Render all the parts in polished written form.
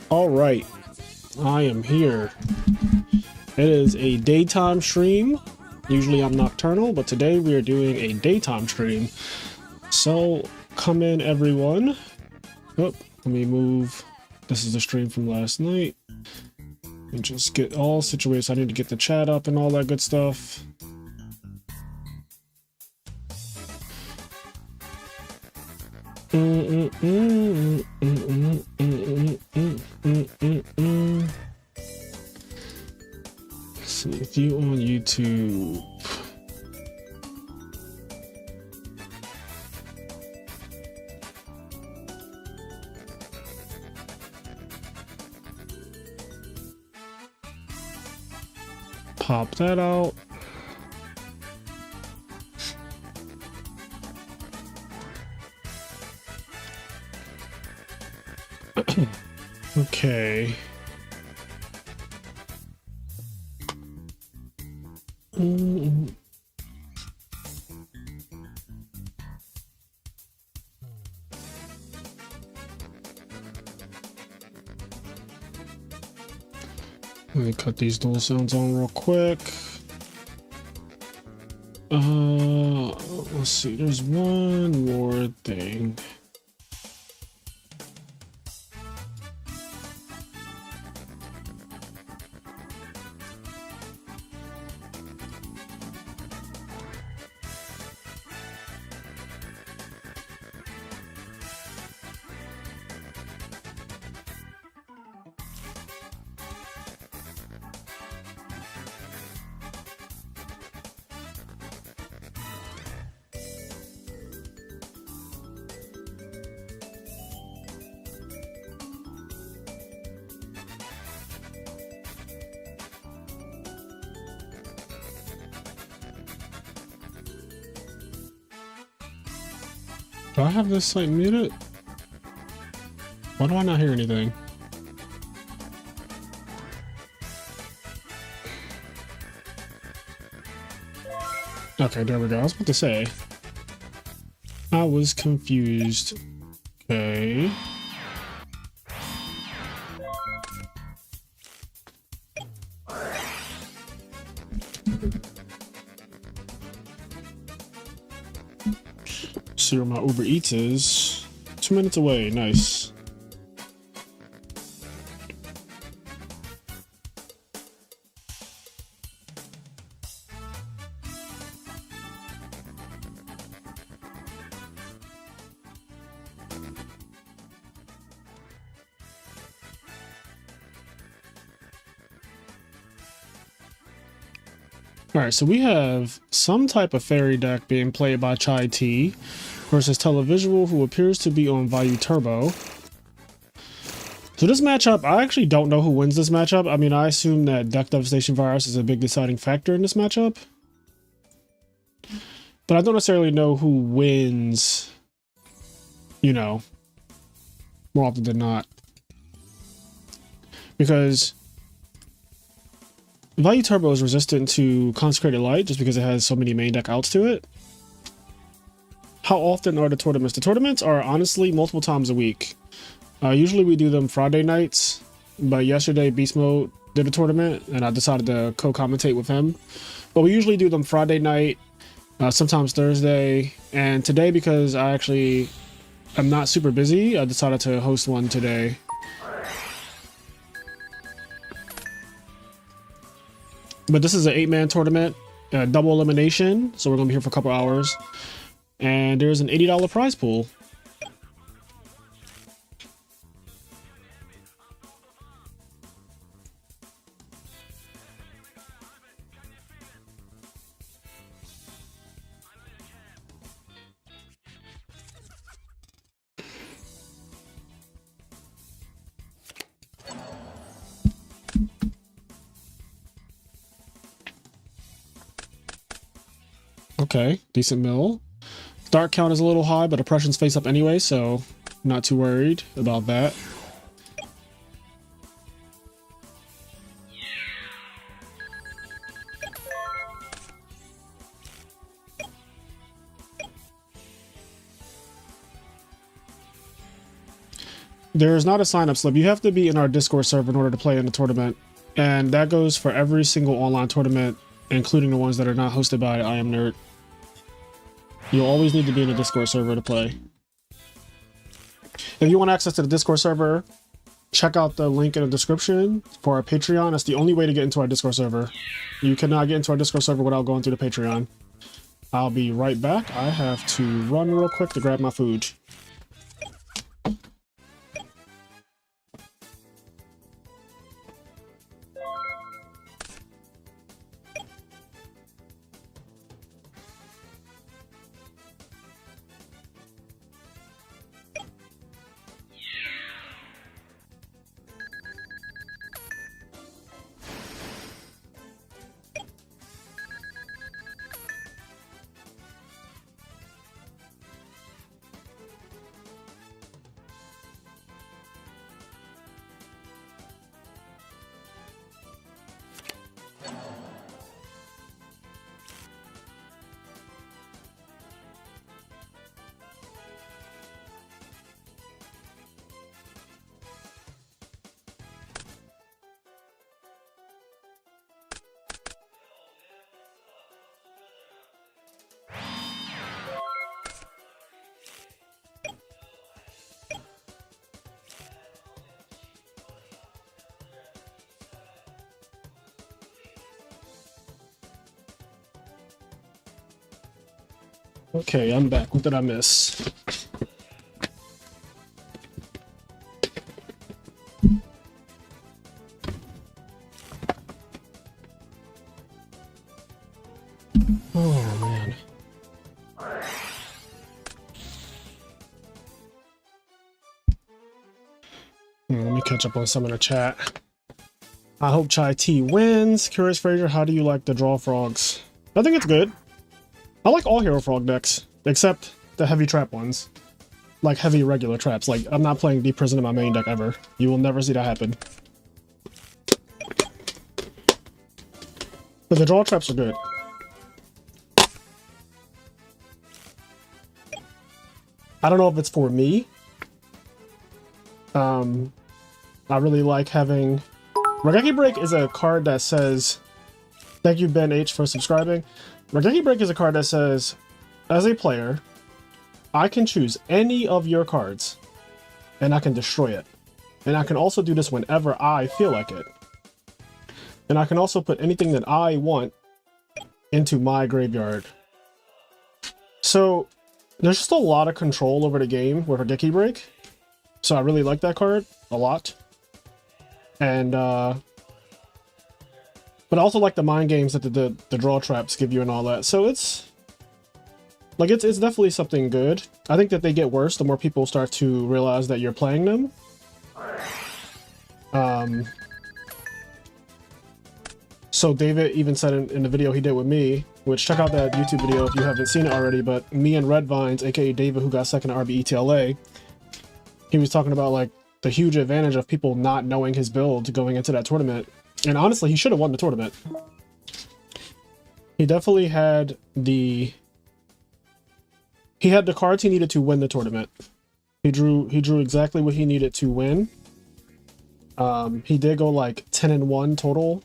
All right, I am here. It is a daytime stream. Usually I'm nocturnal, but today we are doing a daytime stream. So come in, everyone. Oh, let me move. This is the stream from last night. And just get all situated. I need to get the chat up and all that good stuff. See if you on YouTube. Pop that out. Okay. Let me cut these dual sounds on real quick. Let's see, there's one more thing. Do I have this site muted? Why do I not hear anything? Okay, there we go. I was about to say. I was confused. Okay. See where my Uber Eats is. 2 minutes away. Nice. Alright, so we have some type of fairy deck being played by Chai T versus Televisual, who appears to be on Vayu Turbo. So this matchup, I actually don't know who wins this matchup. I mean, I assume that Deck Devastation Virus is a big deciding factor in this matchup. But I don't necessarily know who wins, you know, more often than not. Because Vayu Turbo is resistant to Consecrated Light just because it has so many main deck outs to it. How often are the tournaments? The tournaments are honestly multiple times a week. Usually we do them Friday nights, but yesterday Beast Mode did a tournament and I decided to co-commentate with him. But we usually do them Friday night, sometimes Thursday, and today, because I actually am not super busy, I decided to host one today. But this is an 8-man tournament, double elimination, so we're gonna be here for a couple hours. And there's an $80 prize pool. Okay, decent mill. Start count is a little high, but oppression's face up anyway, so not too worried about that. There's not a sign-up slip. You have to be in our Discord server in order to play in the tournament. And that goes for every single online tournament, including the ones that are not hosted by IMNerd. You'll always need to be in a Discord server to play. If you want access to the Discord server, check out the link in the description for our Patreon. That's the only way to get into our Discord server. You cannot get into our Discord server without going through the Patreon. I'll be right back. I have to run real quick to grab my food. Okay, I'm back. What did I miss? Oh, man. Let me catch up on some of the chat. I hope Chai T wins. Curious Fraser, how do you like the draw frogs? I think it's good. I like all Hero Frog decks, except the heavy trap ones. Like heavy regular traps. Like, I'm not playing Deep Prison in my main deck ever. You will never see that happen. But the draw traps are good. I don't know if it's for me. I really like having... Raigeki Break is a card that says... Thank you, Ben H, for subscribing. Raigeki Break is a card that says, as a player, I can choose any of your cards, and I can destroy it. And I can also do this whenever I feel like it. And I can also put anything that I want into my graveyard. So, there's just a lot of control over the game with Raigeki Break. So I really like that card a lot. And, but I also like the mind games that the draw traps give you and all that. So it's like it's definitely something good. I think that they get worse the more people start to realize that you're playing them. So David even said in the video he did with me, which check out that YouTube video if you haven't seen it already, but me and Red Vines, aka David, who got second at RBETLA, he was talking about like the huge advantage of people not knowing his build going into that tournament. And honestly, he should have won the tournament. He definitely had the cards he needed to win the tournament. He drew exactly what he needed to win. He did go like 10-1 total,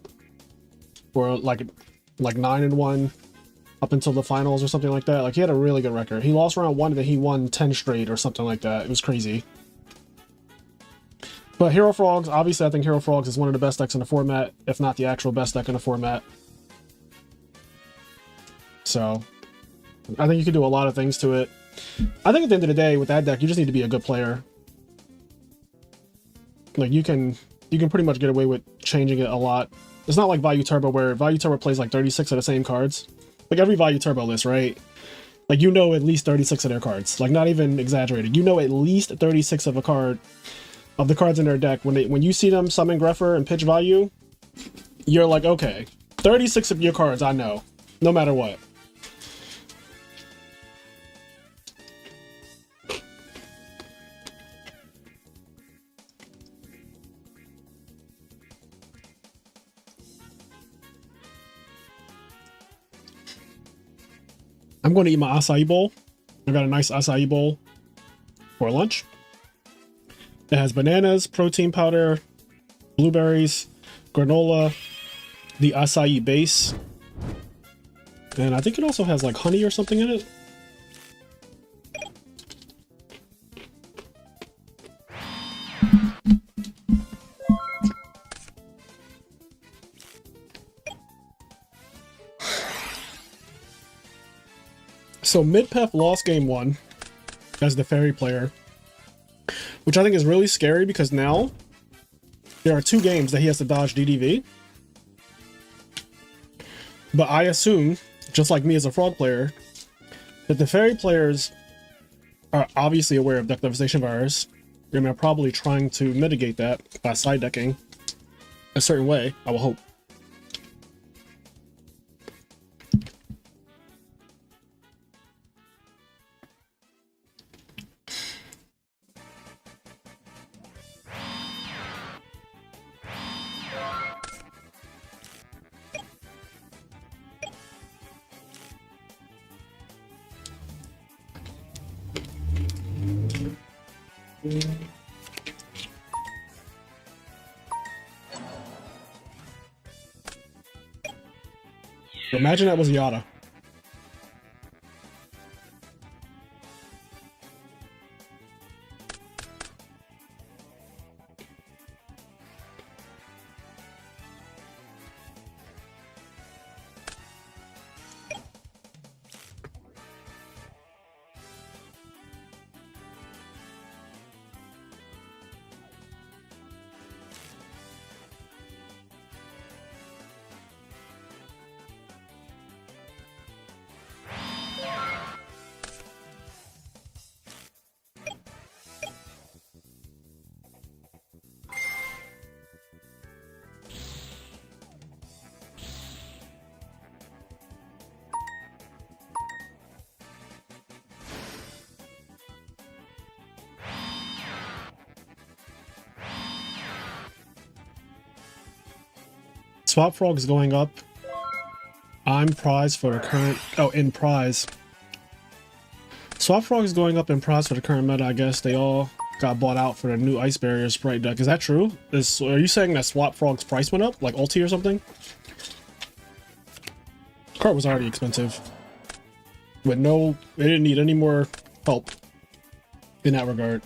or like 9-1 up until the finals or something like that. Like he had a really good record. He lost round 1 and then he won 10 straight or something like that. It was crazy. But Hero Frogs, obviously I think Hero Frogs is one of the best decks in the format, if not the actual best deck in the format. So, I think you can do a lot of things to it. I think at the end of the day, with that deck, you just need to be a good player. Like, you can pretty much get away with changing it a lot. It's not like Value Turbo, where Value Turbo plays like 36 of the same cards. Like, every Value Turbo list, right? Like, you know at least 36 of their cards. Like, not even exaggerated. You know at least 36 of a card... of the cards in their deck. When you see them summon Greffer and pitch Value, you're like, okay, 36 of your cards I know, no matter what. I'm going to eat my acai bowl. I got a nice acai bowl for lunch. It has bananas, protein powder, blueberries, granola, the acai base, and I think it also has like honey or something in it. So Midpef lost game 1 as the fairy player, which I think is really scary because now there are 2 games that he has to dodge DDV. But I assume, just like me as a frog player, that the fairy players are obviously aware of Deck Devastation Virus, and are probably trying to mitigate that by side decking a certain way, I will hope. Imagine that was Yada. Swap Frog is going up. I'm prize for the current... Oh, in prize. Swap Frog is going up in prize for the current meta. I guess they all got bought out for the new Ice Barrier Sprite deck. Is that true? Are you saying that Swap Frog's price went up? Like ulti or something? Cart was already expensive. With no... They didn't need any more help in that regard.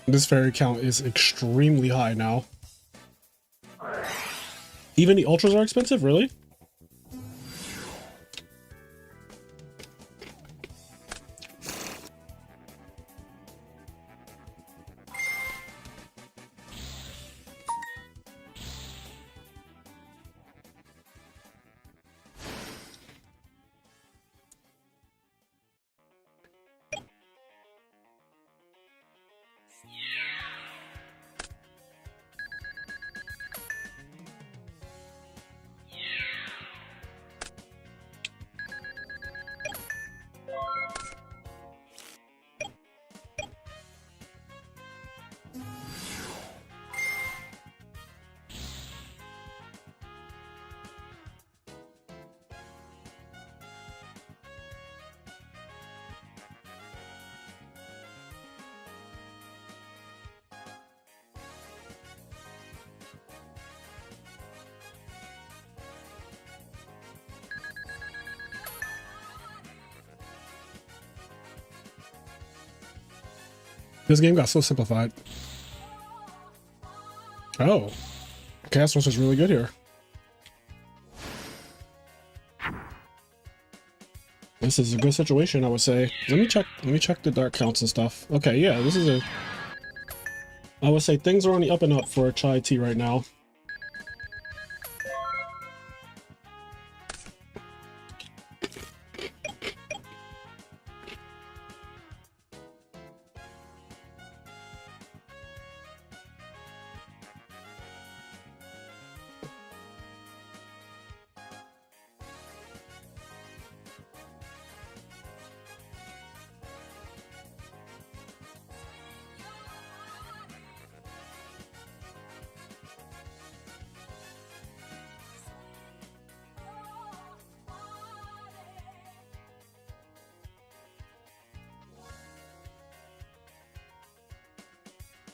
This fairy count is extremely high now. Even the ultras are expensive, really? This game got so simplified. Oh. Chaos Force is really good here. This is a good situation, I would say. Let me check the dark counts and stuff. Okay, yeah, this is I would say things are on the up and up for Chai Tea right now.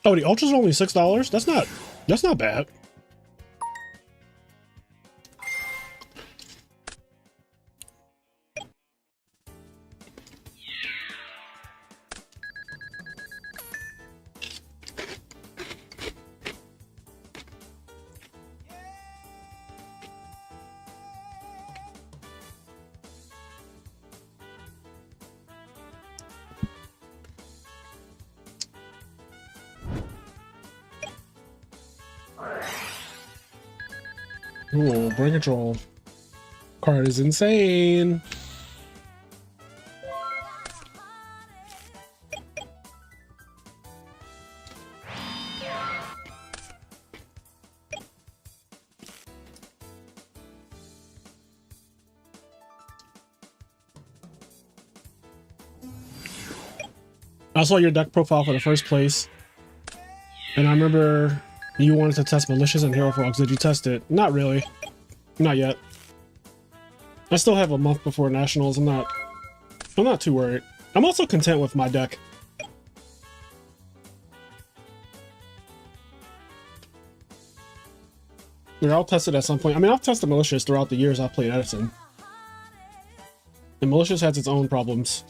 Oh, the ultras are only $6. That's not bad. Ooh, brain control. Card is insane. I saw your deck profile for the first place, and I remember you wanted to test Malicious and Hero Frogs. Did you test it? Not really. Not yet. I still have a month before Nationals. I'm not too worried. I'm also content with my deck. Yeah, I'll test it at some point. I mean, I've tested Malicious throughout the years I've played Edison. And Malicious has its own problems.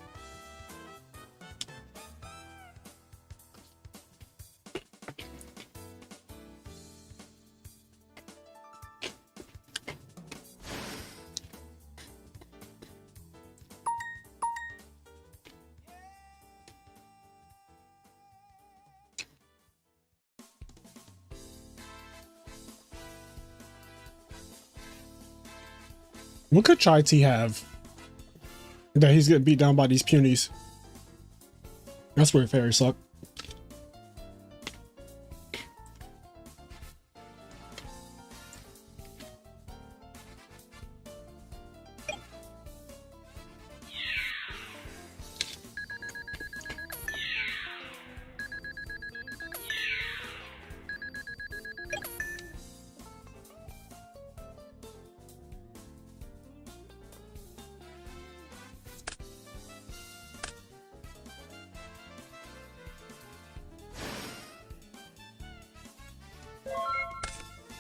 What could Chai T have that he's getting beat down by these punies? That's where Fairies suck.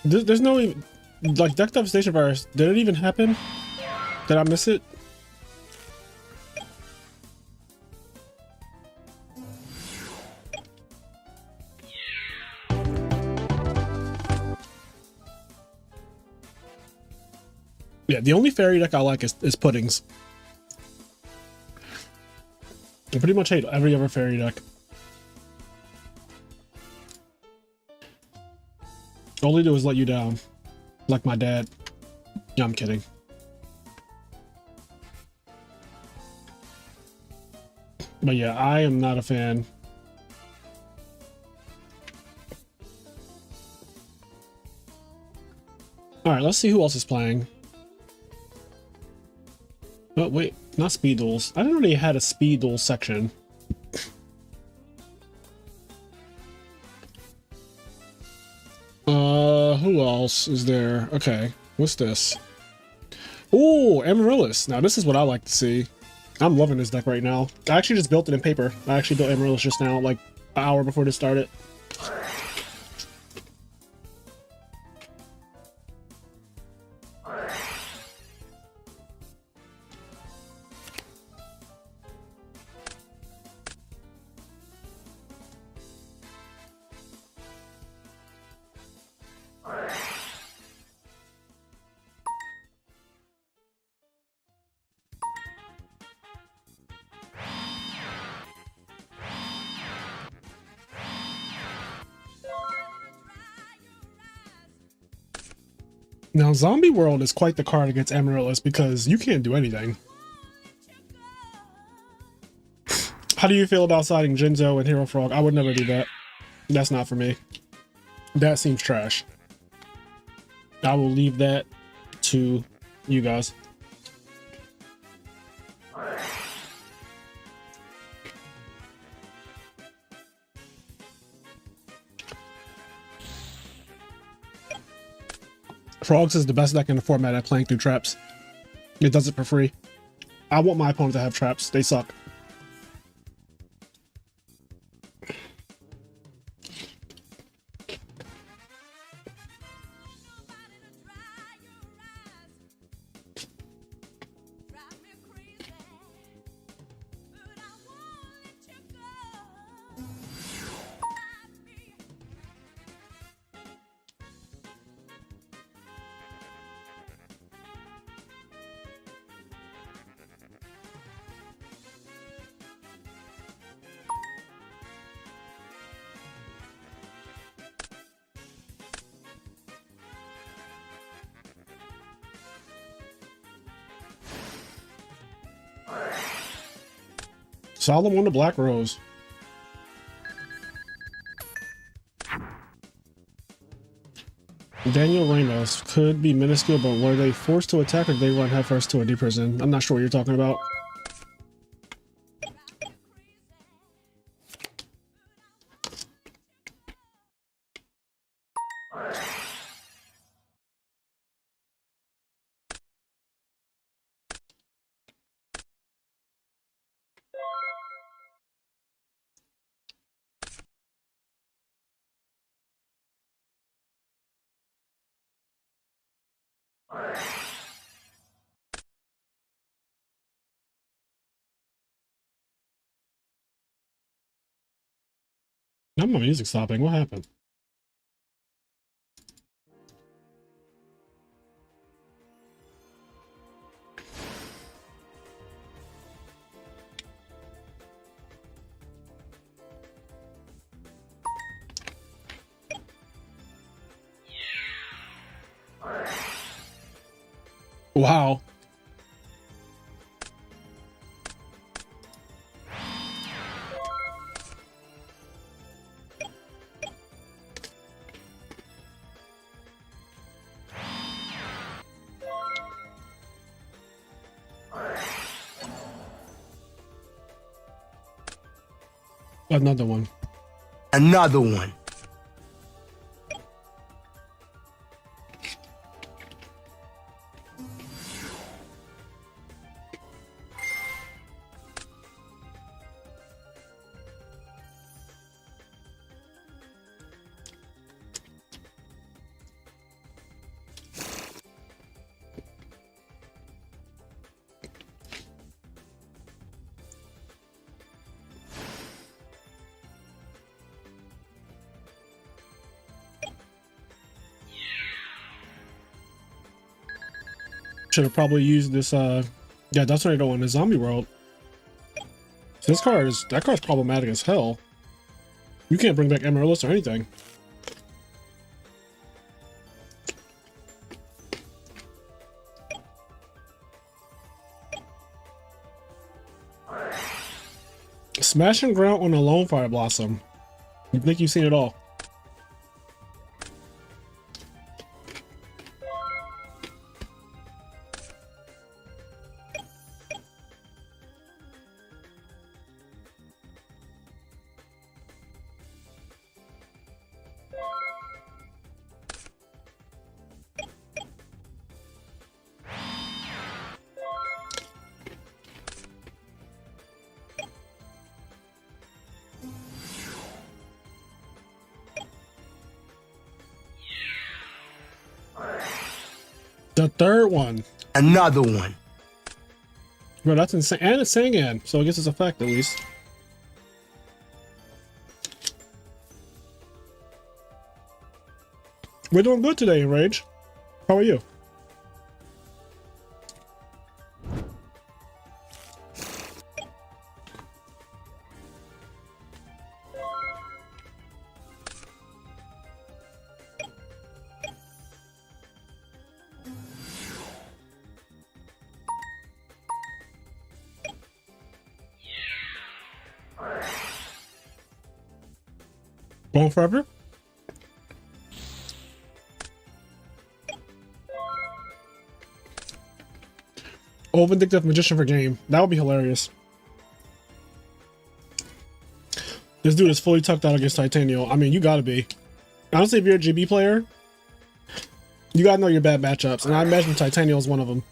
There's no even, like, deck devastation virus. Did it even happen? Did I miss it? Yeah, the only fairy deck I like is Puddings. I pretty much hate every other fairy deck. All they do is let you down. Like my dad. Yeah, I'm kidding. But yeah, I am not a fan. Alright, let's see who else is playing. Oh, wait, not speed duels. I didn't know they had a speed duel section. Who else is there? Okay, what's this? Ooh, Amiris. Now this is what I like to see. I'm loving this deck right now. I actually just built it in paper. I actually built Amiris just now, like an hour before this started. Now, Zombie World is quite the card against Amiris because you can't do anything. How do you feel about siding Jinzo and Hero Frog? I would never do that. That's not for me. That seems trash. I will leave that to you guys. Frogs is the best deck in the format at playing through traps. It does it for free. I want my opponent to have traps. They suck. Solemn on the Black Rose. Daniel Ramos could be minuscule, but were they forced to attack or did they run headfirst to a deep prison? I'm not sure what you're talking about. Now my music stopping. What happened? Wow. Another one. Another one. Should have probably used this, yeah, that's what I don't want in Zombie World. So that card's problematic as hell. You can't bring back Amiris or anything. Smash and ground on a Lone Fire Blossom. You think you've seen it all. The third one. Another one. Bro, that's insane. And it's singing, so it gets its effect at least. We're doing good today, Rage. How are you? Going forever? Oh, Vindictive Magician for game. That would be hilarious. This dude is fully tucked out against Titanium. I mean, you gotta be. Honestly, if you're a GB player, you gotta know your bad matchups. And I imagine Titanium is one of them.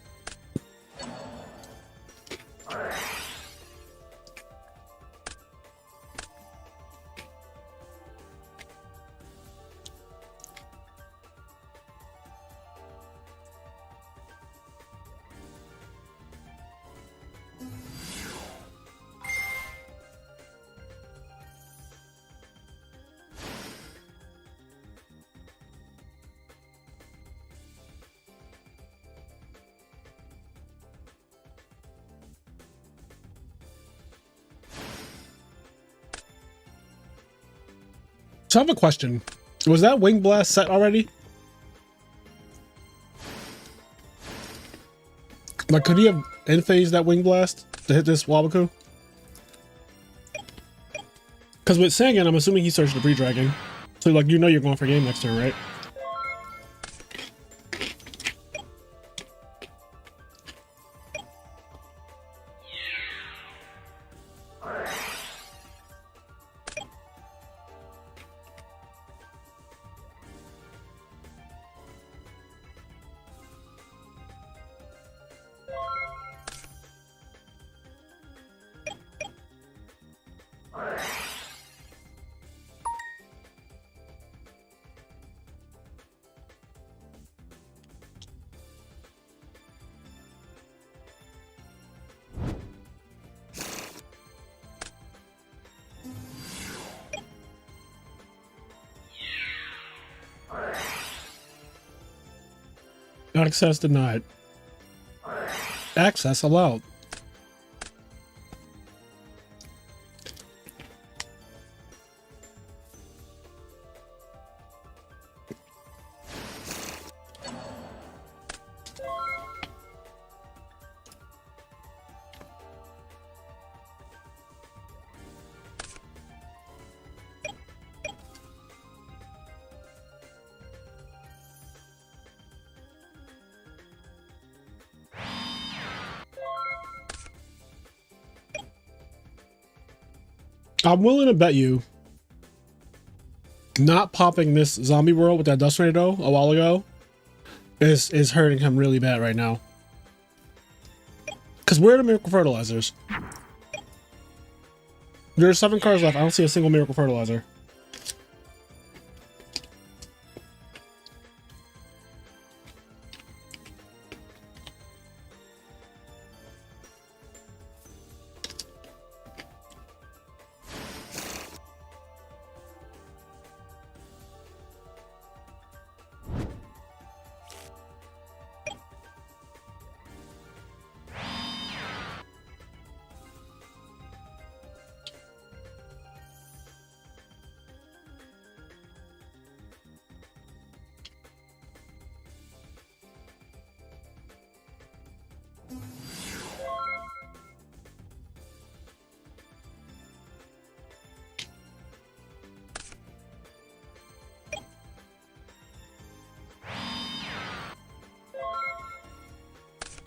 So I have a question. Was that Wing Blast set already? Like, could he have end-phased that Wing Blast to hit this Wabaku? Because with Sangan, I'm assuming he searched the pre-dragon. So, like, you know you're going for game next turn, right? Access denied. Access allowed. I'm willing to bet you not popping this zombie world with that dust tornado a while ago is hurting him really bad right now. Because where are the miracle fertilizers? There are 7 cards left. I don't see a single miracle fertilizer.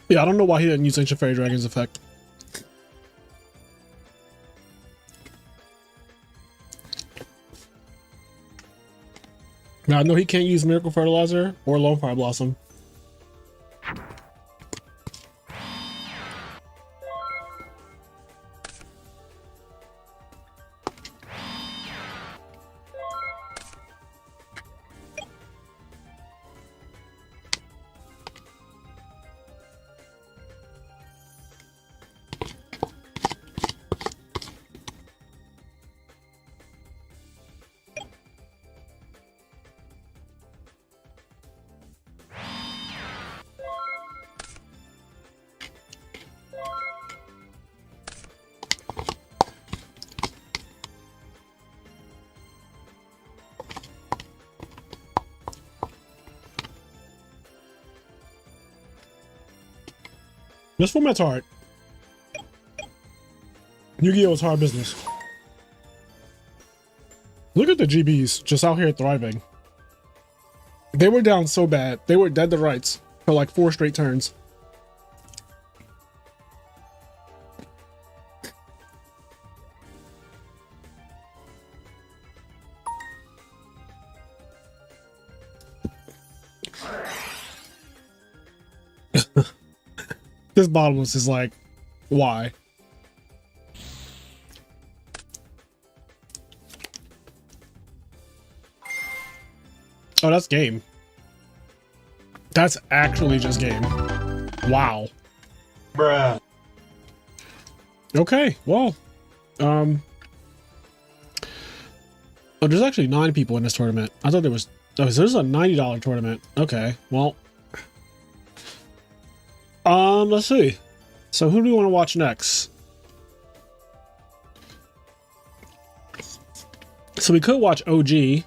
Yeah, I don't know why he didn't use Ancient Fairy Dragon's effect. Now, I know he can't use Miracle Fertilizer or Lone Fire Blossom. This format's hard. Yu-Gi-Oh! Is hard business. Look at the GBs just out here thriving. They were down so bad. They were dead to rights for like 4 straight turns. This bottomless is like, why? Oh, that's game. That's actually just game. Wow. Bruh. Okay, well, oh, there's actually 9 people in this tournament. I thought there was, oh, so this is a $90 tournament. Okay, well, let's see. So who do we want to watch next? So we could watch OG. The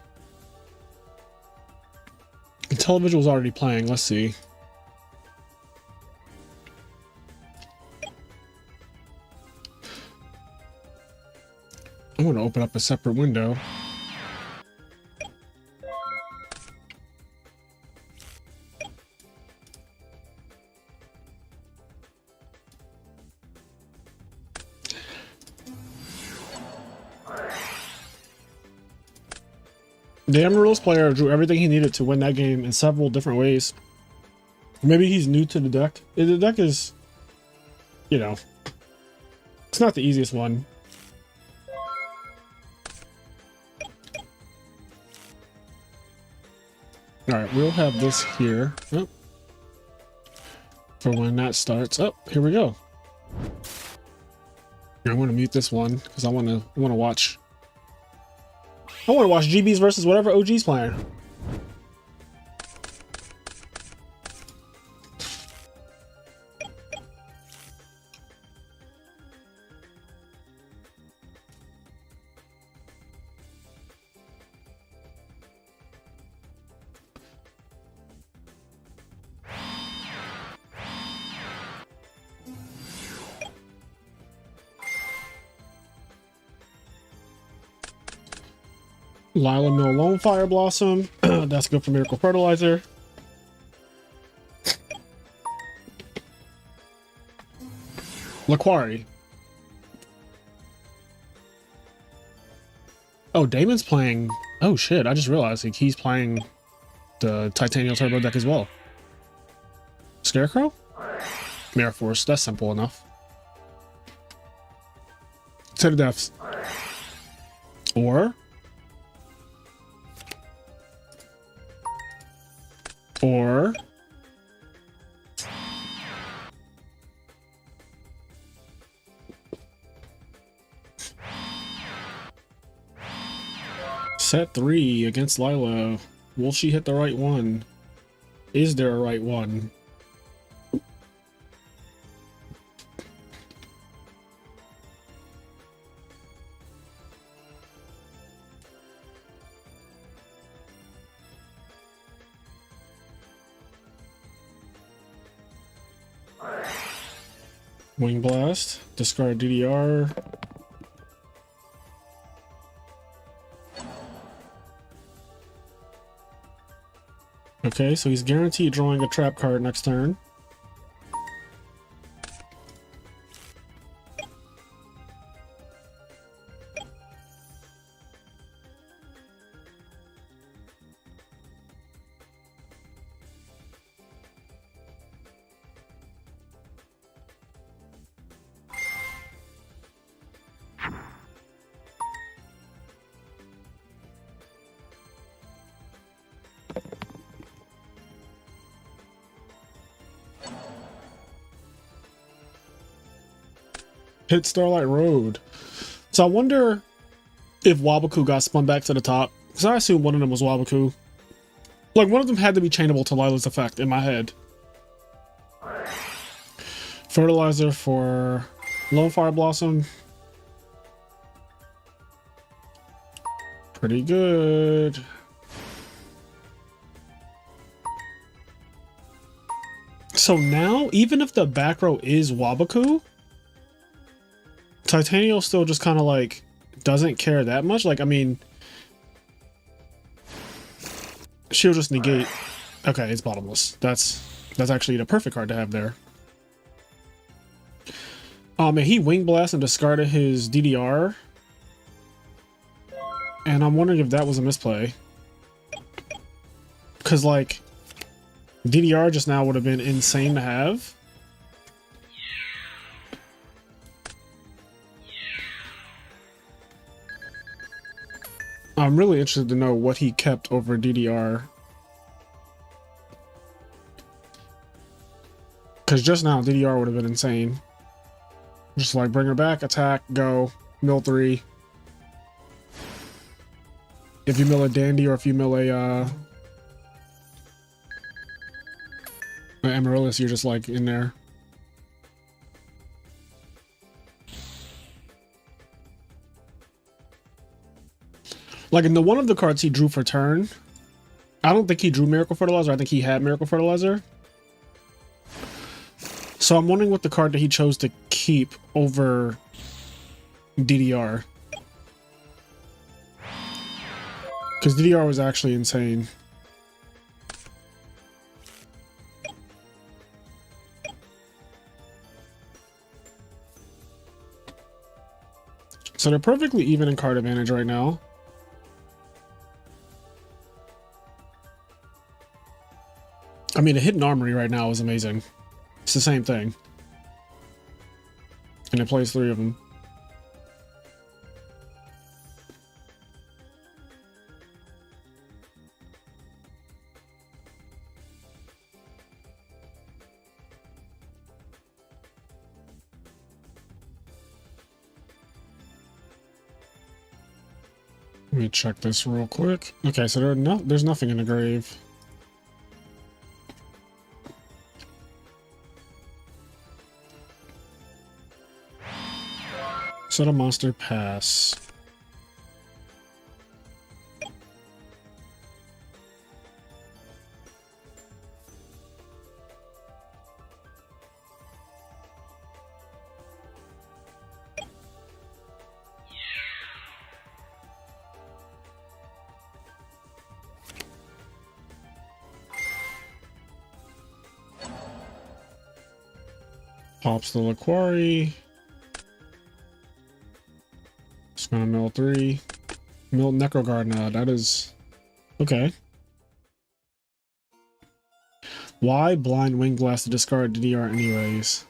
television was already playing. Let's see. I want open up a separate window. The Amiris player drew everything he needed to win that game in several different ways. Maybe he's new to the deck. The deck is, you know, it's not the easiest one. Alright, we'll have this here. Oh. For when that starts. Oh, here we go. I'm gonna mute this one because I wanna watch. I wanna watch GBs versus whatever OG's playing. Lila Mill Lone Fire Blossom. That's good for Miracle Fertilizer. Laquari. Oh, Damon's playing. Oh shit! I just realized like, he's playing the Titanium Turbo deck as well. Scarecrow? Mirror Force. That's simple enough. To the deaths. Or set 3 against Lila. Will she hit the right one? Is there a right one? Wing Blast, discard DDR. Okay, so he's guaranteed drawing a trap card next turn. Hit Starlight Road. So I wonder if Wabaku got spun back to the top. Because I assume one of them was Wabaku. Like, one of them had to be chainable to Lila's effect in my head. Fertilizer for Lone Fire Blossom. Pretty good. So now, even if the back row is Wabaku, Titanium still just kind of like doesn't care that much. Like, I mean, she'll just negate. Okay, it's bottomless. That's actually the perfect card to have there. And he Wing Blast and discarded his DDR. And I'm wondering if that was a misplay. Because, like, DDR just now would have been insane to have. I'm really interested to know what he kept over DDR. Because just now, DDR would have been insane. Just like, bring her back, attack, go, mill 3. If you mill a Dandy or if you mill a Amiris, you're just like in there. Like in the one of the cards he drew for turn, I don't think he drew Miracle Fertilizer. I think he had Miracle Fertilizer. So I'm wondering what the card that he chose to keep over DDR. Because DDR was actually insane. So they're perfectly even in card advantage right now. I mean, the hidden armory right now is amazing. It's the same thing. And it plays 3 of them. Let me check this real quick. Okay, so there's nothing in the grave. Set a monster pass. Pops the Laquari. It's gonna mill 3. Mill Necrogard now. That is okay. Why blind Wing Blast to discard DDR anyways?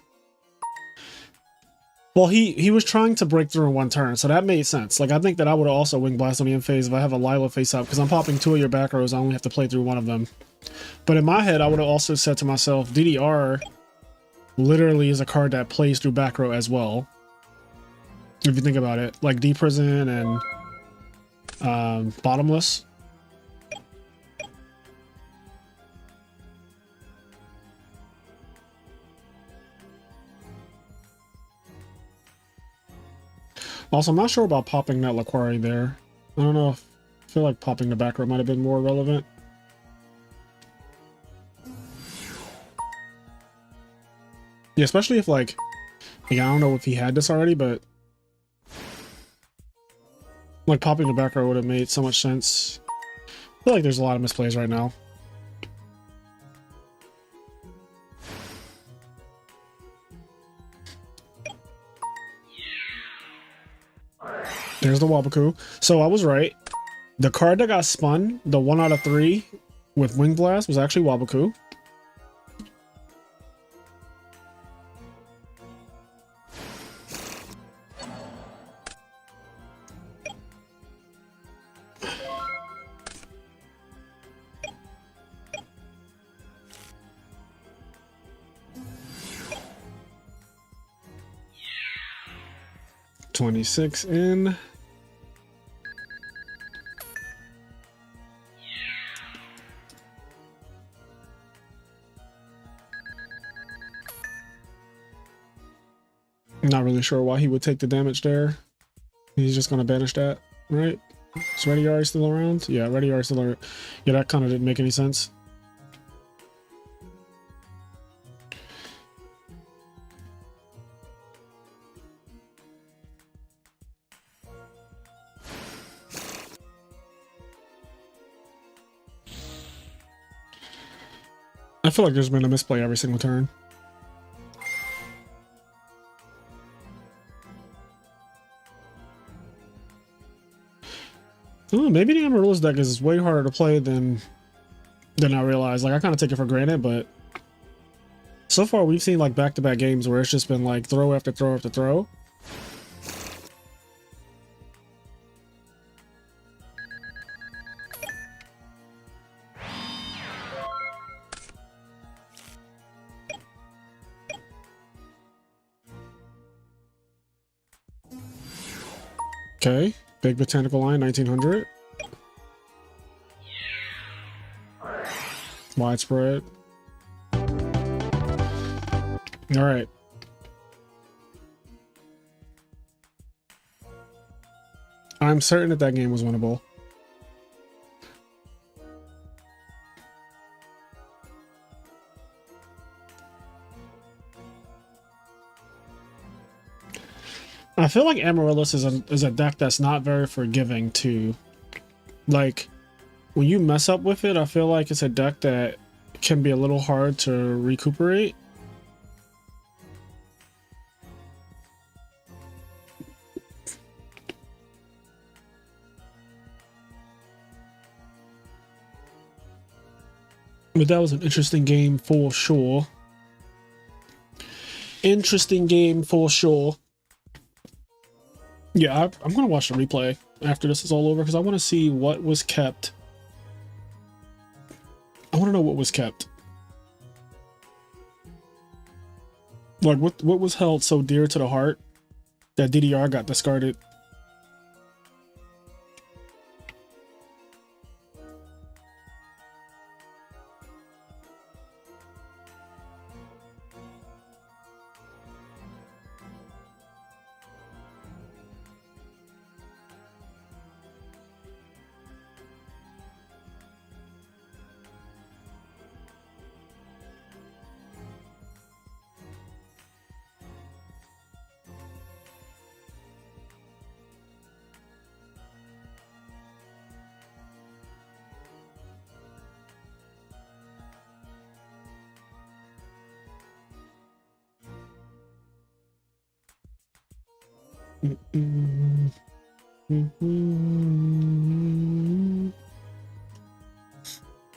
Well, he was trying to break through in 1 turn, so that made sense. Like, I think that I would also Wing Blast on the end phase if I have a Lila face up, because I'm popping 2 of your back rows. I only have to play through 1 of them. But in my head, I would have also said to myself, DDR literally is a card that plays through back row as well. If you think about it, like Deep Prison and Bottomless. Also, I'm not sure about popping that Laquari there. I don't know if I feel like popping the back row might have been more relevant. Yeah, especially if like I don't know if he had this already, but like popping the back row would have made so much sense. I feel like there's a lot of misplays right now. There's the Wabaku. So I was right. The card that got spun, the 1 out of 3 with Wing Blast, was actually Wabaku. $26 in. Not really sure why he would take the damage there. He's just gonna banish that, right? Is Ready Yari still around? Yeah, Ready Yari still around. Yeah, that kind of didn't make any sense. I feel like there's been a misplay every single turn. Oh, maybe the Amiris deck is way harder to play than I realized. Like, I kind of take it for granted, but so far we've seen like back-to-back games where it's just been like throw after throw after throw. Okay, Big Botanical Line, 1900. Widespread. All right. I'm certain that that game was winnable. I feel like Amaryllis is a deck that's not very forgiving to, like, when you mess up with it, I feel like it's a deck that can be a little hard to recuperate. But that was an interesting game for sure. Interesting game for sure. Yeah, I'm gonna watch the replay after this is all over because I want to see what was kept. I want to know what was kept. Like what was held so dear to the heart that DDR got discarded.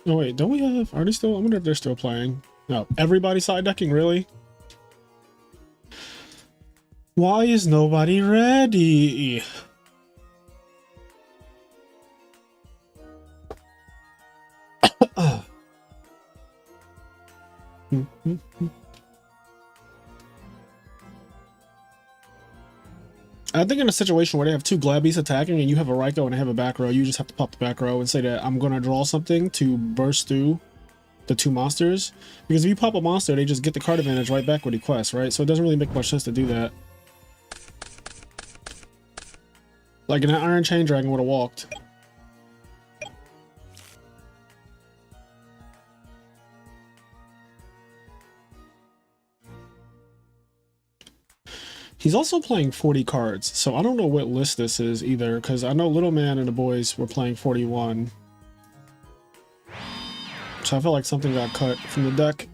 Oh wait, don't we have? Are they still? I wonder if they're still playing. No, everybody side decking, really? Why is nobody ready? I think in a situation where they have two Glad Beasts attacking and you have a Ryko and they have a back row, you just have to pop the back row and say that I'm going to draw something to burst through the two monsters. Because if you pop a monster, they just get the card advantage right back with the quest, right? So it doesn't really make much sense to do that. Like an Iron Chain Dragon would have walked. He's also playing 40 cards, so I don't know what list this is either, because I know Little Man and the boys were playing 41. So I feel like something got cut from the deck.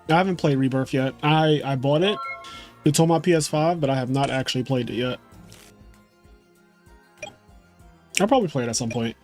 I haven't played Rebirth yet. I bought it. It's on my PS5, but I have not actually played it yet. I'll probably play it at some point.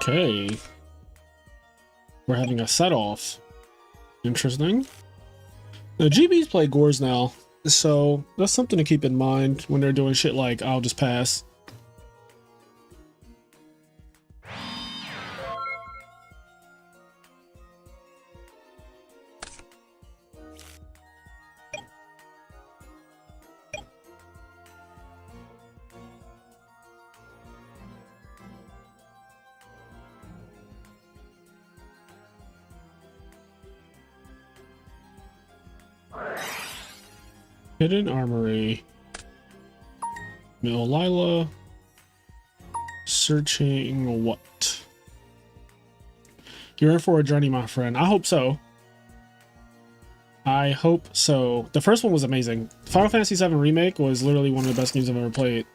Okay. We're having a set-off. Interesting. The GBs play Gores now, so that's something to keep in mind when they're doing shit like, I'll just pass. Hidden Armory. Mill Lila. Searching what? You're in for a journey, my friend. I hope so. I hope so. The first one was amazing. Final Fantasy VII Remake was literally one of the best games I've ever played.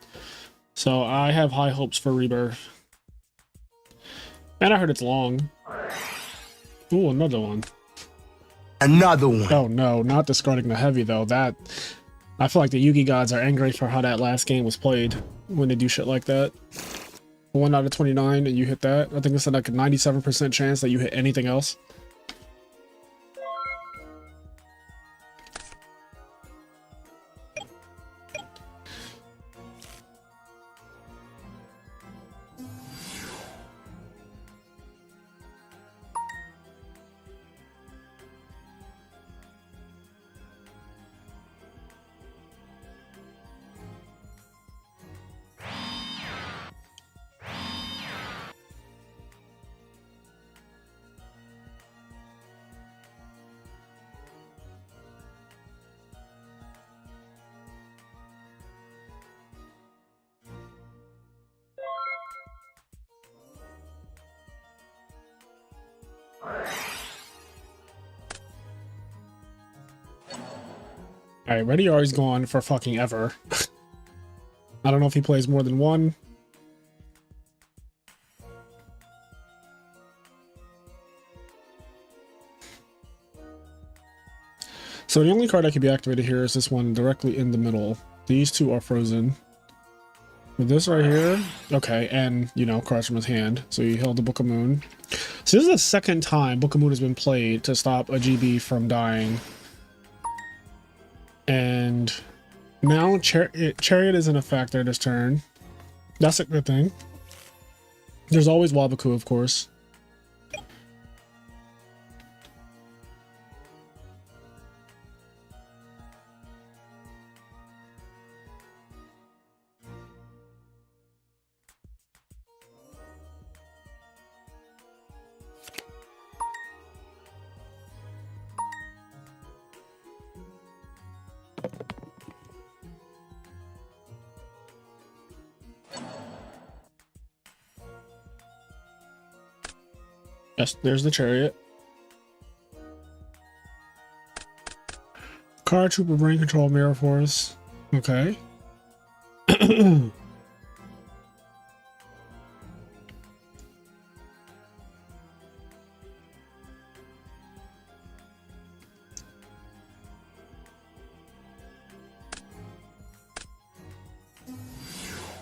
So I have high hopes for Rebirth. And I heard it's long. Ooh, another one. Another one. Oh no, not discarding the heavy though. That I feel like the Yugi gods are angry for how that last game was played when they do shit like that. 1 out of 29 and you hit that. I think it's like a 97% chance that you hit anything else. All right, Ready Ari's gone for fucking ever. I don't know if he plays more than one. So the only card that can be activated here is this one directly in the middle. These two are frozen. With this right here, okay, and, you know, cards from his hand. So he held the Book of Moon. So this is the second time Book of Moon has been played to stop a GB from dying. And now Chariot is in effect there this turn. That's a good thing. There's always Wabaku, of course. Yes, there's the Chariot. Card Trooper, Brain Control, Mirror Force. Okay.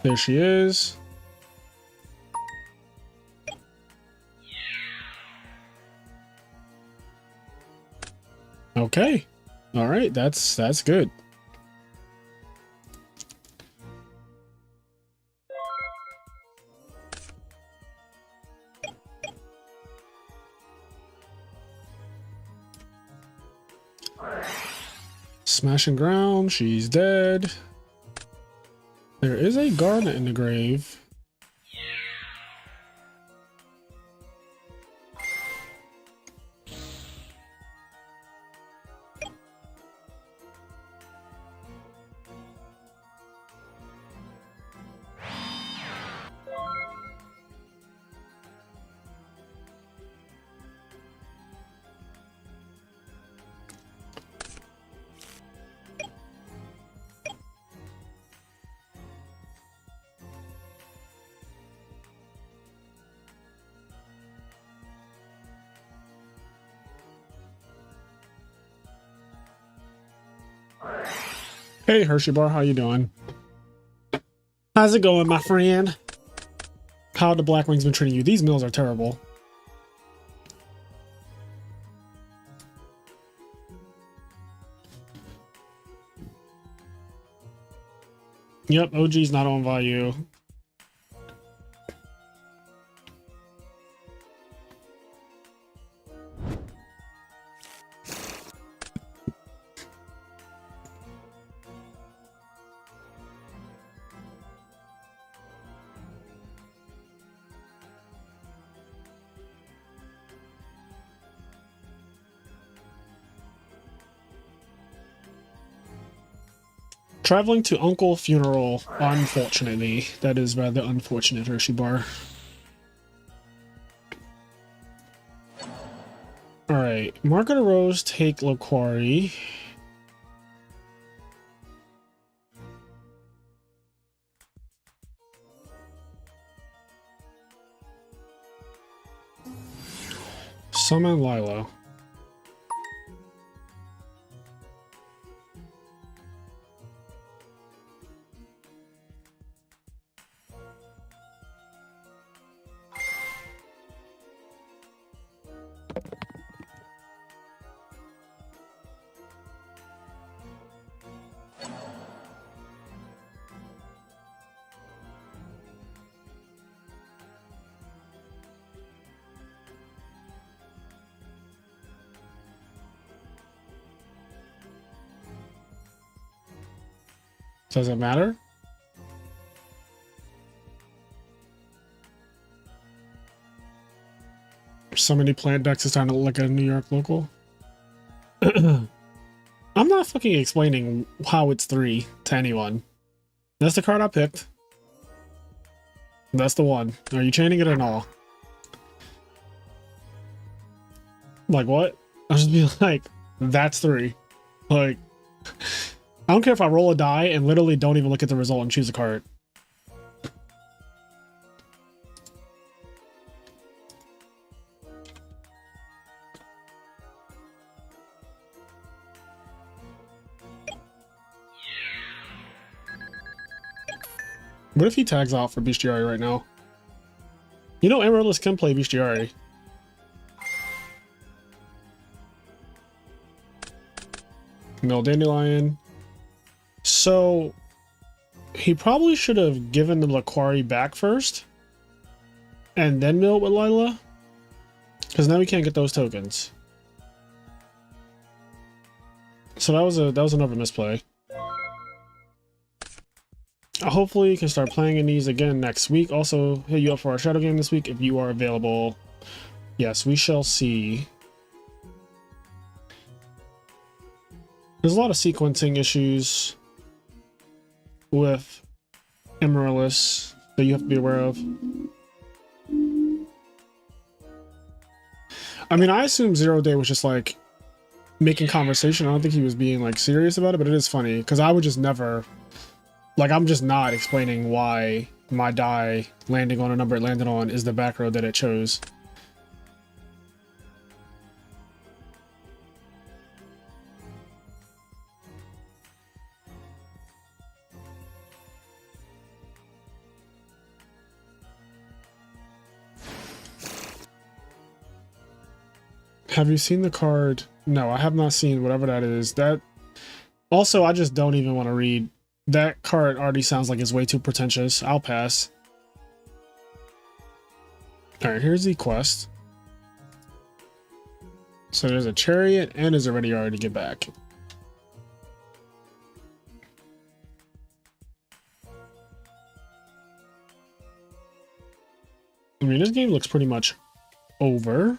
There she is. Okay. All right, that's good. Smashing ground, she's dead. There is a garnet in the grave. Hey Hershey Bar, how you doing? How's it going, my friend? How the Black Wings been treating you? These meals are terrible. Yep, OG's not on value. Traveling to Uncle Funeral, unfortunately. That is rather unfortunate, Hershey Bar. Alright, Margaret Rose, take Loquari. Summon Lilo. Does it matter? So many plant decks is starting to look at a New York local. I'm not fucking explaining how it's 3 to anyone. That's the card I picked. That's the one. Are you chaining it or not? Like what? I'll just be like, that's 3. Like I don't care if I roll a die and literally don't even look at the result and choose a card. What if he tags out for Bestiary right now? You know, Amiris can play Bestiary. Mill Dandelion. So he probably should have given the Laquari back first and then milled with Lila, because now we can't get those tokens. So that was another misplay. Hopefully you can start playing in these again next week. Also hit you up for our shadow game this week if you are available. Yes, we shall see. There's a lot of sequencing issues with Amiris that you have to be aware of. I mean, I assume Zero Day was just like making conversation. I don't think he was being like serious about it, but it is funny because I would just never, like, I'm just not explaining why my die landing on a number it landed on is the back row that it chose. Have you seen the card? No, I have not seen whatever that is. That also, I just don't even want to read. That card already sounds like it's way too pretentious. I'll pass. All right, here's the quest. So there's a chariot and there's a ready yard to get back. I mean, this game looks pretty much over.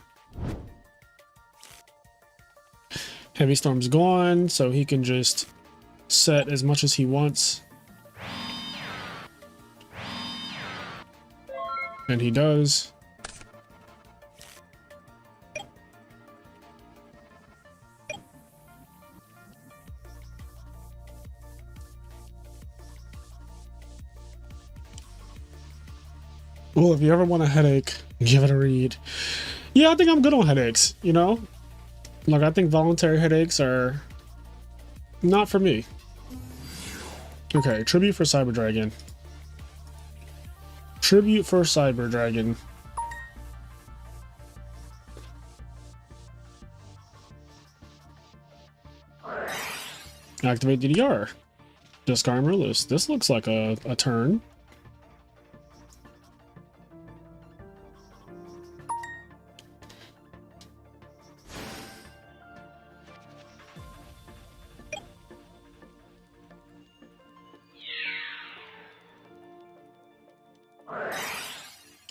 Heavy Storm's gone, so he can just set as much as he wants. And he does. Well, if you ever want a headache, give it a read. Yeah, I think I'm good on headaches, you know? Like, I think voluntary headaches are not for me. Okay, tribute for Cyber Dragon. Tribute for Cyber Dragon. Activate DDR. Discard Merlus. This looks like a turn.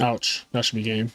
Ouch, that should be game.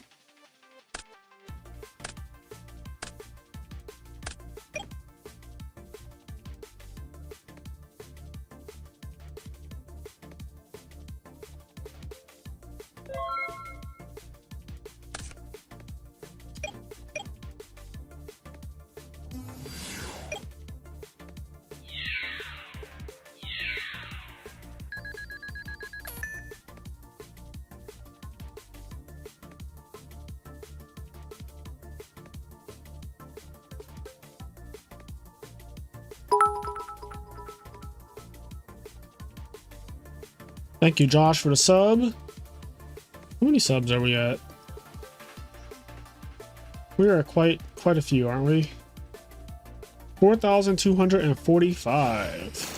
Thank you, Josh, for the sub. How many subs are we at? We are at quite a few, aren't we? 4,245.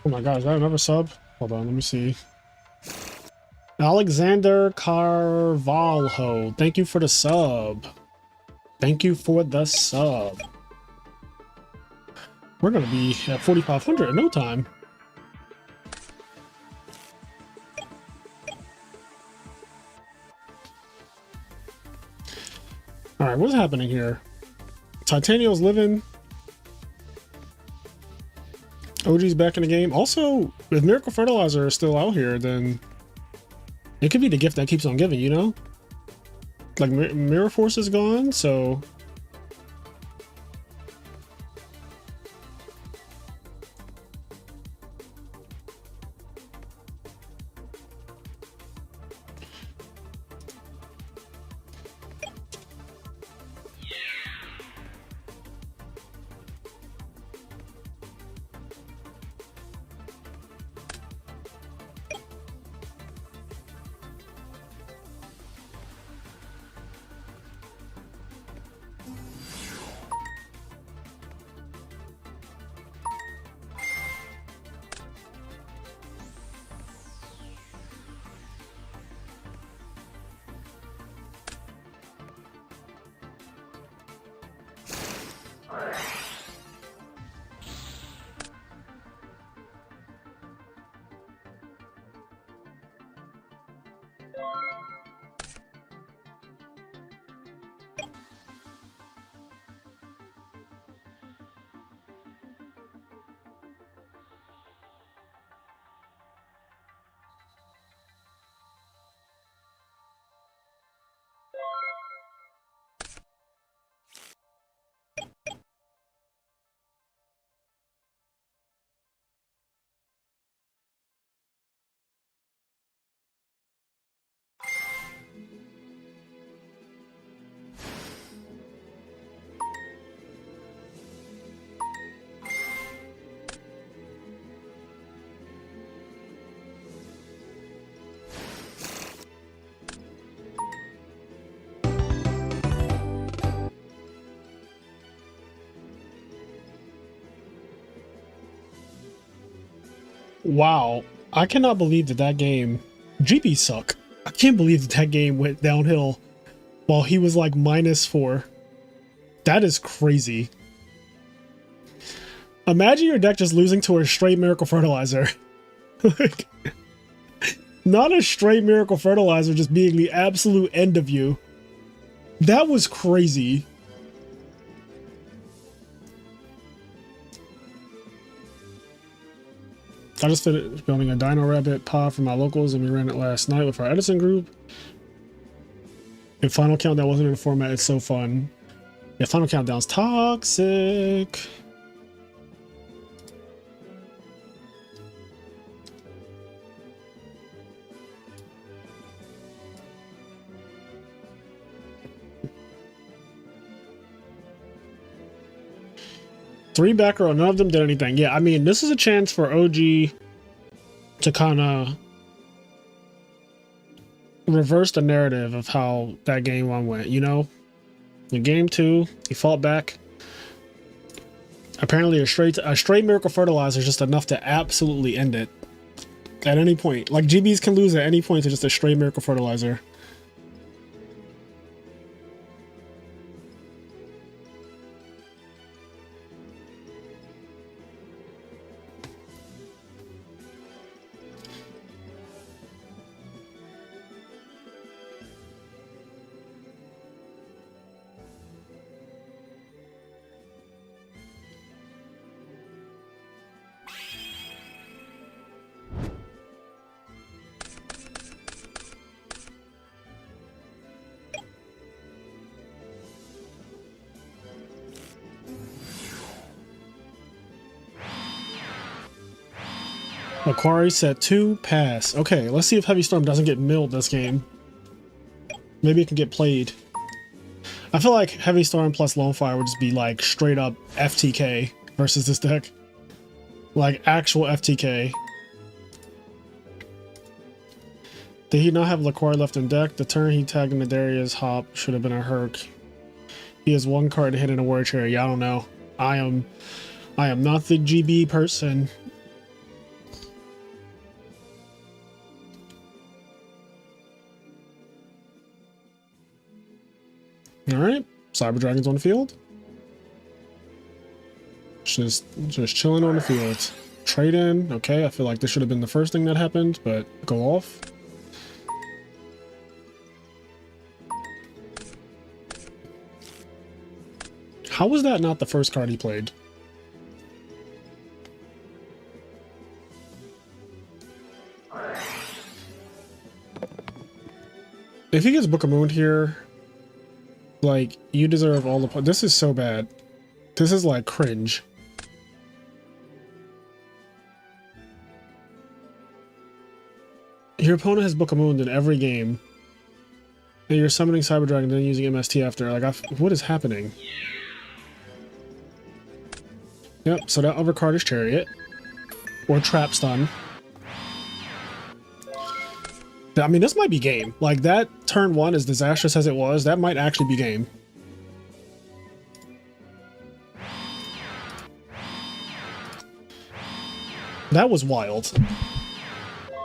Oh my god, is that another sub? Hold on, let me see. Alexander Carvalho, thank you for the sub. Thank you for the sub. We're gonna be at 4,500 in no time. All right, what's happening here? Titanium's living. OG's back in the game. Also, if Miracle Fertilizer is still out here, then it could be the gift that keeps on giving, you know? Like, Mirror Force is gone, so... Wow, I cannot believe that that game... GB suck. I can't believe that that game went downhill while he was like -4. That is crazy. Imagine your deck just losing to a straight Miracle Fertilizer. Like, not a straight Miracle Fertilizer just being the absolute end of you. That was crazy. I just finished building a Dino Rabbit pod for my locals, and we ran it last night with our Edison group. And Final Countdown wasn't in the format. It's so fun. Yeah, Final Countdown's toxic. Three back row, none of them did anything. Yeah, I mean, this is a chance for OG to kind of reverse the narrative of how that game one went, you know? In game 2, he fought back. Apparently a straight Miracle Fertilizer is just enough to absolutely end it. At any point. Like, GBs can lose at any point to just a straight Miracle Fertilizer. Macquarie said 2 pass. Okay, let's see if Heavy Storm doesn't get milled this game. Maybe it can get played. I feel like Heavy Storm plus Lone Fire would just be like straight up FTK versus this deck. Like actual FTK. Did he not have Laquari left in deck? The turn he tagged into Darius Hop should have been a Herc. He has 1 card to hit in a Warrior Chair. Yeah, I don't know. I am not the GB person. All right, Cyber Dragon's on the field. Just chilling on the field. Trade in. Okay, I feel like this should have been the first thing that happened, but go off. How was that not the first card he played? If he gets Book of Moon here, like, you deserve all the... This is so bad. This is like cringe. Your opponent has Book of Moon in every game, and you're summoning Cyber Dragon and then using MST after. Like, what is happening? Yep, so that other card is Chariot. Or Trap Stun. I mean, this might be game. Like, that turn 1, as disastrous as it was, that might actually be game. That was wild.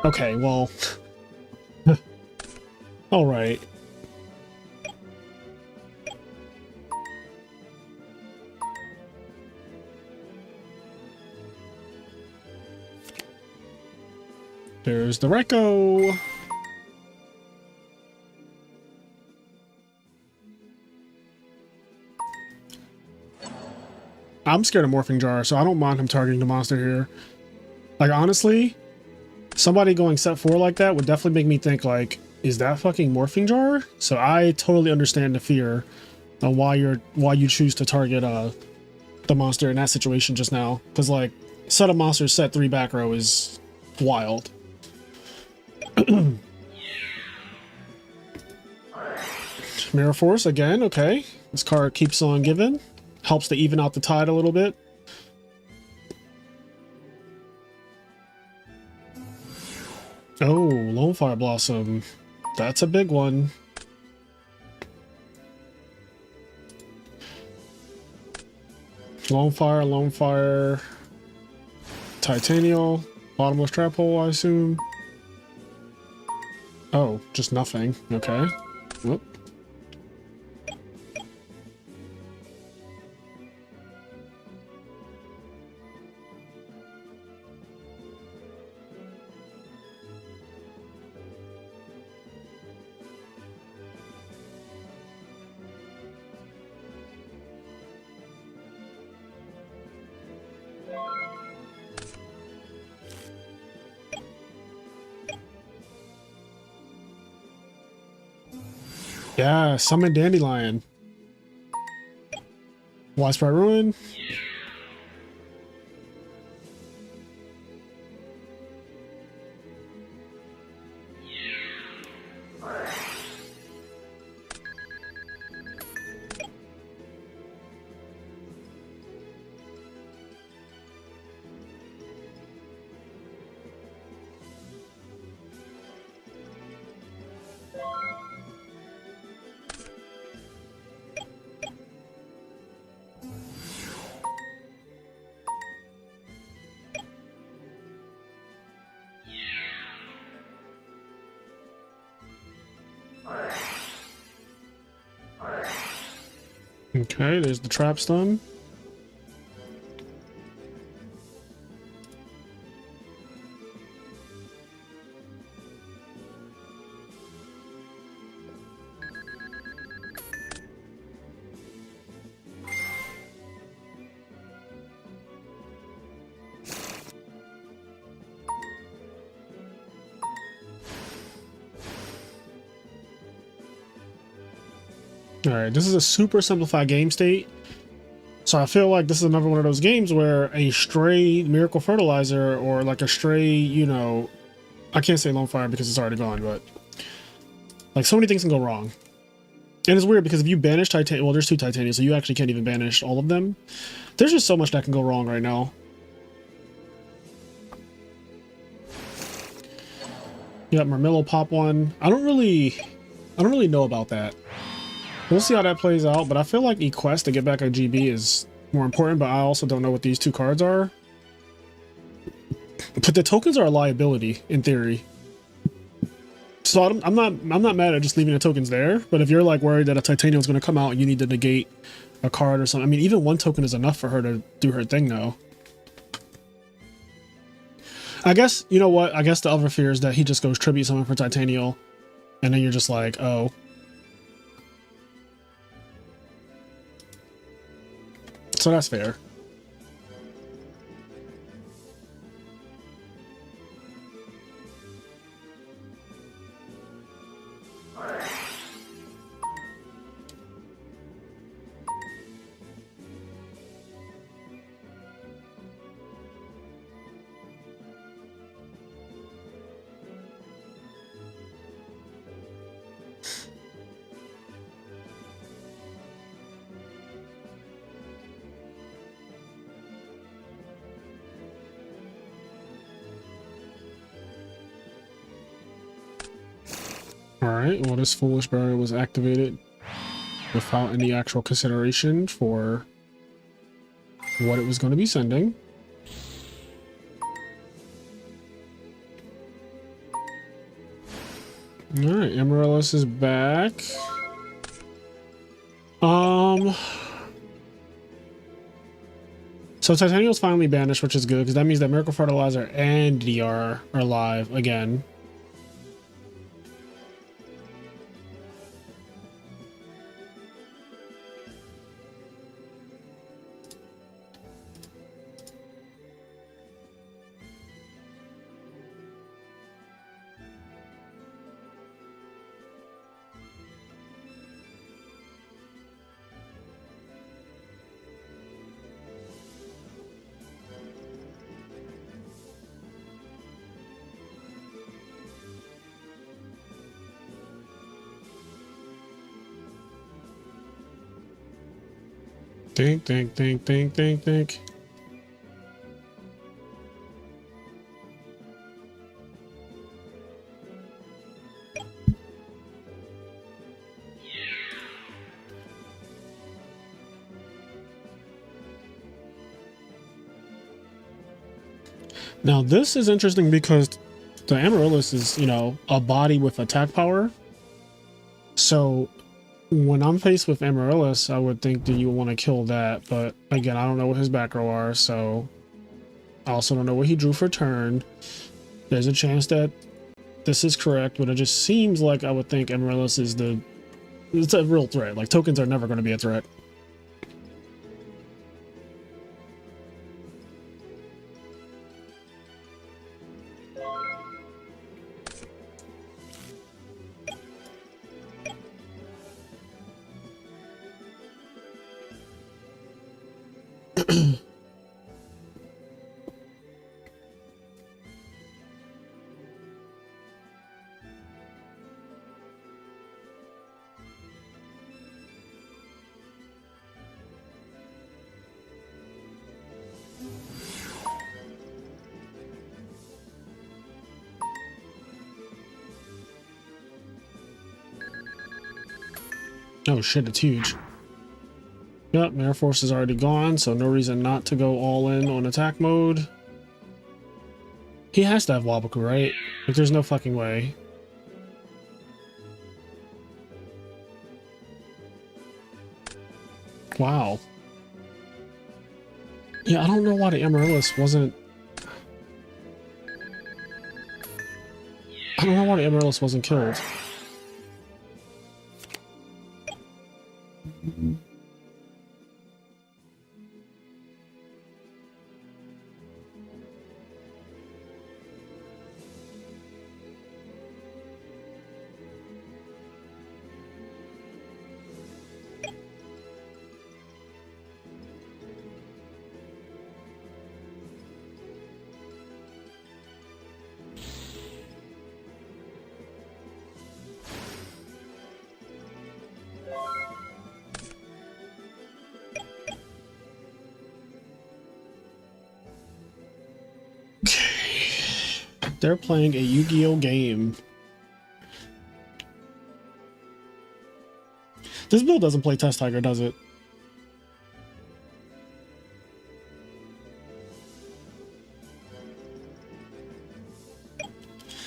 Okay, well... Alright. There's the Reiko. I'm scared of Morphing Jar, so I don't mind him targeting the monster here. Like, honestly, somebody going set 4 like that would definitely make me think, like, is that fucking Morphing Jar? So I totally understand the fear on why you choose to target the monster in that situation just now. Because, like, set of monsters set 3 back row is wild. Mirror Force again, okay. This card keeps on giving. Helps to even out the tide a little bit. Oh, Lone Fire Blossom. That's a big one. Lone Fire. Titanial. Bottomless Trap Hole, I assume. Oh, just nothing. Okay. Whoop. Yeah, summon Dandelion. Widespread Ruin. Okay, there's the Trap Stun. Alright, this is a super simplified game state. So I feel like this is another one of those games where a stray Miracle Fertilizer or like a stray, you know, I can't say Lone Fire because it's already gone, but like so many things can go wrong. And it's weird because if you banish Titanium, well, there's 2 Titanium, so you actually can't even banish all of them. There's just so much that can go wrong right now. You got Marmillo pop one. I don't really know about that. We'll see how that plays out, but I feel like Equest to get back a GB is more important, but I also don't know what these 2 cards are. But the tokens are a liability, in theory. So I'm not mad at just leaving the tokens there, but if you're like worried that a titanium is going to come out and you need to negate a card or something, I mean, even one token is enough for her to do her thing, though. I guess, you know what? I guess the other fear is that he just goes tribute summon for Titanial, and then you're just like, oh. So that's fair. Alright, well, this Foolish Barrier was activated without any actual consideration for what it was going to be sending. Alright, Amiris is back. So Titanial's finally banished, which is good, because that means that Miracle Fertilizer and DR are live again. Think. Now this is interesting because the Amaryllis is, you know, a body with attack power. So when I'm faced with Amaryllis, I would think that you want to kill that, but again, I don't know what his back row are, so I also don't know what he drew for turn. There's a chance that this is correct, but it just seems like I would think Amaryllis is it's a real threat. Like, tokens are never going to be a threat. Oh shit, it's huge. Yep, Air Force is already gone, so no reason not to go all in on attack mode. He has to have Waboku, right? Like, there's no fucking way. Wow. Yeah, I don't know why the Amaryllis wasn't... I don't know why the Amaryllis wasn't killed. They're playing a Yu-Gi-Oh game. This build doesn't play Test Tiger, does it?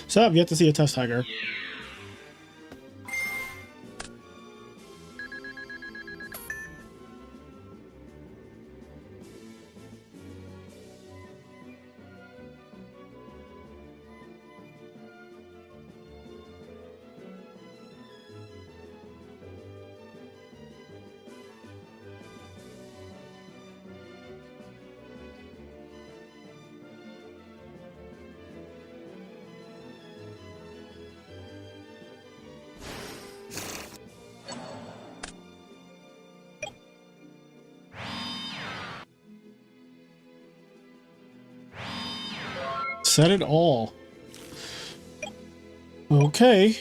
So I've yet to see a Test Tiger. Set it all. Okay.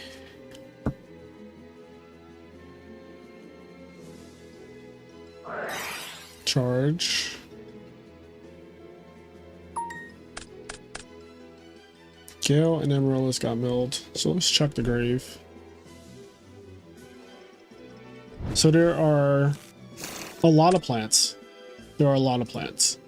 Charge. Gale and Amaryllis got milled, so let's check the grave. So there are a lot of plants. There are a lot of plants.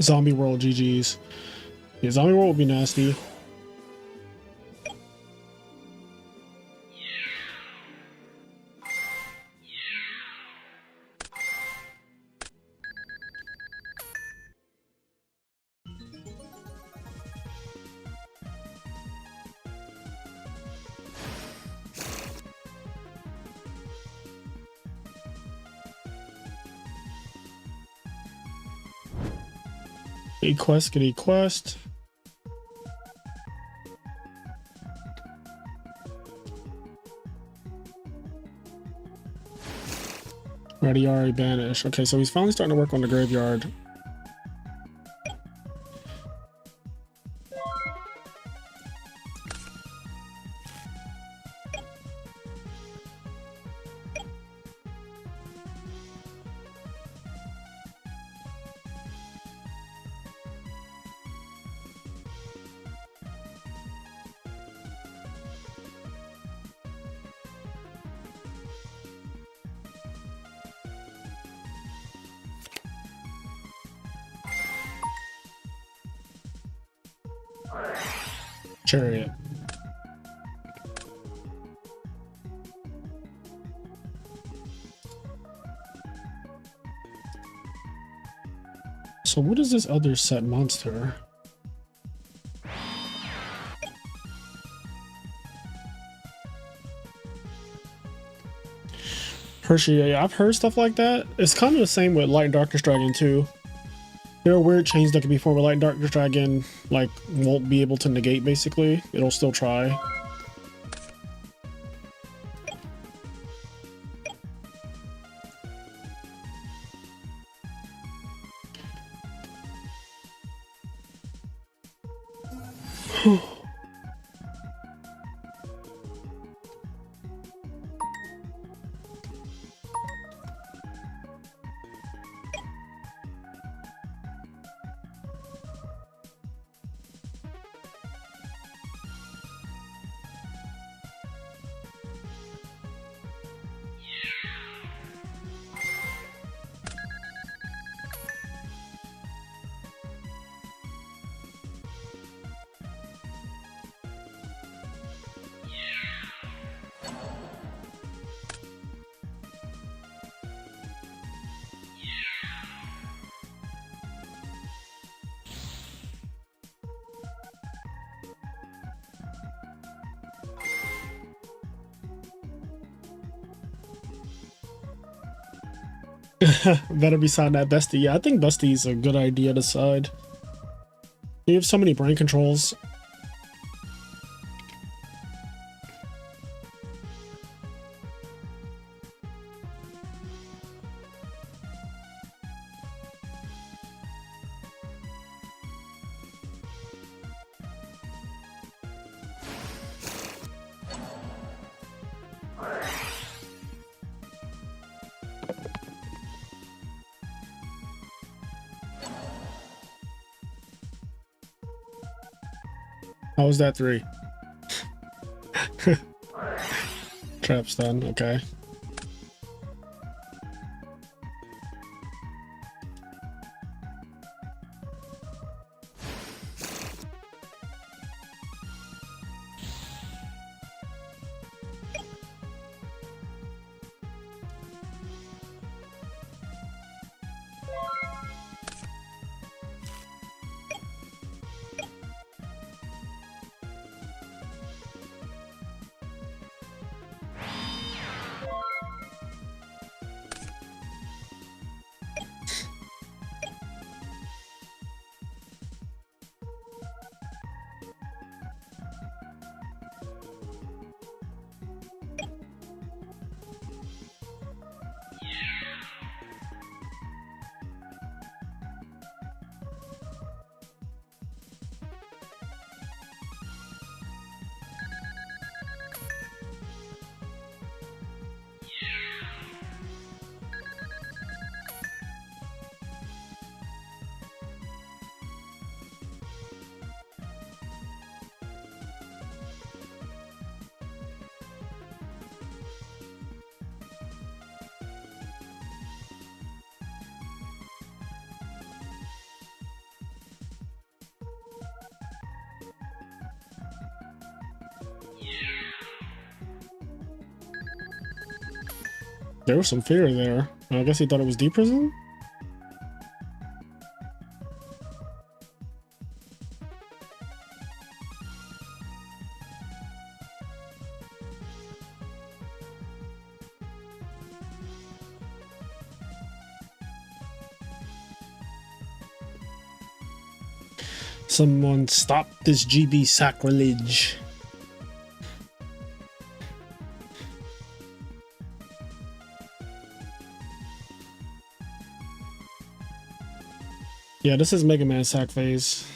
Zombie World GG's. Yeah, Zombie World would be nasty. A quest, get a quest. Radiari banish. Okay, so he's finally starting to work on the graveyard. Chariot. So what is this other set monster? Hershey, yeah, I've heard stuff like that. It's kind of the same with Light and Darkness Dragon too. There are weird chains that can be formed with Light and Darkness Dragon, like, won't be able to negate basically. It'll still try. Better be side that bestie. Yeah, I think bestie's a good idea to side. You have so many brain controls. How was that 3? Trap stun, okay. There was some fear there. I guess he thought it was deep prison. Someone stop this GB sacrilege. Yeah, this is Mega Man sack phase.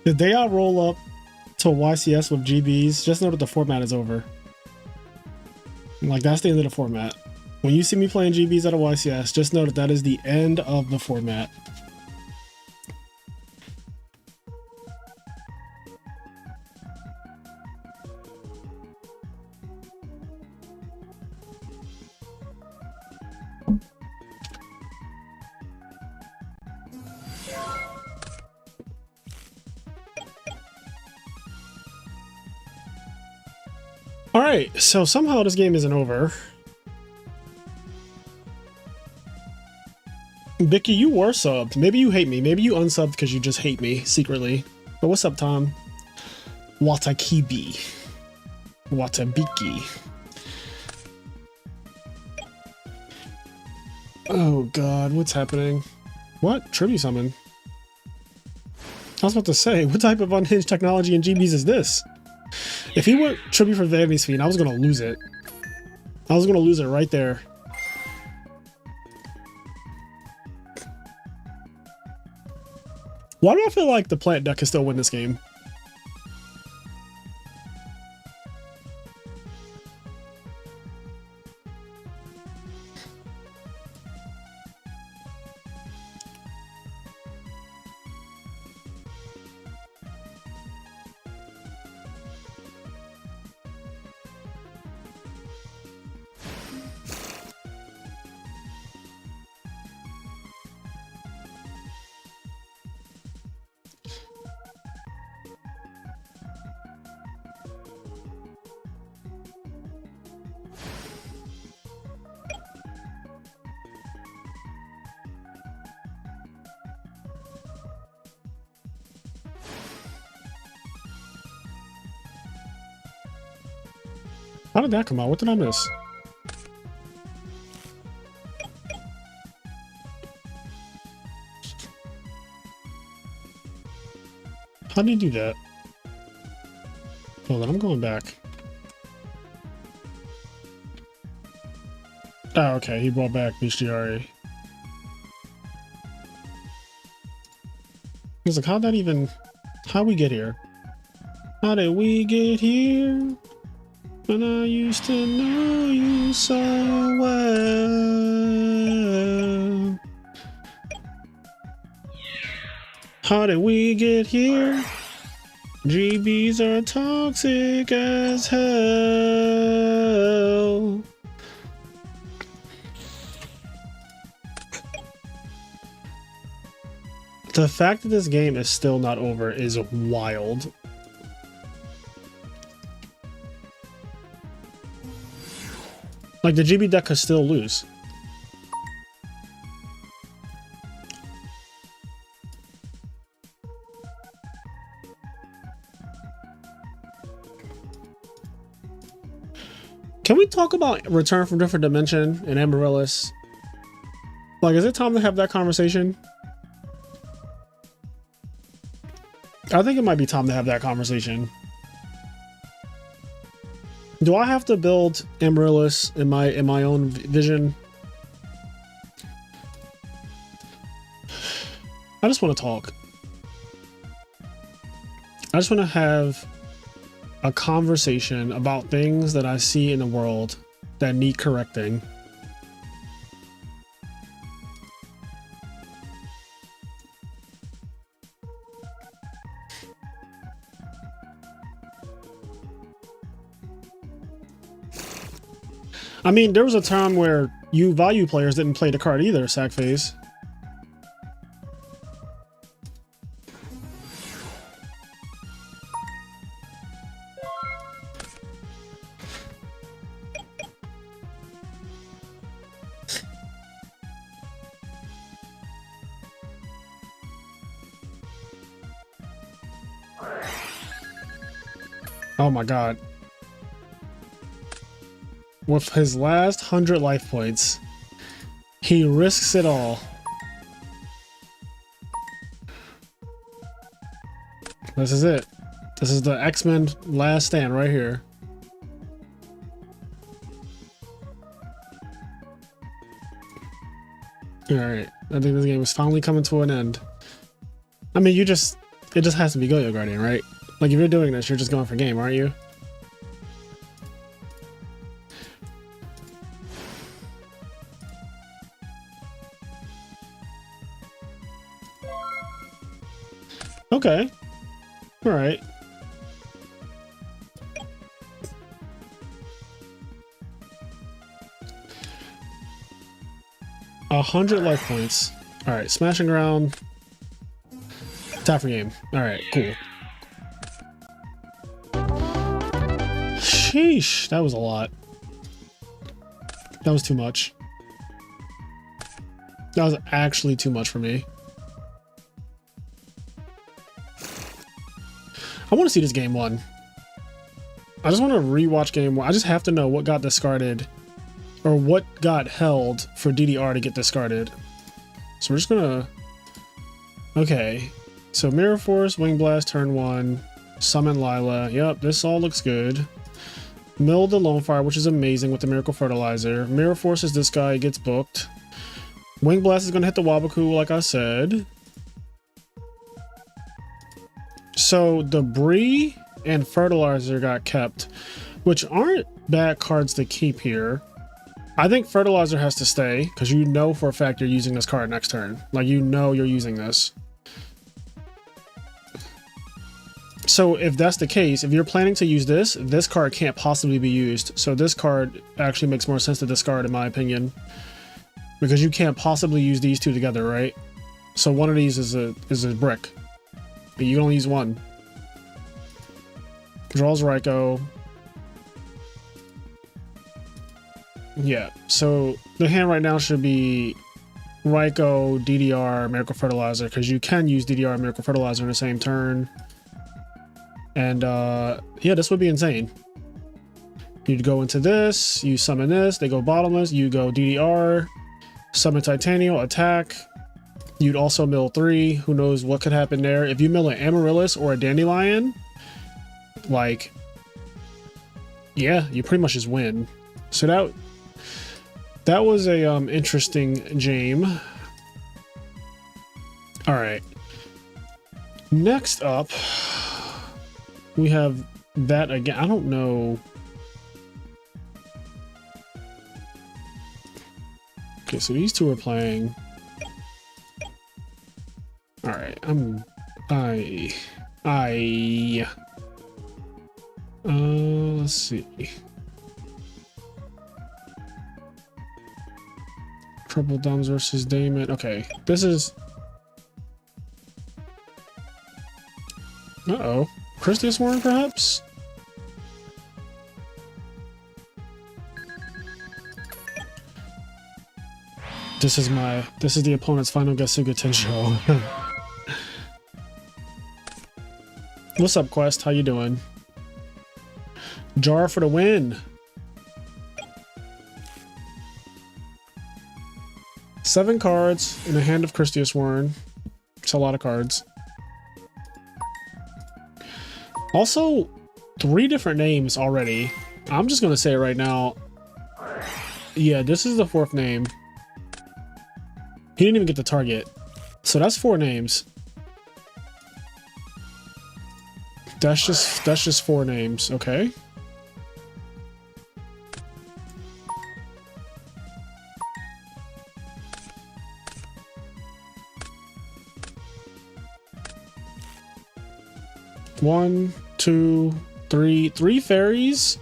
The day I roll up to YCS with GBs, just know that the format is over. Like, that's the end of the format. When you see me playing GBs at a YCS, just know that that is the end of the format. Alright, so somehow this game isn't over. Vicky, you were subbed. Maybe you hate me. Maybe you unsubbed because you just hate me secretly. But what's up, Tom? Watakibi. Watabiki. Oh god, what's happening? What? Tribute summon? I was about to say, what type of unhinged technology in GBs is this? If he went tribute for Vanity's Fiend, I was gonna lose it. I was gonna lose it right there. Why do I feel like the plant deck can still win this game? How did that come out? What did I miss? How did he do that? Hold on, I'm going back. Oh, okay, he brought back bestiary. He's like, how'd that even... How'd we get here? How did we get here? When I used to know you so well. How did we get here? GBs are toxic as hell. The fact that this game is still not over is wild. Like, the GB deck could still lose. Can we talk about Return from Different Dimension and Amiris? Like, is it time to have that conversation? I think it might be time to have that conversation. Do I have to build Amiris in my own vision? I just want to talk. I just want to have a conversation about things that I see in the world that need correcting. I mean, there was a time where you value players didn't play the card either, sack phase. Oh my god. With his last 100 life points, he risks it all. This is it. This is the X-Men last stand right here. Alright, I think this game is finally coming to an end. I mean, it just has to be Go-Yo Guardian, right? Like, if you're doing this, you're just going for game, aren't you? Okay. Alright. A 100 life points. Alright, smashing ground. Tap for game. Alright, cool. Sheesh, that was a lot. That was too much. That was actually too much for me. I want to see this game one. I just want to rewatch game one. I just have to know what got discarded or what got held for DDR to get discarded. So we're just gonna... Okay. So Mirror Force, Wing Blast, turn 1. Summon Lila. Yep, this all looks good. Mill the Lone Fire, which is amazing with the Miracle Fertilizer. Mirror Force is this guy, gets booked. Wing Blast is gonna hit the Wabaku, like I said. So Debris and Fertilizer got kept, which aren't bad cards to keep here. I think Fertilizer has to stay because you know for a fact you're using this card next turn. Like, you know you're using this. So if that's the case, if you're planning to use this, this card can't possibly be used. So this card actually makes more sense to discard in my opinion, because you can't possibly use these two together, right? So one of these is a brick. But you can only use one. Draws Raikou. Yeah, so the hand right now should be Raikou, DDR, Miracle Fertilizer, because you can use DDR and Miracle Fertilizer in the same turn. And yeah, this would be insane. You'd go into this, you summon this, they go bottomless, you go DDR, summon Titanium, attack. You'd also mill 3. Who knows what could happen there. If you mill an Amiris or a Dandelion, like, yeah, you pretty much just win. So that was a interesting game. All right. Next up, we have that again. I don't know. Okay, so these two are playing. All right, let's see. Triple Thumbs versus Damon. Okay, this is... Uh-oh. Christius Warren, perhaps? This is the opponent's final Gasuga Tensho. What's up, Quest? How you doing? Jar for the win. 7 cards in the hand of Christius Warren. It's a lot of cards. Also, 3 different names already. I'm just gonna say it right now. Yeah, this is the 4th name. He didn't even get the target. So that's 4 names. That's just 4 names, okay? One, two, three fairies,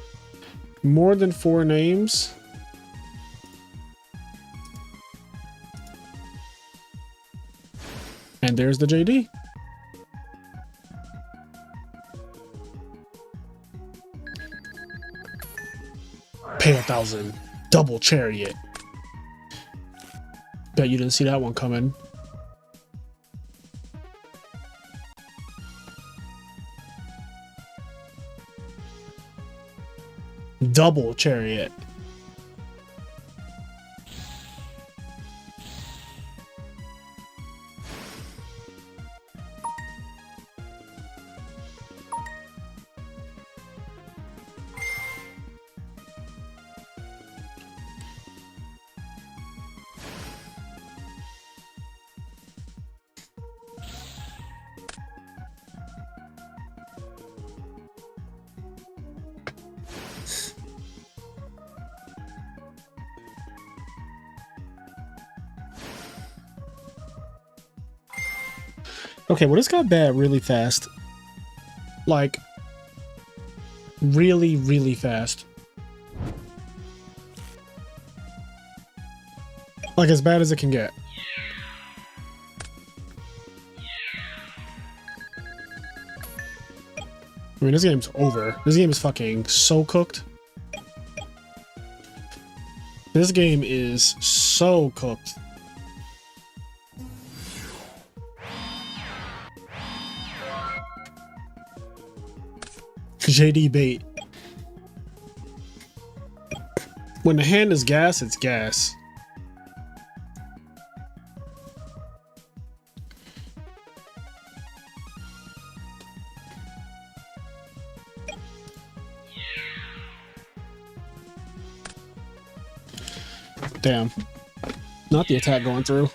more than 4 names. And there's the JD. Pay 1,000. Double chariot. Bet you didn't see that one coming. Double chariot. Okay, well, this got bad really fast. Like, really, really fast. Like, as bad as it can get. I mean, this game's over. This game is fucking so cooked. This game is so cooked. JD bait. When the hand is gas, it's gas. Damn. Not the attack going through.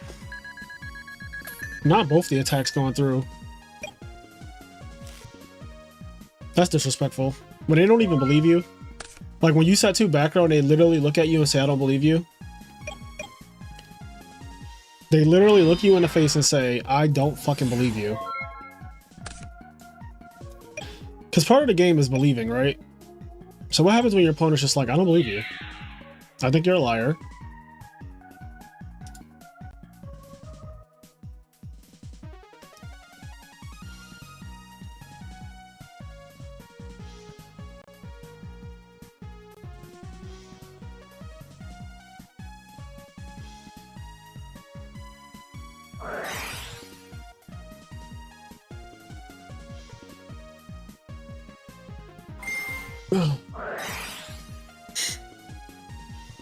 Not both the attacks going through. That's disrespectful. When they don't even believe you. Like when you set 2 back row and they literally look at you and say, I don't believe you. They literally look you in the face and say, I don't fucking believe you. Because part of the game is believing, right? So what happens when your opponent's just like, I don't believe you. I think you're a liar.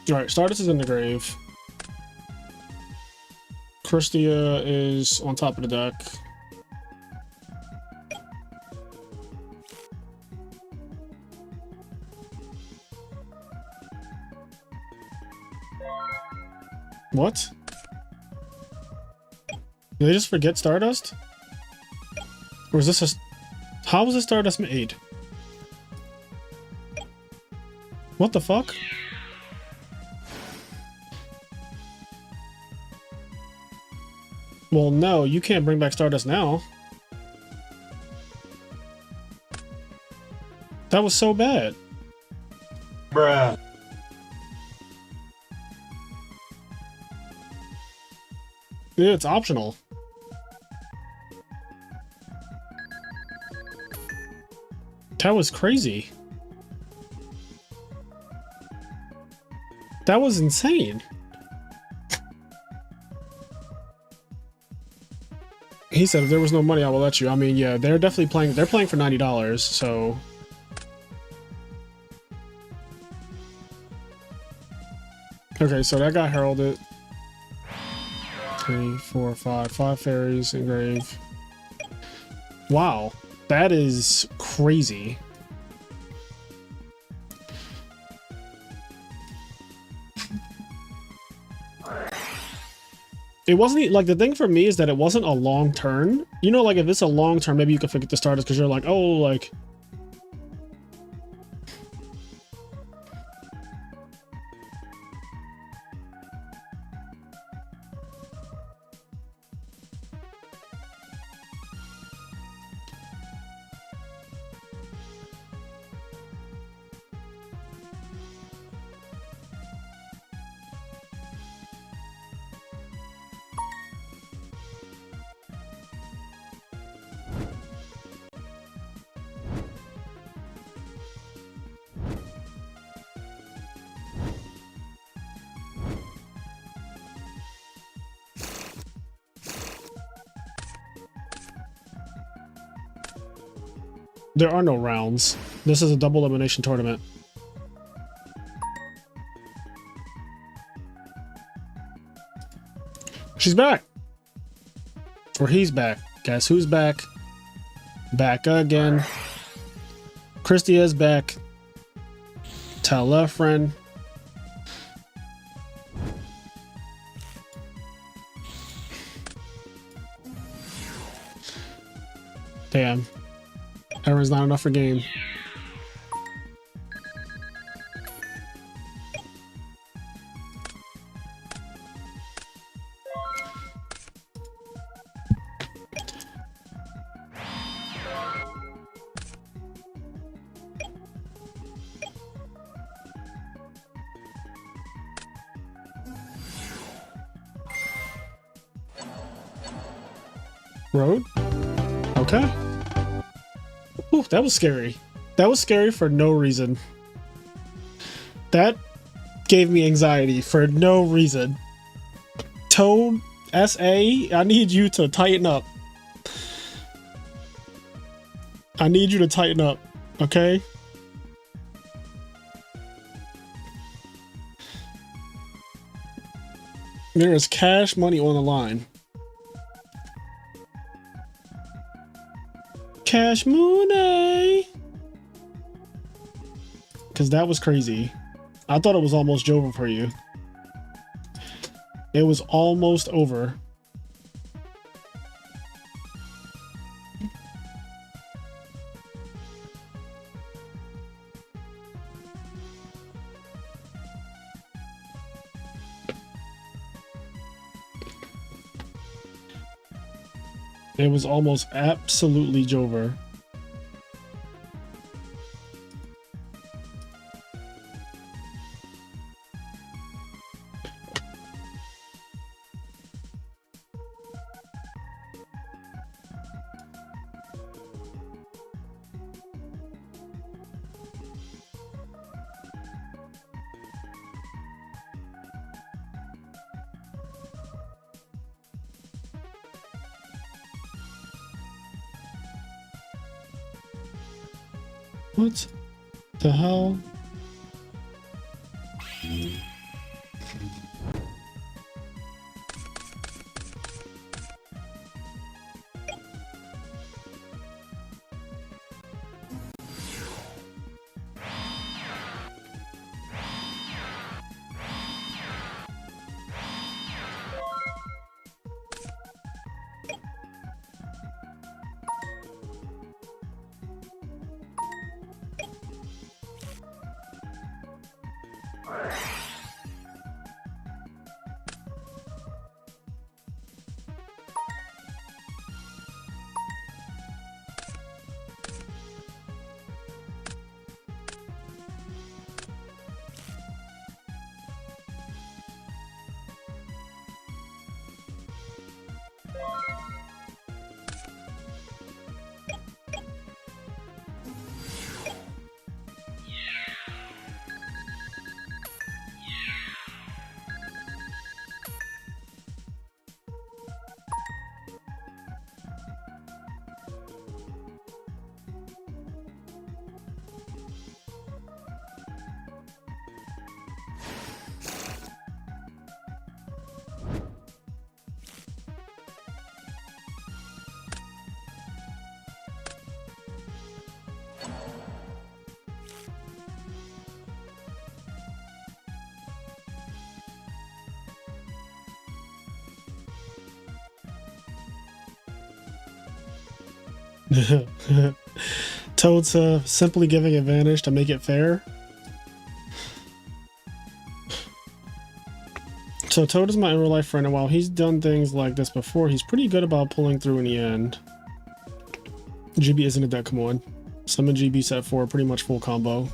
Alright, Stardust is in the grave. Christia is on top of the deck. What? Did they just forget Stardust? Or is this a... How was this Stardust made? What the fuck? Well, no, you can't bring back Stardust now. That was so bad. Bruh. Yeah, it's optional. That was crazy. That was insane. He said if there was no money, I will let you. I mean, yeah, they're definitely playing. They're playing for $90, so. Okay, so that got heralded. 3, 4, 5. 5 fairies engraved. Wow, that is crazy. It wasn't like the thing for me is that it wasn't a long turn. You know, like if it's a long turn, maybe you could forget the starters because you're like, oh, like. There are no rounds. This is a double elimination tournament. She's back. Or he's back. Guess who's back? Back again. Christy is back. Tell a friend. Damn. Aaron's not enough for game. Road? Okay. Ooh, that was scary. That was scary for no reason. That gave me anxiety for no reason. Toad, SA, I need you to tighten up. I need you to tighten up, okay? There is cash money on the line. Cash money! Because that was crazy. I thought it was almost over for you. It was almost over. It was almost absolutely Jover. What the hell? Toad's simply giving advantage to make it fair. So Toad is my in real life friend, and while he's done things like this before, he's pretty good about pulling through in the end. GB isn't a deck, come on. Summon GB set 4, pretty much full combo.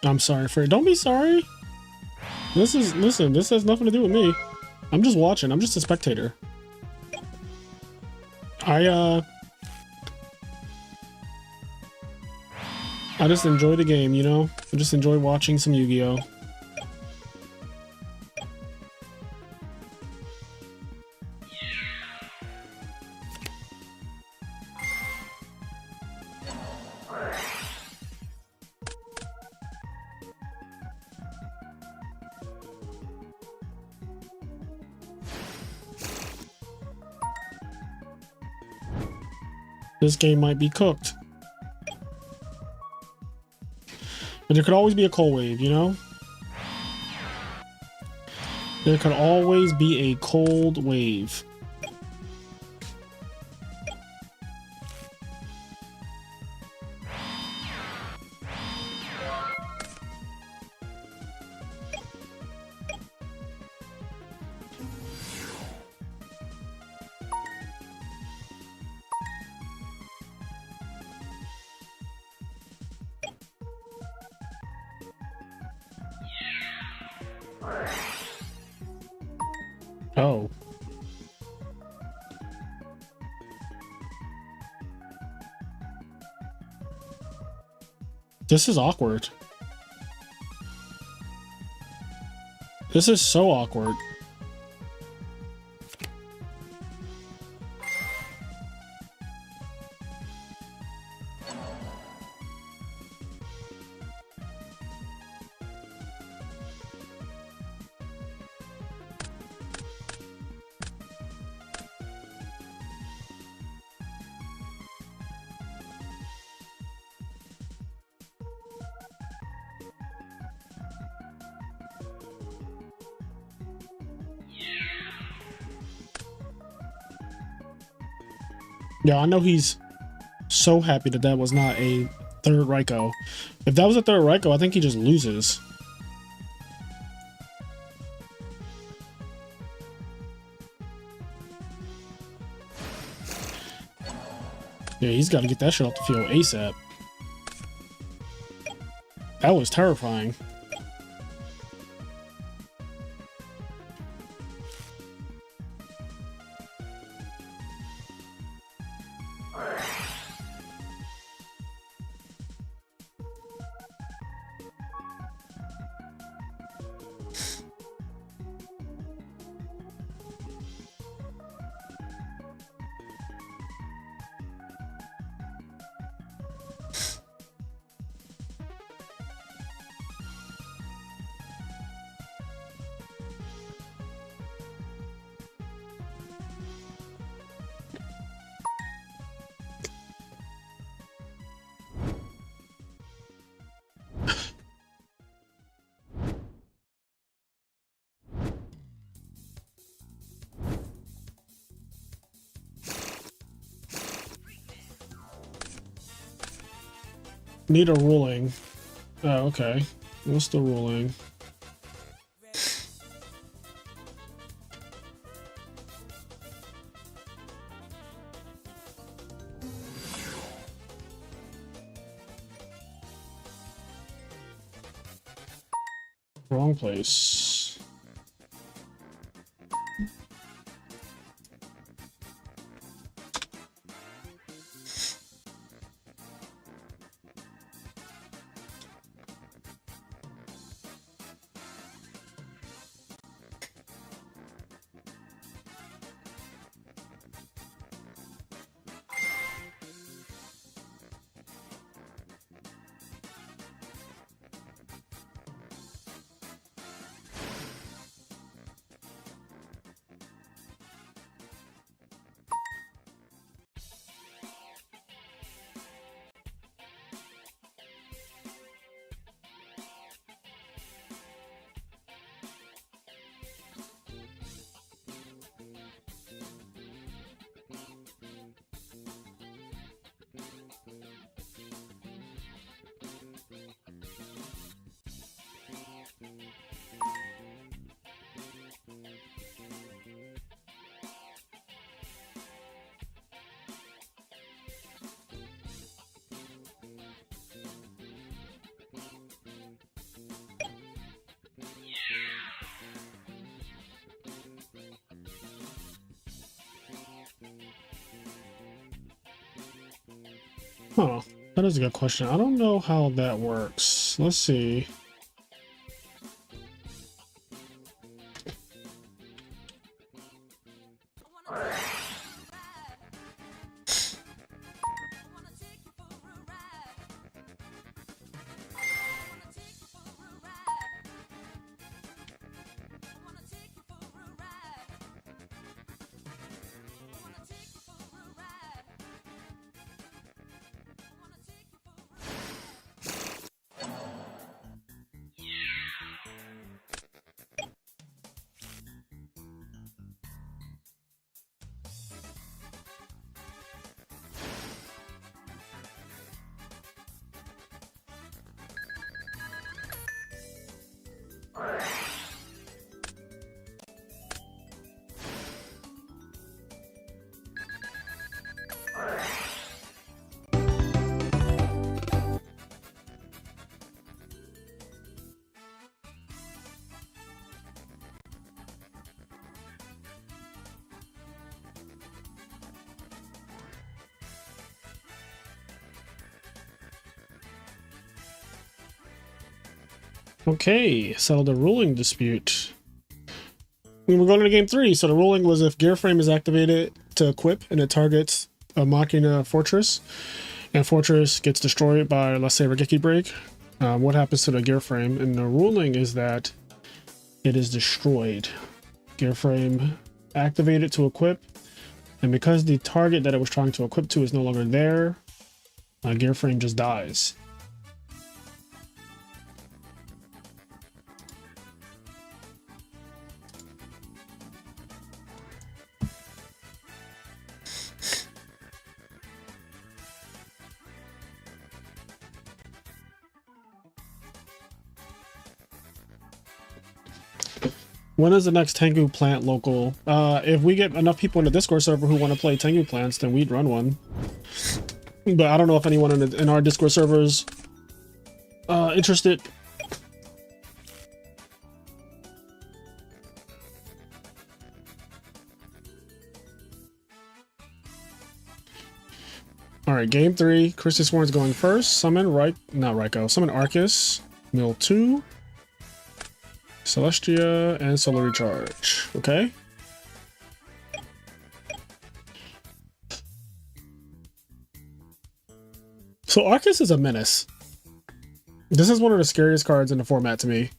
I'm sorry for it. Don't be sorry. Listen, this has nothing to do with me. I'm just watching. I'm just a spectator. I just enjoy the game, you know? I just enjoy watching some Yu-Gi-Oh! This game might be cooked. But there could always be a cold wave, you know? There could always be a cold wave. Oh. This is awkward. This is so awkward. Yeah, I know he's so happy that that was not a third Raikou. If that was a third Raikou, I think he just loses. Yeah, he's got to get that shit off the field ASAP. That was terrifying. Need a ruling. Oh, okay. What's the ruling? Wrong place. Huh. That is a good question. I don't know how that works. Let's see. Okay, settle the ruling dispute. We're going to game 3. So the ruling was if gear frame is activated to equip and it targets a Machina fortress, and fortress gets destroyed by, let's say, Regeki break, what happens to the gear frame? And the ruling is that it is destroyed. Gear frame activated to equip, and because the target that it was trying to equip to is no longer there, gear frame just dies. When is the next Tengu plant local? If we get enough people in the Discord server who want to play Tengu plants, then we'd run one. But I don't know if anyone in our Discord servers interested. All right, game 3. Christy Sworn's going first. Summon not Raiko. Summon Arcus. Mill 2. Celestia and Solar Recharge. Okay. So Arcus is a menace. This is one of the scariest cards in the format to me.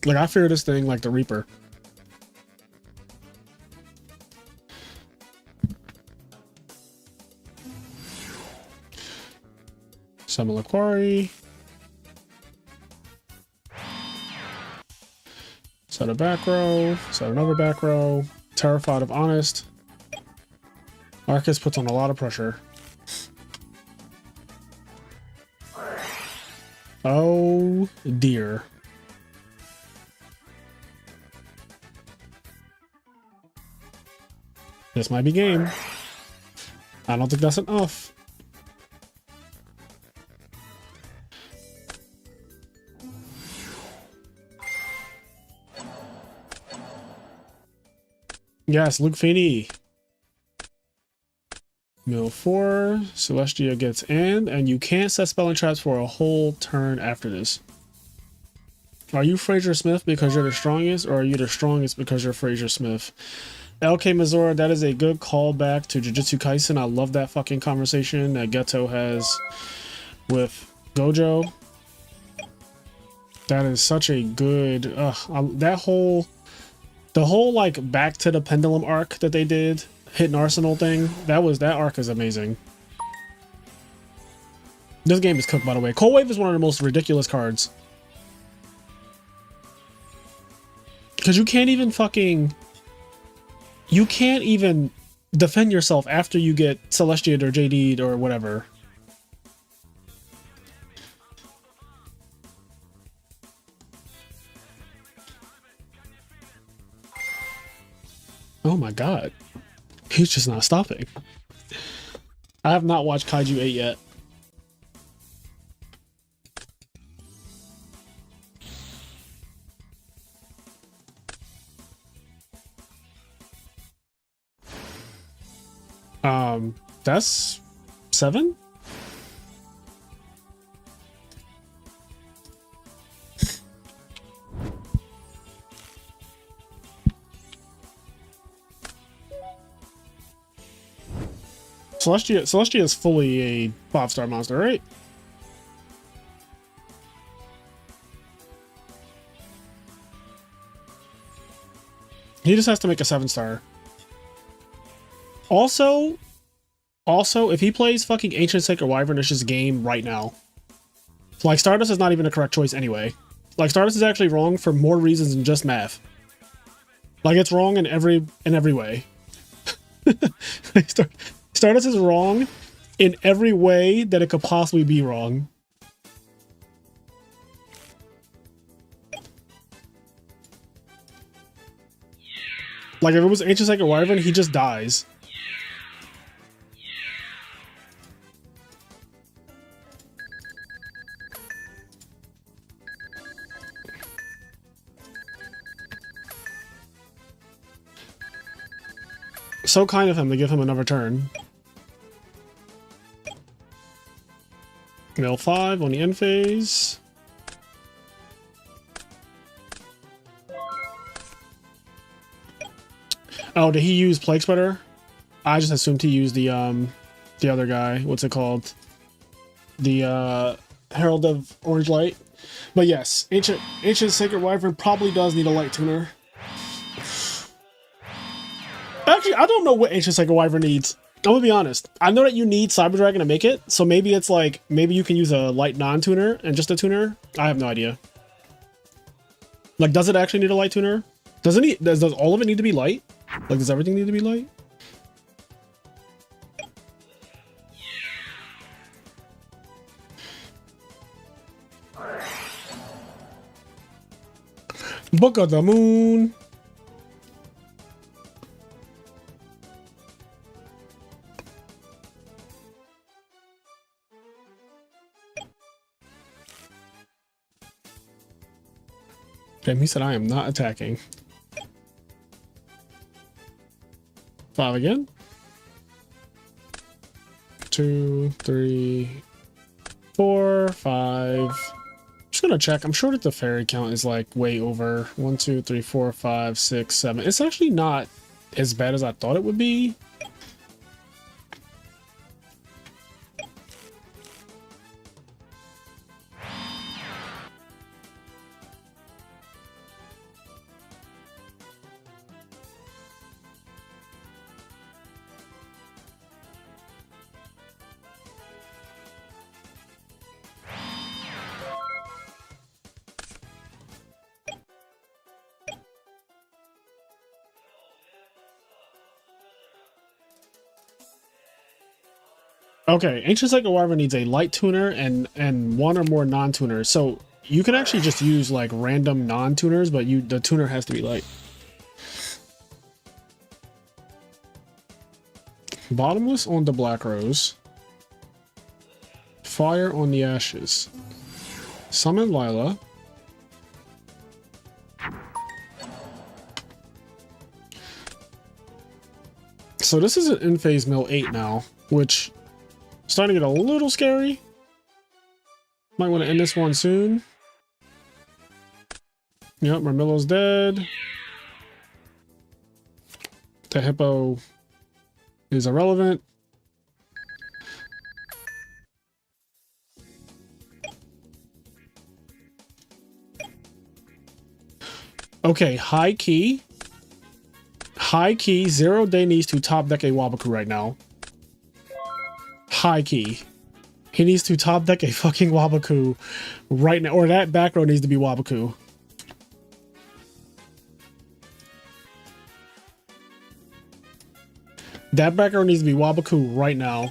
Like, I fear this thing like the Reaper. Summon Laquari. Set a back row. Set another back row. Terrified of Honest. Arcus puts on a lot of pressure. Oh dear. This might be game. I don't think that's enough. Yes, Luke Feeney. Mill 4. Celestia gets and you can't set spelling traps for a whole turn after this. Are you Fraser Smith because you're the strongest, or are you the strongest because you're Fraser Smith? LK Mazora, that is a good callback to Jujutsu Kaisen. I love that fucking conversation that Geto has with Gojo. That is such a good... the whole like back to the pendulum arc that they did, Hidden Arsenal thing, that arc is amazing. This game is cooked, by the way. Cold Wave is one of the most ridiculous cards. Because you can't even defend yourself after you get Celestia'd or JD'd or whatever. Oh my god. He's just not stopping. I have not watched Kaiju 8 yet. That's 7? Celestia is fully a 5-star monster, right? He just has to make a 7-star. Also, if he plays fucking Ancient Sacred Wyvern, it's just game right now. Like, Stardust is not even a correct choice anyway. Like, Stardust is actually wrong for more reasons than just math. Like, it's wrong in every way. Like, Stardust is wrong in every way that it could possibly be wrong. Like, if it was Ancient Sacred Wyvern, he just dies. So kind of him to give him another turn. Mill 5 on the end phase. Oh, did he use Plague Spreader? I just assumed he used the other guy. What's it called? The Herald of Orange Light. But yes, Ancient Sacred Wyvern probably does need a light tuner. Actually, I don't know what Ancient Sacred Wyvern needs. I'm gonna be honest. I know that you need Cyber Dragon to make it, so maybe it's like, maybe you can use a light non-tuner and just a tuner. I have no idea. Like, does it actually need a light tuner? Does all of it need to be light? Like, does everything need to be light? Book of the Moon. Damn, he said I am not attacking. 5 again. 2, 3, 4, 5. Just gonna check. I'm sure that the fairy count is like way over. 1, 2, 3, 4, 5, 6, 7. It's actually not as bad as I thought it would be. Okay, Ancient Sacred Wyvern needs a light tuner and one or more non-tuners. So you can actually just use like random non-tuners, but the tuner has to be light. Bottomless on the Black Rose. Fire on the Ashes. Summon Lila. So this is an in-phase mill 8 now, which is starting to get a little scary. Might want to end this one soon. Yep, Marmillo's dead. The hippo is irrelevant. Okay, high key, 0 Day needs to top deck a Wabaku right now. High key. He needs to top deck a fucking Wabaku right now, or that back row needs to be Wabaku. That back row needs to be Wabaku right now.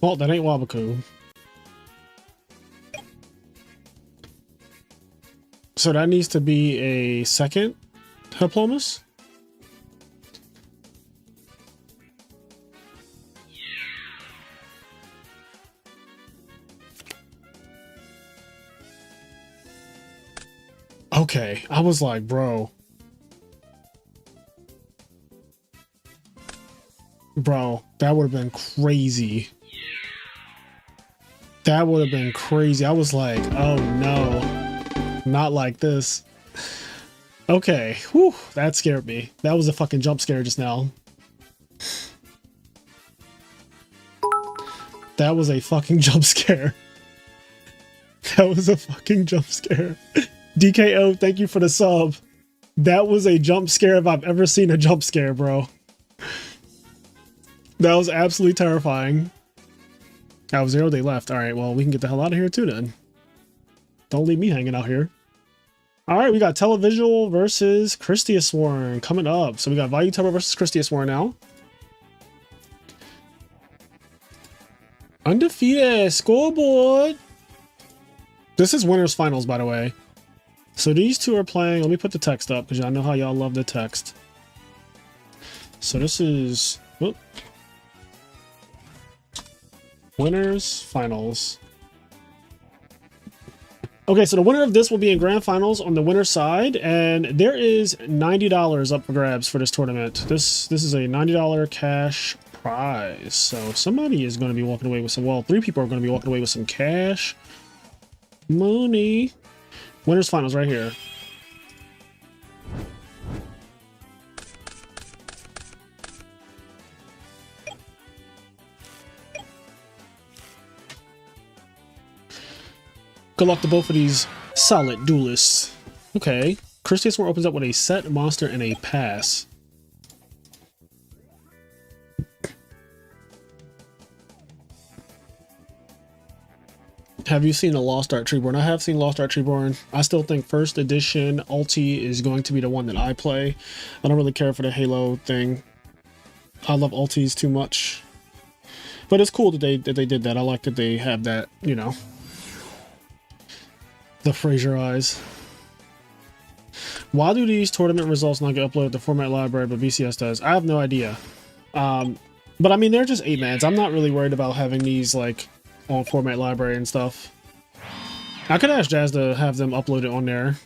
Well, that ain't Wabaku. So that needs to be a second Diplomas. Okay, I was like, bro. Bro, that would have been crazy. That would have been crazy. I was like, oh no, not like this. Okay, whew, that scared me. That was a fucking jump scare just now. That was a fucking jump scare. That was a fucking jump scare. DKO, thank you for the sub. That was a jump scare if I've ever seen a jump scare, bro. That was absolutely terrifying. I was 0 day left. All right, well, we can get the hell out of here too then. Don't leave me hanging out here. All right, we got Televisual versus Christiasworn coming up. So we got Value Turbo versus Christiasworn now. Undefeated scoreboard. This is winners finals, by the way. So these two are playing. Let me put the text up because I know how y'all love the text. So this is whoop, winners finals. Okay, so the winner of this will be in grand finals on the winner's side, and there is $90 up for grabs for this tournament. This is a $90 cash prize. So somebody is going to be walking away with some. Well, 3 people are going to be walking away with some cash money. Winners finals right here. Good luck to both of these solid duelists. Okay. Christiasworn opens up with a set, monster, and a pass. Have you seen a Lost Art Treeborn? I have seen Lost Art Treeborn. I still think first edition Ulti is going to be the one that I play. I don't really care for the Halo thing. I love Ultis too much. But it's cool that they did that. I like that they have that, you know. The Fraser eyes. Why do these tournament results not get uploaded to format library but VCS does? I have no idea. But I mean, they're just 8-mans. I'm not really worried about having these like on format library and stuff. I could ask Jazz to have them uploaded on there.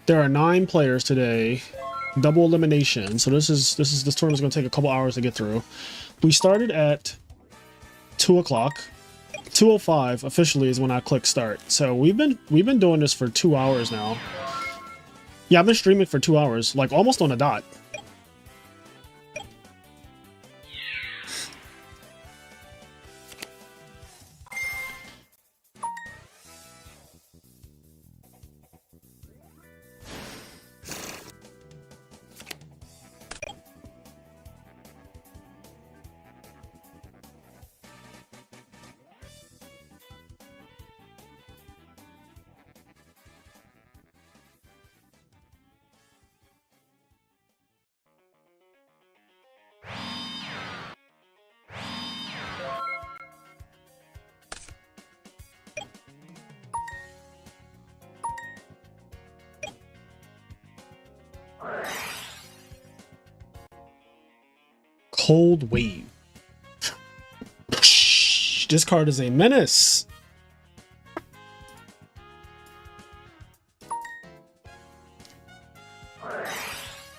There are 9 players today. Double elimination. So this tournament's gonna take a couple hours to get through. We started at 2 o'clock. 2:05 officially is when I click start. So we've been doing this for 2 hours now. Yeah, I've been streaming for 2 hours, like almost on the dot. Cold Wave. This card is a menace.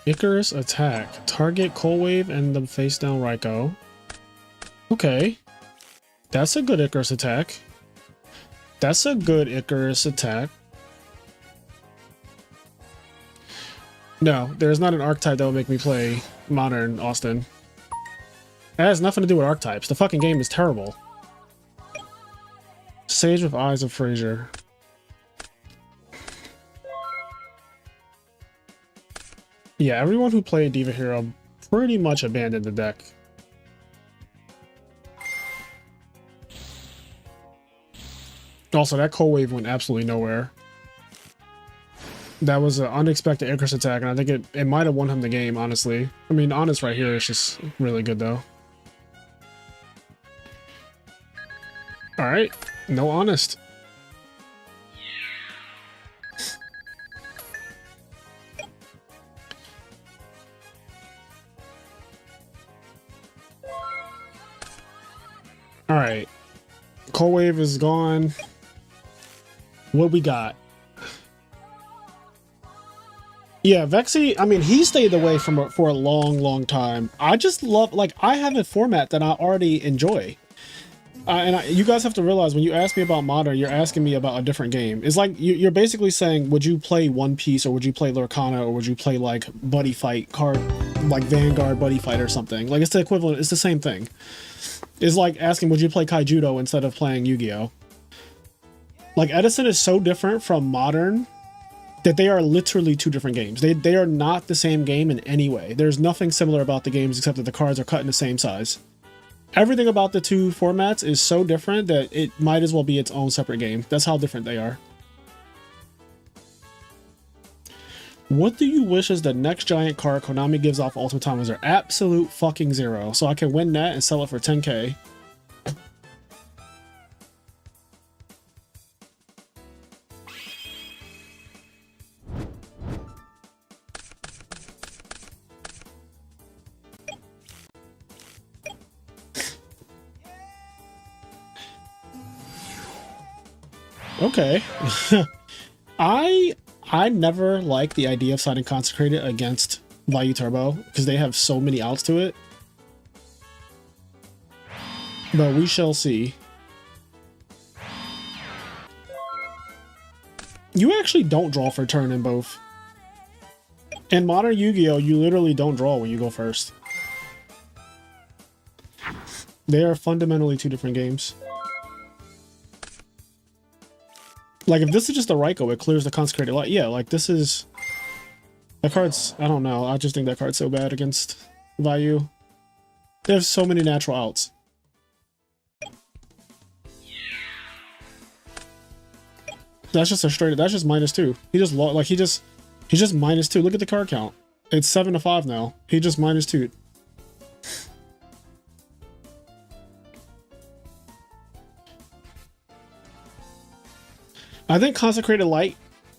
Icarus attack. Target Cold Wave and the face down Raikou. Okay. That's a good Icarus attack. That's a good Icarus attack. No, there's not an archetype that will make me play Modern, Austin. It has nothing to do with archetypes. The fucking game is terrible. Sage with Eyes of Fraser. Yeah, everyone who played Diva Hero pretty much abandoned the deck. Also, that Cold Wave went absolutely nowhere. That was an unexpected Icarus attack, and I think it might have won him the game, honestly. I mean, Honest right here is just really good, though. Alright, no Honest. Core Wave is gone. What we got? Yeah, Vexy, I mean, he stayed away from for a long time. I just love, like, I have a format that I already enjoy. You guys have to realize when you ask me about Modern, you're asking me about a different game. It's like, you're basically saying, would you play One Piece, or would you play Lorcana, or would you play, like, Buddy Fight card, like Vanguard Buddy Fight or something? Like, it's the equivalent, it's the same thing. It's like asking, would you play Kaijudo instead of playing Yu-Gi-Oh? Like, Edison is so different from Modern that they are literally two different games. They are not the same game in any way. There's nothing similar about the games except that the cards are cut in the same size. Everything about the two formats is so different that it might as well be its own separate game. That's how different they are. What do you wish is the next giant card Konami gives off Ultimate Time Wizard? Absolute fucking zero. So I can win that and sell it for 10K. Okay. I never liked the idea of signing Consecrated against Value Turbo because they have so many outs to it. But we shall see. You actually don't draw for turn in both. In Modern Yu-Gi-Oh, you literally don't draw when you go first. They are fundamentally two different games. Like, if this is just a Raikou, it clears the Consecrated Light. Yeah, like, this is... That card's... I don't know. I just think that card's so bad against Value. They have so many natural outs. That's just a straight... That's just -2. He just... Like, he's just -2. Look at the card count. It's 7-5 now. He just -2. I think Consecrated Light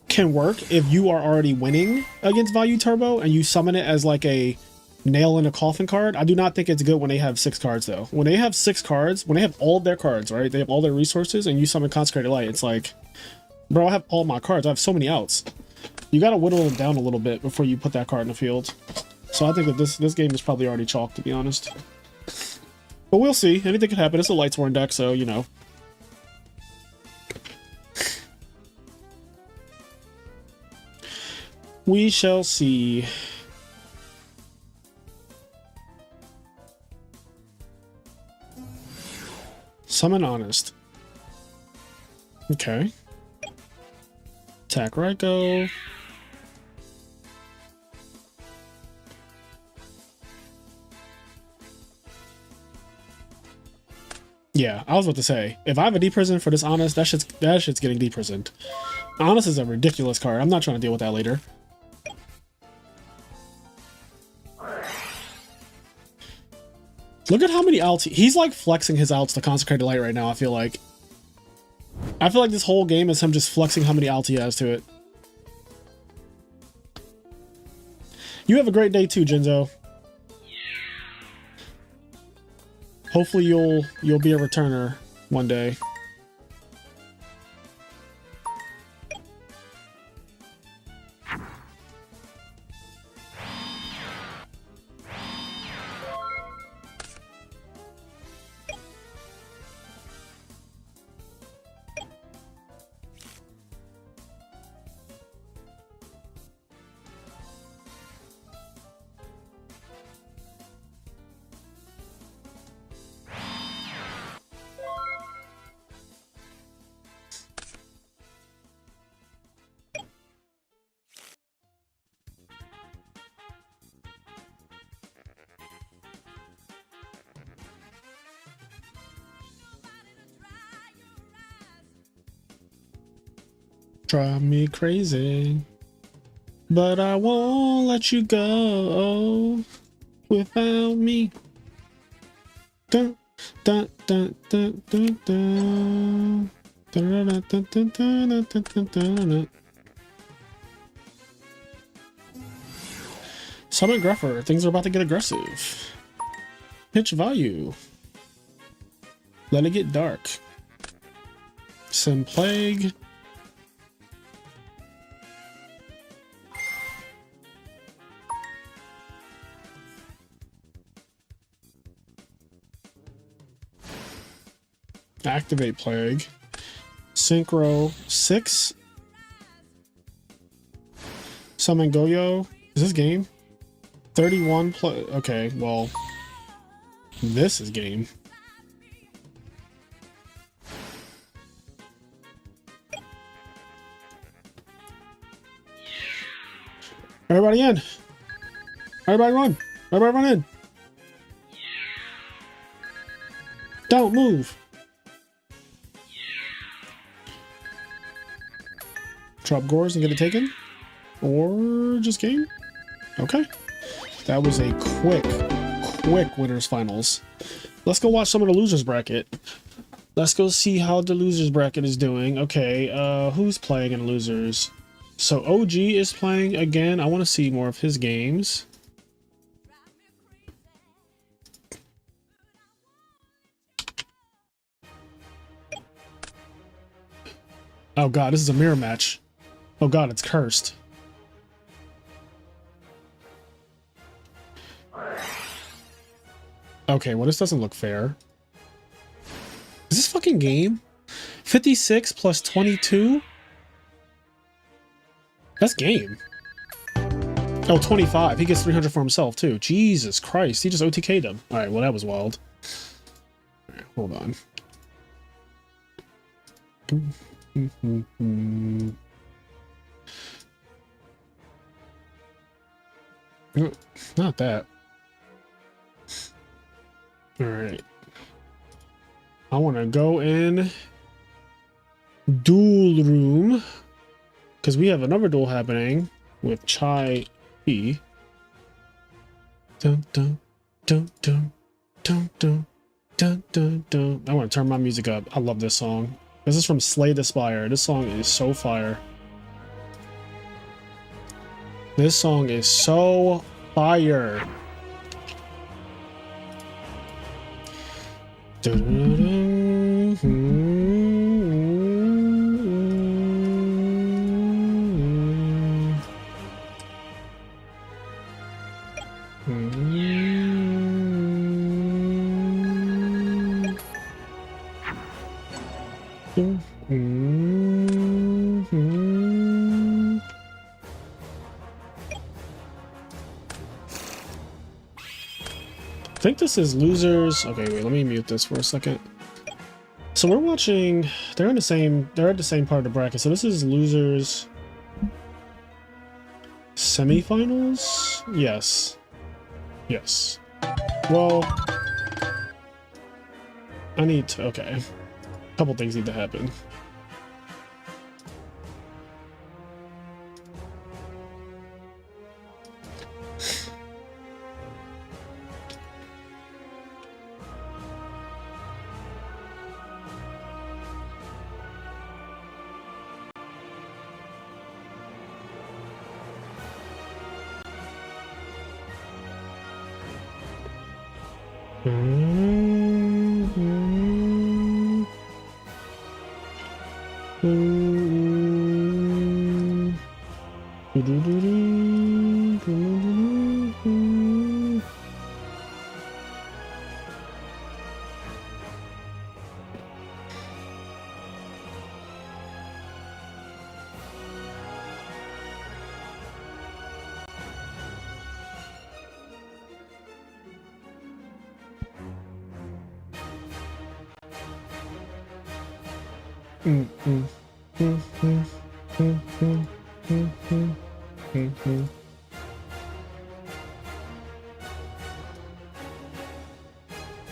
can work if you are already winning against Value Turbo and you summon it as like a nail in a coffin card. I do not think it's good when they have 6 cards though. When they have 6 cards, when they have all of their cards, right? They have all their resources and you summon Consecrated Light. It's like, bro, I have all my cards. I have so many outs. You gotta whittle them down a little bit before you put that card in the field. So I think that this game is probably already chalked, to be honest. But we'll see. Anything can happen. It's a Lightsworn deck, so, you know. We shall see. Summon Honest. Okay. Attack Raikou. Yeah, I was about to say, if I have a deprison for this Honest, that shit's getting deprisoned. Honest is a ridiculous card. I'm not trying to deal with that later. Look at how many outs he's like flexing his outs to Consecrated Light right now. I feel like this whole game is him just flexing how many outs he has to it. You have a great day too, Jinzo. Hopefully you'll be a returner one day. Drive me crazy, but I won't let you go without me. Dun, dun, dun, dun, dun, dun. Dun, dun, dun, dun, dun, dun, dun, dun, dun. Summon Gruffer. Things are about to get aggressive. Pitch Value. Let it get dark. Sim Plague. Activate Plague. Synchro 6. Summon Goyo. Is this game? 31 play. Okay, well, this is game. Everybody in. Everybody run. Everybody run in. Don't move. Drop Gores and get it taken? Or just game? Okay. That was a quick winners finals. Let's go watch some of the losers bracket. Let's go see how the losers bracket is doing. Okay, who's playing in losers? So OG is playing again. I want to see more of his games. Oh god, this is a mirror match. Oh god, it's cursed. Okay, well this doesn't look fair. Is this fucking game? 56 plus 22? That's game. Oh, 25. He gets 300 for himself too. Jesus Christ, he just OTK'd him. Alright, well that was wild. Right, hold on. Not that. Alright. I want to go in duel room because we have another duel happening with Chai E. Dun dun dun dun dun dun dun dun dun. I want to turn my music up. I love this song. This is from Slay the Spire. This song is so fire. This song is so fire. I think this is losers. Okay, wait, let me mute this for a second. So we're watching, they're at the same part of the bracket. So this is losers semifinals? Yes. Yes. Well, I need to, okay. A couple things need to happen.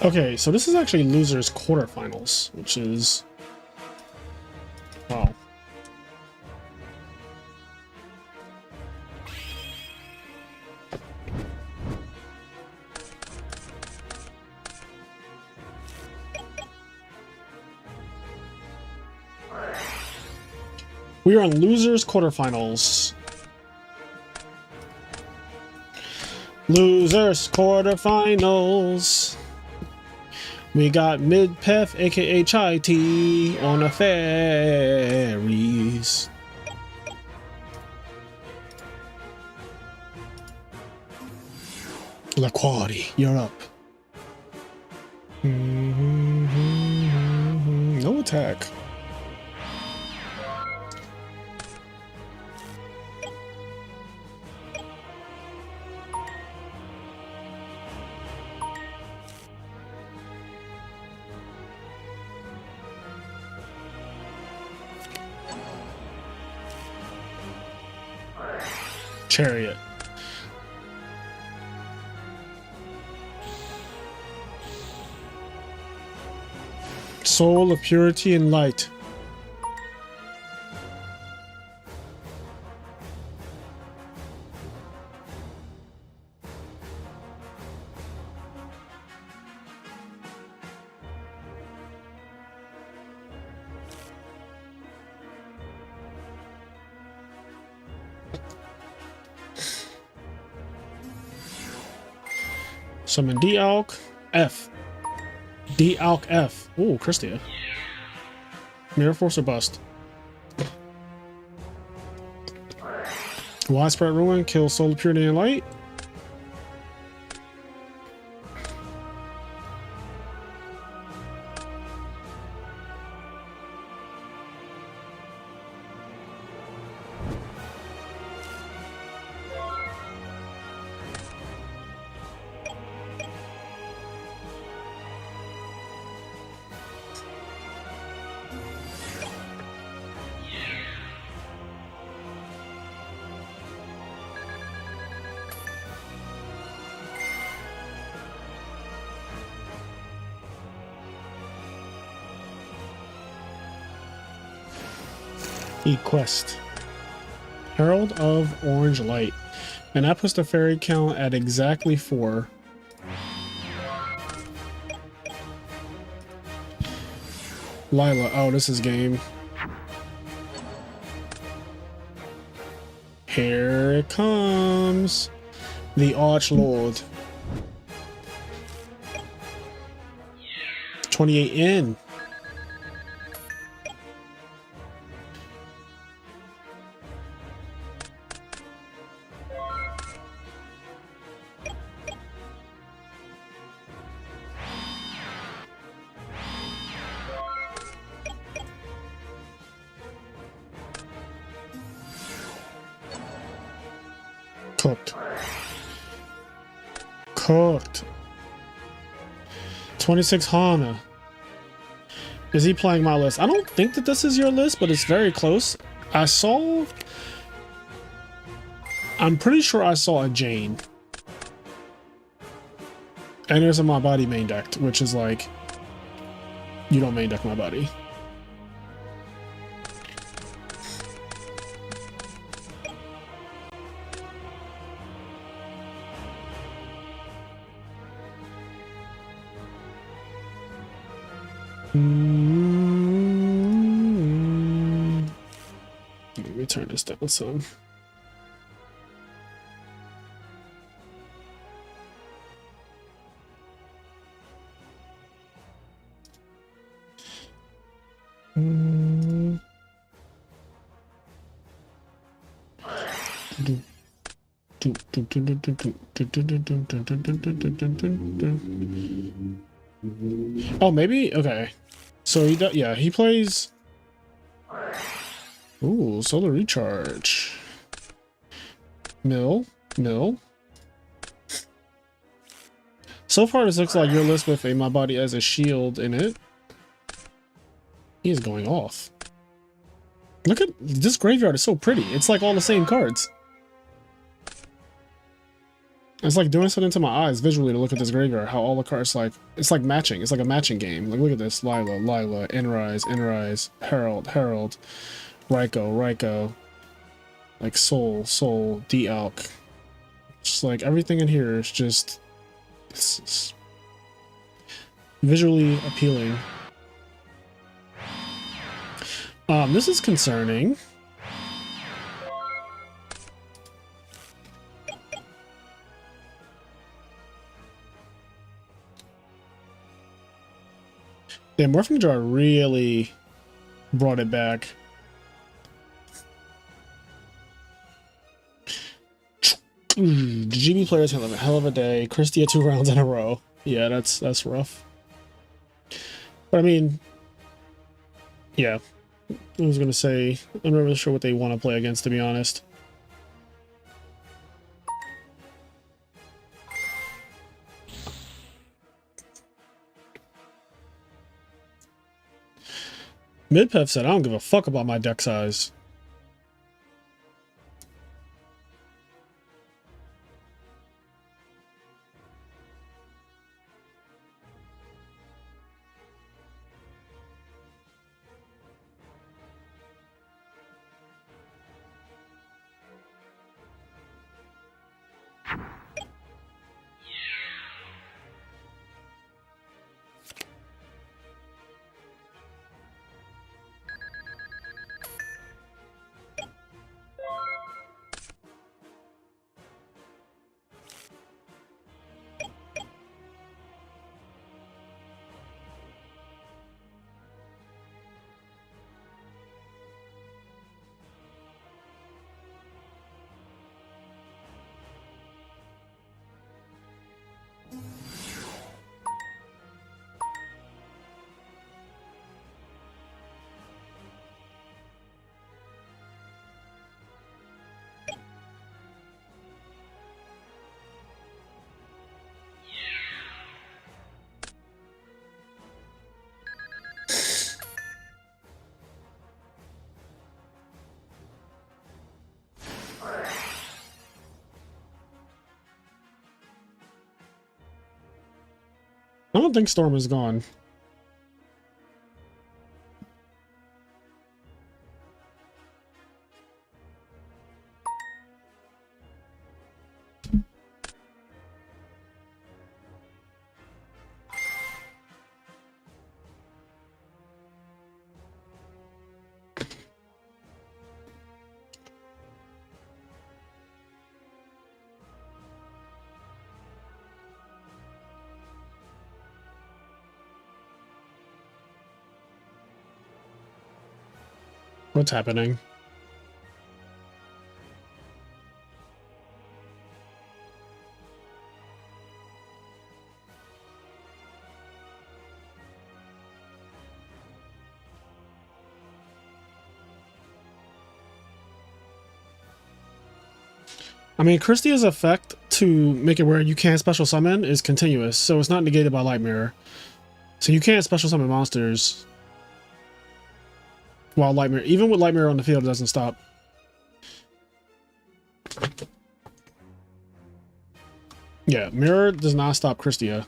Okay, so this is actually losers quarterfinals, which is wow. We are on losers quarterfinals. Losers quarterfinals. We got Mid-Pef, aka Chai Tea, on a Fairies. Laquati, you're up. No attack. Chariot. Soul of purity and light. Summon D-Alk F. D-Alk F. Ooh, Christia. Mirror Force or Bust. Widespread Ruin, kill Soul of Purity and Light. Quest. Herald of Orange Light. And that puts the fairy count at exactly 4. Lila. Oh, this is game. Here it comes. The Archlord. 28 in. Cooked. Cooked. 26 Hana. Is he playing my list? I don't think that this is your list, but it's very close. I'm pretty sure I saw a Jane. And there's a My Body main decked, which is like, you don't main deck My Body. Let me turn this down some. Oh, maybe? Okay. So he does, yeah, he plays. Ooh, Solar Recharge. Mill. So far, this looks like your list with a My Body as a shield in it. He is going off. Look at this graveyard, is so pretty. It's like all the same cards. It's like doing something to my eyes visually to look at this graveyard. How all the cards it's like matching. It's like a matching game. Like look at this: Lila, Enrise, Herald, Raiko. Like Soul, D-Alk. Just like everything in here is just it's visually appealing. This is concerning. Yeah, Morphing Jar really brought it back. The GB players have a hell of a day. Christia 2 rounds in a row. Yeah, that's rough. But I mean, yeah. I was gonna say, I'm not really sure what they want to play against, to be honest. Midpef said, I don't give a fuck about my deck size. I don't think Storm is gone. What's happening? I mean, Christia's effect to make it where you can't special summon is continuous, so it's not negated by Light Mirror. So you can't special summon monsters while Light Mirror, even with Light Mirror on the field, it doesn't stop. Yeah, Mirror does not stop Christia.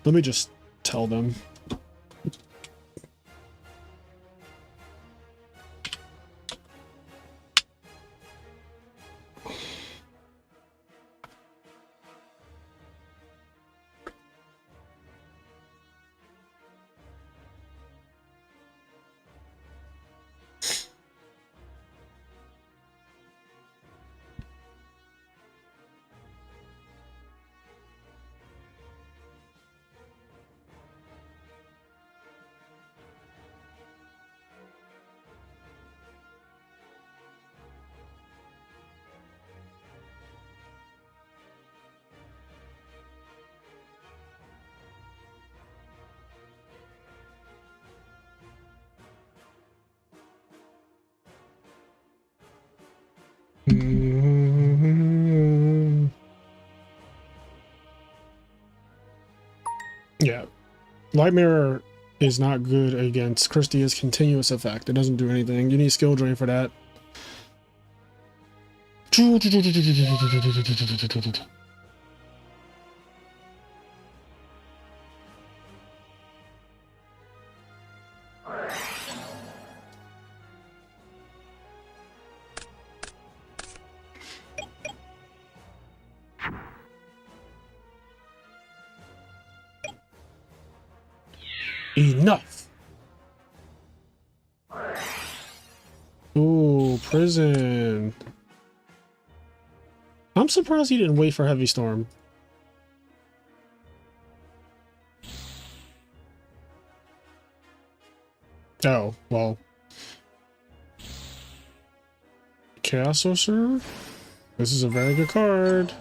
Let me just tell them. Yeah, Light Mirror is not good against Christia's continuous effect. It doesn't do anything. You need skill drain for that. Enough. Ooh, prison. I'm surprised he didn't wait for Heavy Storm. Oh, well. Chaos Sorcerer? This is a very good card.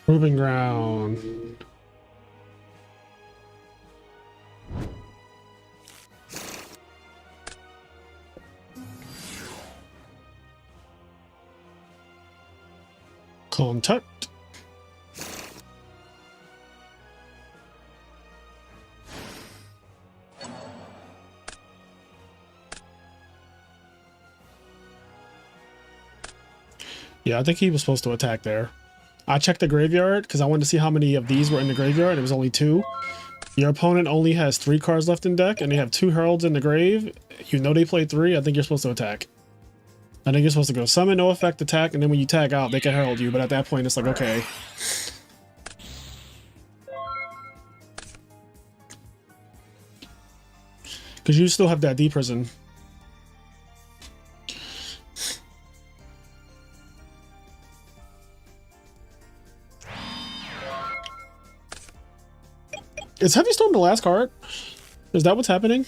Proving ground. Contact. Yeah, I think he was supposed to attack there. I checked the graveyard because I wanted to see how many of these were in the graveyard. It was only 2. Your opponent only has 3 cards left in deck, and they have 2 heralds in the grave. You know they played 3. I think you're supposed to attack. I think you're supposed to go summon, no effect, attack, and then when you tag out, they can herald you. But at that point, it's like, okay. Because you still have that D prison. Is Heavy Storm the last card? Is that what's happening?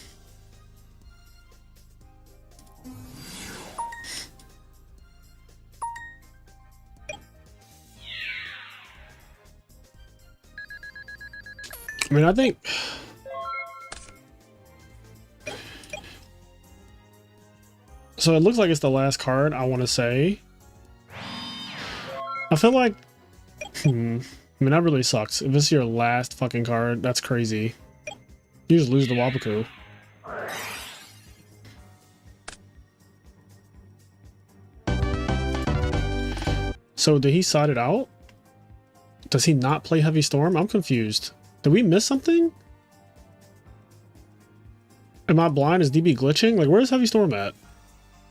I mean, I think... So it looks like it's the last card, I want to say. I feel like... I mean, that really sucks. If this is your last fucking card, that's crazy. You just lose the Wapaku. So did he side it out? Does he not play Heavy Storm? I'm confused. Did we miss something? Am I blind? Is DB glitching? Like, where's Heavy Storm at?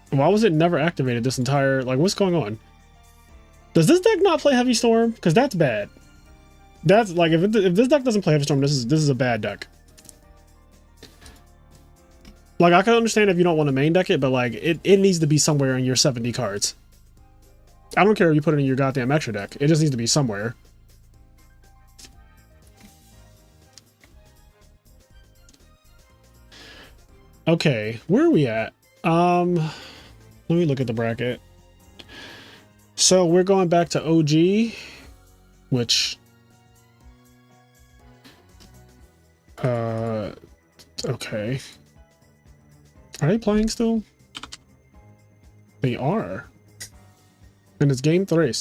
Why was it never activated this entire... Like, what's going on? Does this deck not play Heavy Storm? Because that's bad. That's like, if this deck doesn't play Heavy Storm, this is a bad deck. Like, I can understand if you don't want to main deck it, but like, it needs to be somewhere in your 70 cards. I don't care if you put it in your goddamn extra deck. It just needs to be somewhere. Okay, where are we at? Let me look at the bracket. So we're going back to OG, which... okay. Are they playing still? They are. And it's game 3.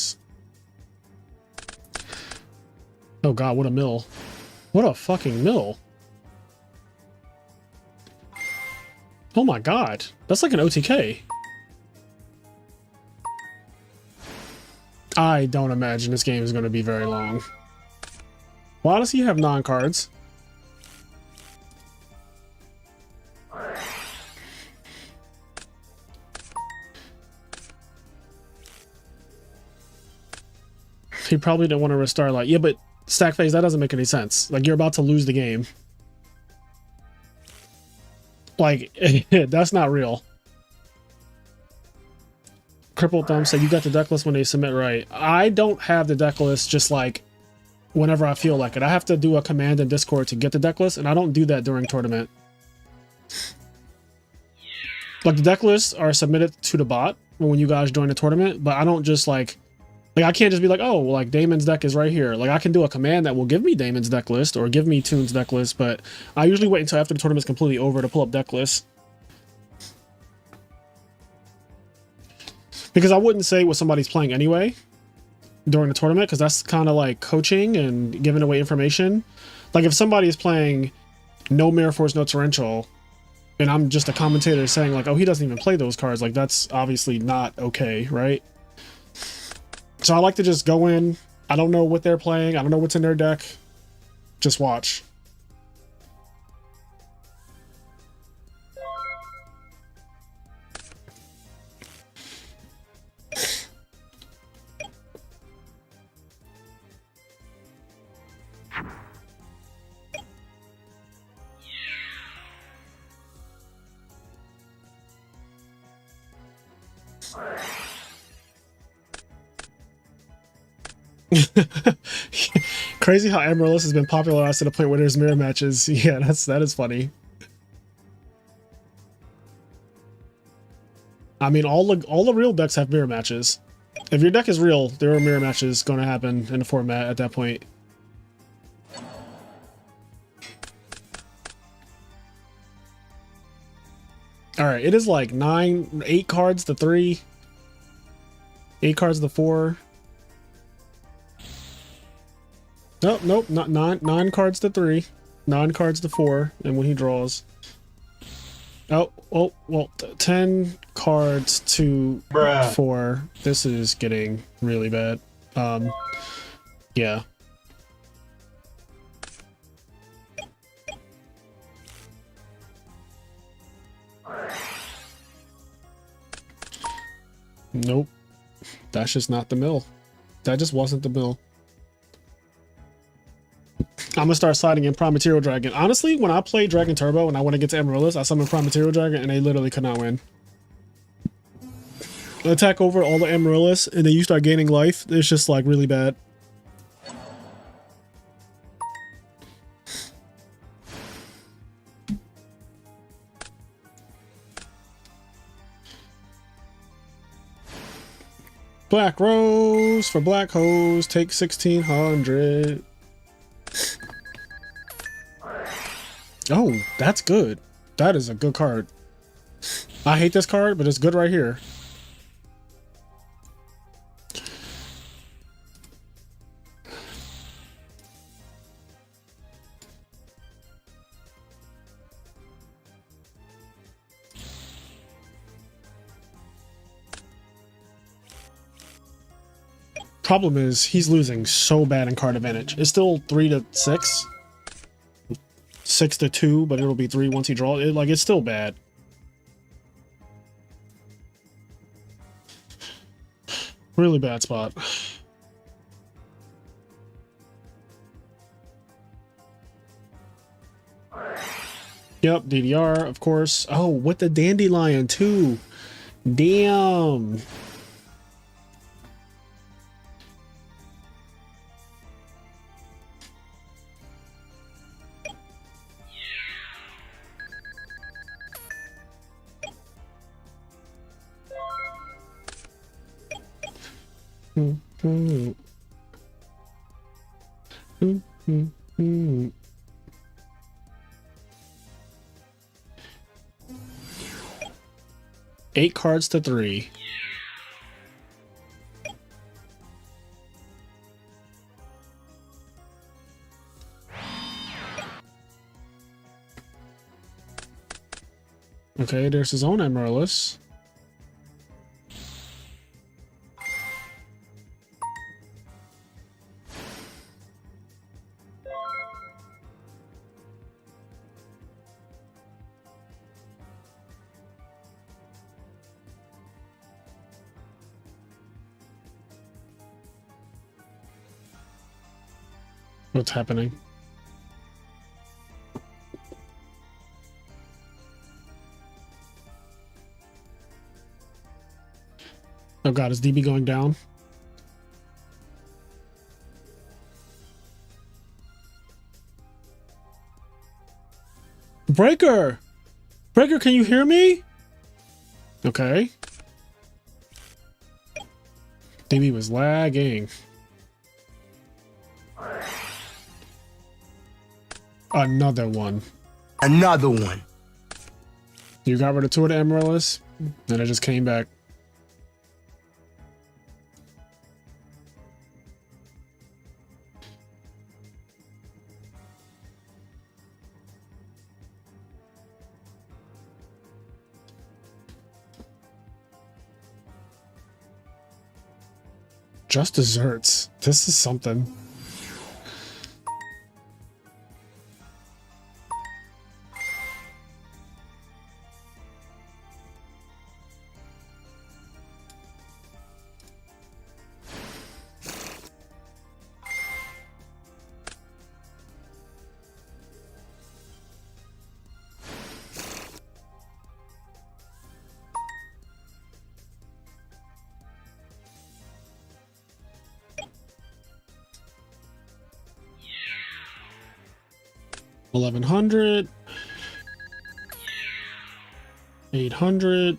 Oh god, what a mill. What a fucking mill. Oh my god, that's like an OTK. I don't imagine this game is going to be very long. Why does he have 9 cards? He probably didn't want to restart. Like, yeah, but stack phase, that doesn't make any sense. Like, you're about to lose the game. Like, that's not real. Crippled Thumb said you got the deck list when they submit, right? I don't have the deck list just like whenever I feel like it. I have to do a command in Discord to get the deck list, and I don't do that during tournament. Like, the deck lists are submitted to the bot when you guys join the tournament, but I don't just like I can't just be like, oh, well, like Damon's deck is right here. Like, I can do a command that will give me Damon's deck list or give me Toon's deck list, but I usually wait until after the tournament's completely over to pull up deck lists. Because I wouldn't say what somebody's playing anyway during the tournament, because that's kind of like coaching and giving away information. Like, if somebody is playing no Mirror Force, no Torrential, and I'm just a commentator saying like, oh, he doesn't even play those cards, like, that's obviously not okay, right? So I like to just go in. I don't know what they're playing. I don't know what's in their deck. Just watch. Crazy how Amaryllis has been popularized to the point where there's mirror matches. Yeah, that is funny. I mean, all the real decks have mirror matches. If your deck is real, there are mirror matches going to happen in the format at that point. All right, it is like 8 cards to 3, 8 cards to 4. Nope, not 9 cards to 3, 9 cards to 4, and when he draws. Oh, well, 10 cards to 4. This is getting really bad. Yeah. Nope. That's just not the mill. That just wasn't the mill. I'm gonna start sliding in Prime Material Dragon. Honestly, when I play Dragon Turbo and I want to get to Amaryllis, I summon Prime Material Dragon and they literally could not win. Attack over all the Amaryllis and then you start gaining life. It's just like really bad. Black Rose for Black Hose, take 1600. Oh, that's good. That is a good card. I hate this card, but it's good right here. Problem is, he's losing so bad in card advantage. It's still 3-6. 6-2, but it'll be 3 once he draws it. Like, it's still bad. Really bad spot. Yep, DDR, of course. Oh, with the Dandelion, too. Damn. Mm-hmm. Mm-hmm. 8 cards to 3. Okay, there's his own Amaryllis. What's happening? Oh god, is DB going down? Breaker! Breaker, can you hear me? Okay. DB was lagging. Another one. Another one. You got rid of 2 of the Amaryllis, and it just came back. Just desserts. This is something. 1100, 800.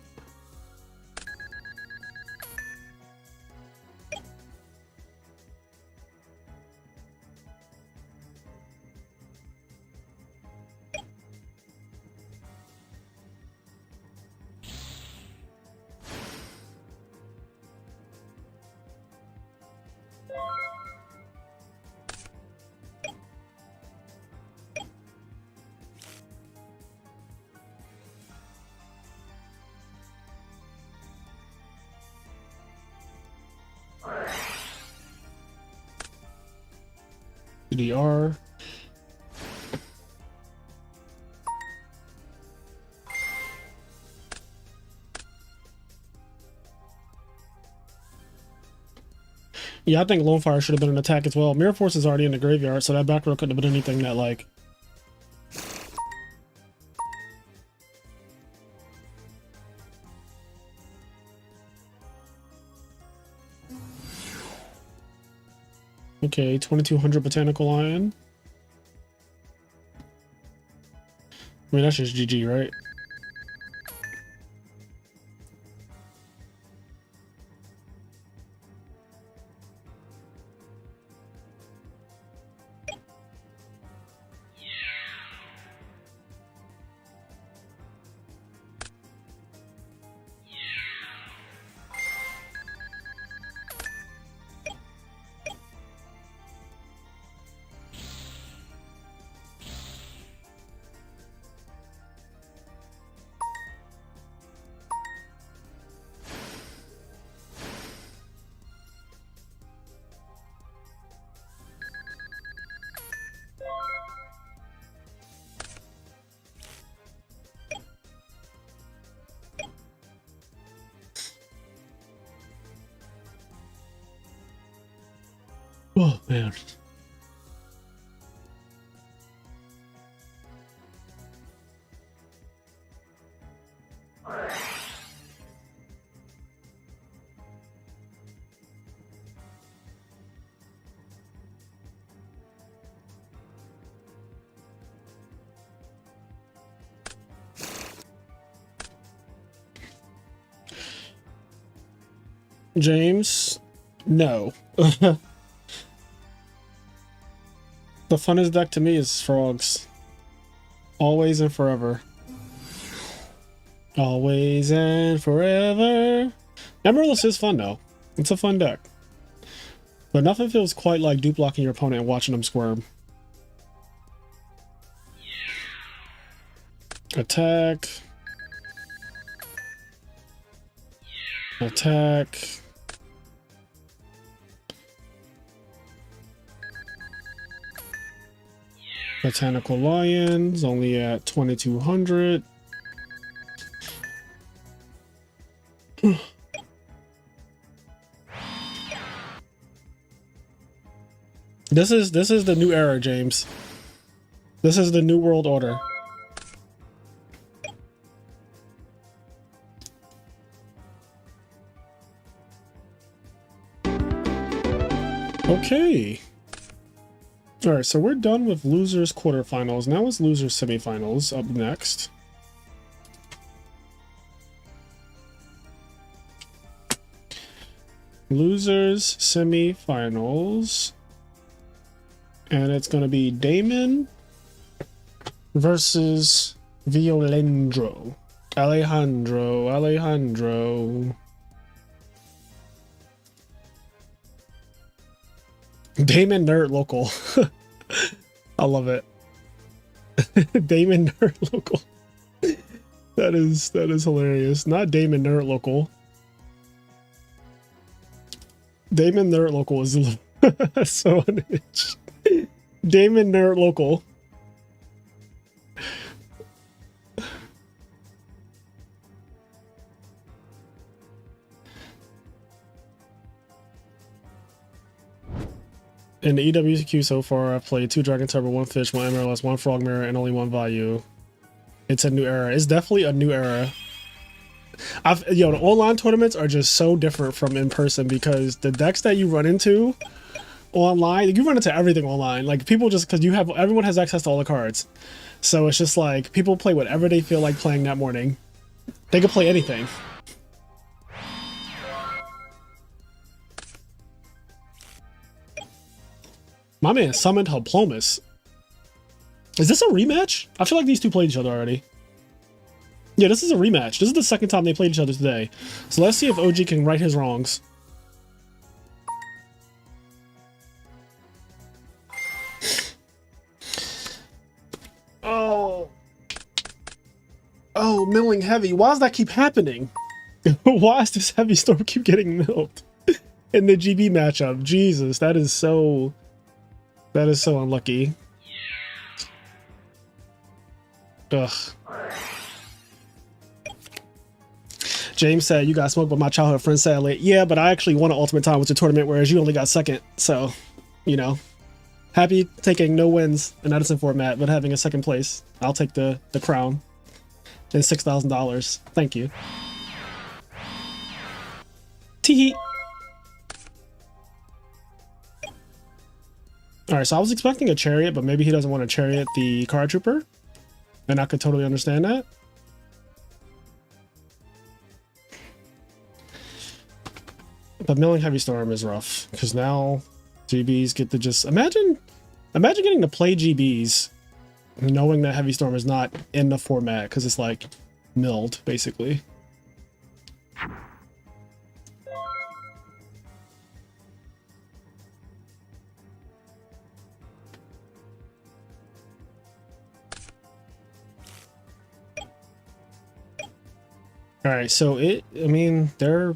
DDR. Yeah, I think Lone Fire should have been an attack as well. Mirror Force is already in the graveyard, so that back row couldn't have been anything that, like... Okay, 2200 Botanical Lion. I mean, that's just GG, right? Oh, man. James, no. The funnest deck to me is frogs. Always and forever. Always and forever. Emerald is fun though. It's a fun deck. But nothing feels quite like dupe blocking your opponent and watching them squirm. Attack. Attack. Botanical Lions only at 2200. This is the new era, James. This is the new world order. Okay. All right, so we're done with losers quarterfinals. Now it's losers semifinals up next. Losers semifinals. And it's going to be Damon versus Violendro. Alejandro. Damon Nerd Local. I love it. Damon Nerd Local. That is hilarious. Not Damon Nerd Local. Damon Nerd Local is so unhinged. Damon Nerd Local. In the EWQ so far, I've played 2 Dragon Turbo, 1 Fish, 1 MLS, 1 Frog Mirror, and only 1 Value. It's a new era. It's definitely a new era. The online tournaments are just so different from in person because the decks that you run into online. You run into everything online. Like people just because everyone has access to all the cards, so it's just like people play whatever they feel like playing that morning. They could play anything. My man summoned Hoplomus. Is this a rematch? I feel like these two played each other already. Yeah, this is a rematch. This is the second time they played each other today. So let's see if OG can right his wrongs. Oh. Oh, milling heavy. Why does that keep happening? Why does this heavy storm keep getting milled in the GB matchup? Jesus, that is so unlucky. Ugh. James said, you got smoked by my childhood friend, sadly. Yeah, but I actually won an Ultimate Time with the tournament, whereas you only got second. So, you know, happy taking no wins in Edison format, but having a second place. I'll take the crown and $6,000. Thank you. Tee-hee. All right, so I was expecting a chariot, but maybe he doesn't want to chariot the card trooper, and I could totally understand that. But milling heavy storm is rough because now GBs get to just imagine getting to play GBs knowing that heavy storm is not in the format because it's like milled basically. All right, so I mean, they're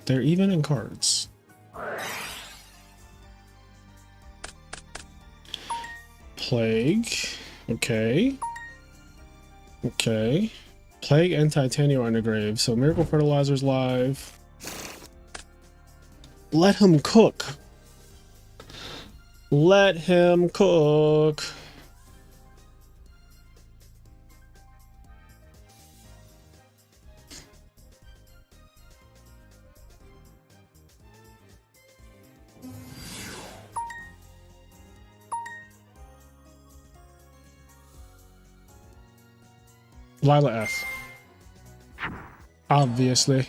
even in cards. Plague, okay. Okay. Plague and Titania are in the grave, so Miracle Fertilizer's live. Let him cook. Let him cook. Lila F. Obviously.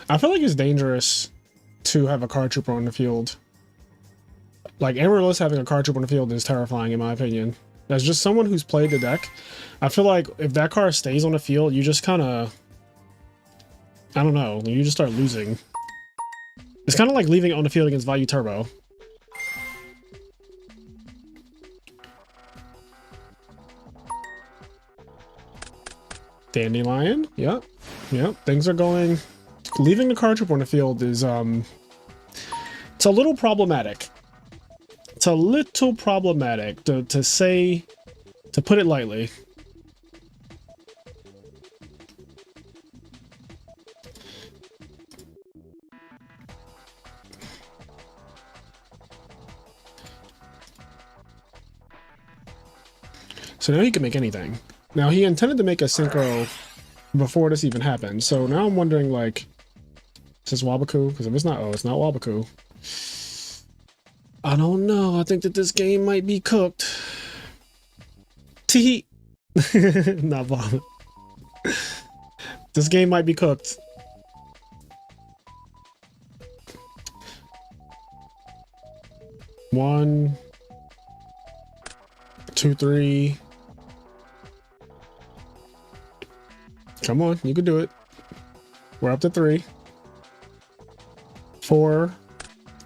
I feel like it's dangerous to have a card trooper on the field. Like, Amiris having a card trooper on the field is terrifying in my opinion. As just someone who's played the deck, I feel like if that card stays on the field, you just kind of... I don't know, you just start losing. It's kind of like leaving it on the field against Value Turbo. Dandelion, yep. Things are going. Leaving the card trooper on the field is it's a little problematic. It's a little problematic to put it lightly. So now he can make anything. Now, he intended to make a synchro before this even happened, so now I'm wondering, like, is this Wabaku? Because if it's not, it's not Wabaku. I don't know. I think that this game might be cooked. Tee. Not vomit. This game might be cooked. One, two, three. Come on, you can do it. We're up to 3. 4,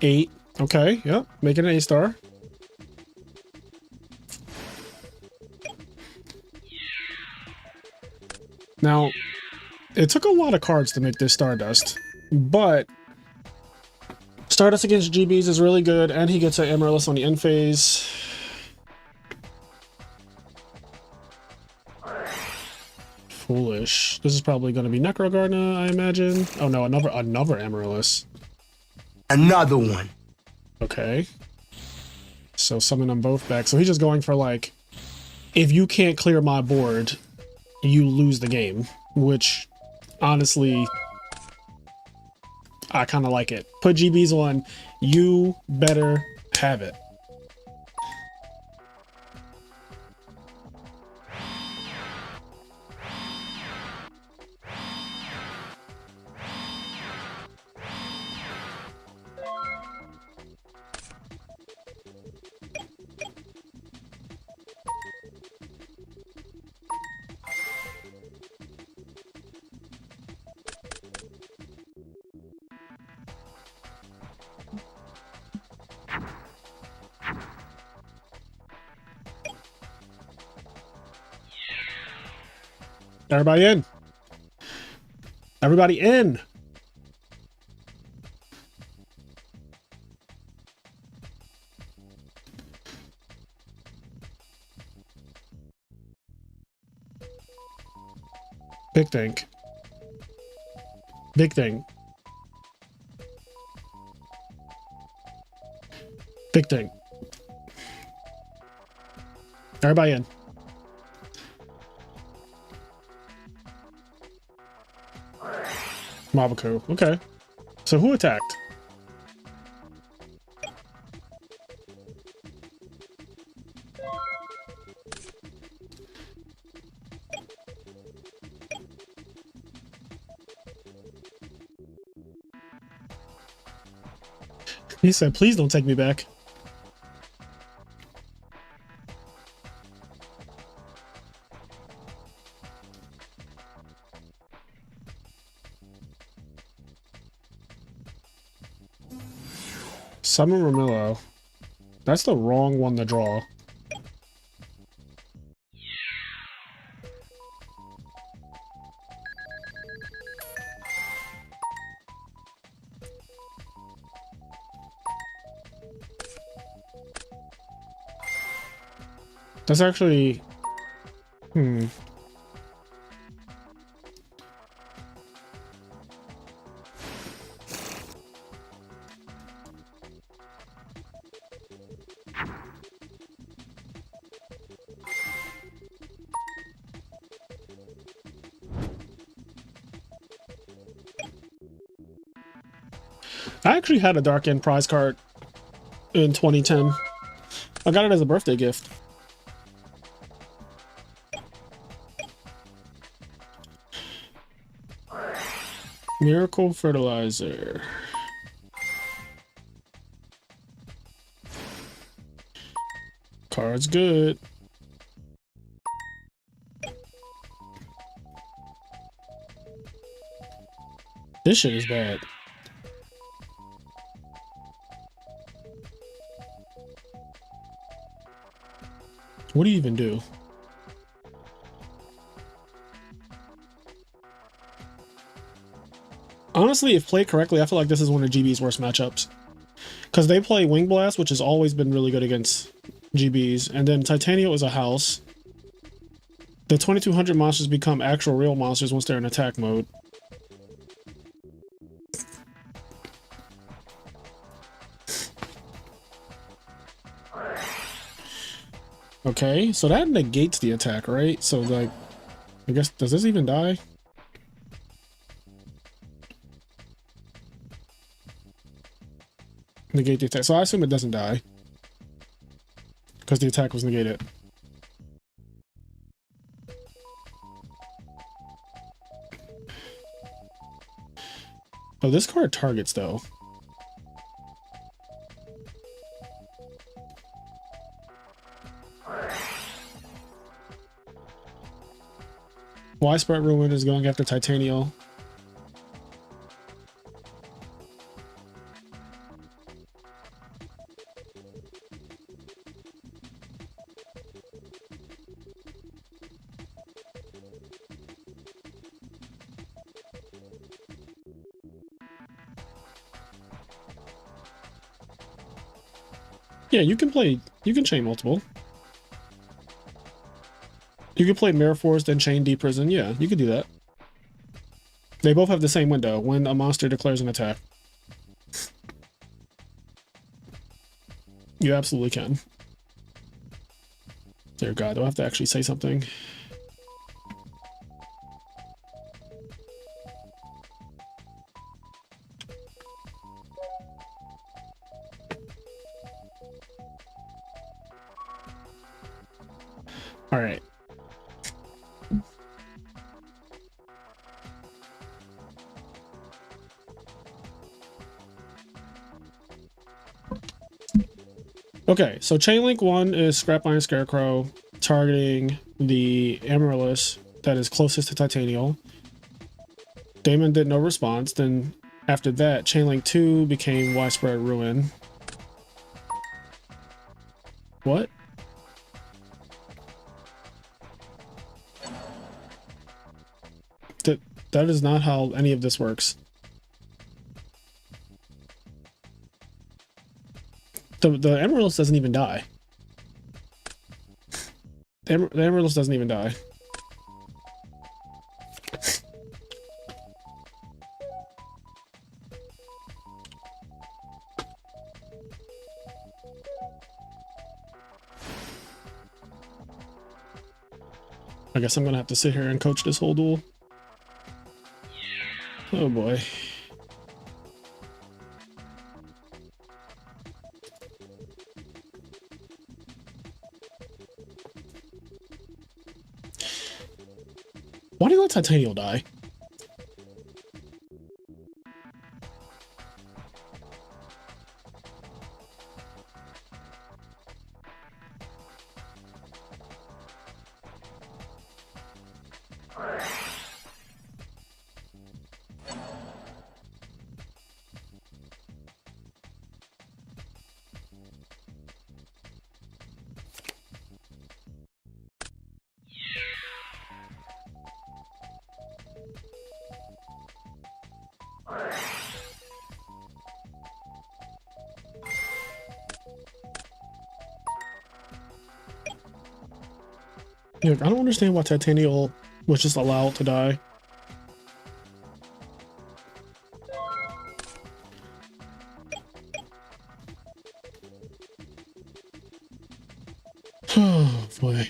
8. Okay, yep, make it an A-star. Now, it took a lot of cards to make this Stardust, but Stardust against GBs is really good, and he gets an Amiris on the end phase. Foolish. This is probably going to be Necrogarna, I imagine. Oh no, another Amiris. Another one. Okay. So summon them both back. So he's just going for like, if you can't clear my board, you lose the game. Which, honestly, I kind of like it. Put GBs on. You better have it. Everybody in. Everybody in. Big thing. Big thing. Big thing. Everybody in. Mabaku. Okay. So who attacked? He said, please don't take me back. Summon Romillo. That's the wrong one to draw. That's actually... I actually had a Dark End prize card in 2010. I got it as a birthday gift. Miracle Fertilizer. Card's good. This shit is bad. What do you even do? Honestly, if played correctly, I feel like this is one of GB's worst matchups. Because they play Wing Blast, which has always been really good against GBs. And then Titania is a house. The 2200 monsters become actual real monsters once they're in attack mode. Okay, so that negates the attack, right? So, like, I guess, does this even die? Negate the attack. So I assume it doesn't die. Because the attack was negated. Oh, this card targets, though. Widespread Ruin is going after Titanial. Yeah, you can chain multiple. You can play Mirror Force, then chain Deep Prison. Yeah, you could do that. They both have the same window when a monster declares an attack. You absolutely can. Dear God, do I have to actually say something? All right. Okay, so Chain Link 1 is Scrap Iron Scarecrow targeting the Amiris that is closest to Titanial. Damon did no response. Then after that, Chain Link 2 became Widespread Ruin. What? That is not how any of this works. The Amaryllis doesn't even die. The Amaryllis doesn't even die. I guess I'm gonna have to sit here and coach this whole duel. Oh boy. Why do you let Titanial die? Yeah, I don't understand why Titanial was just allowed to die. Oh boy.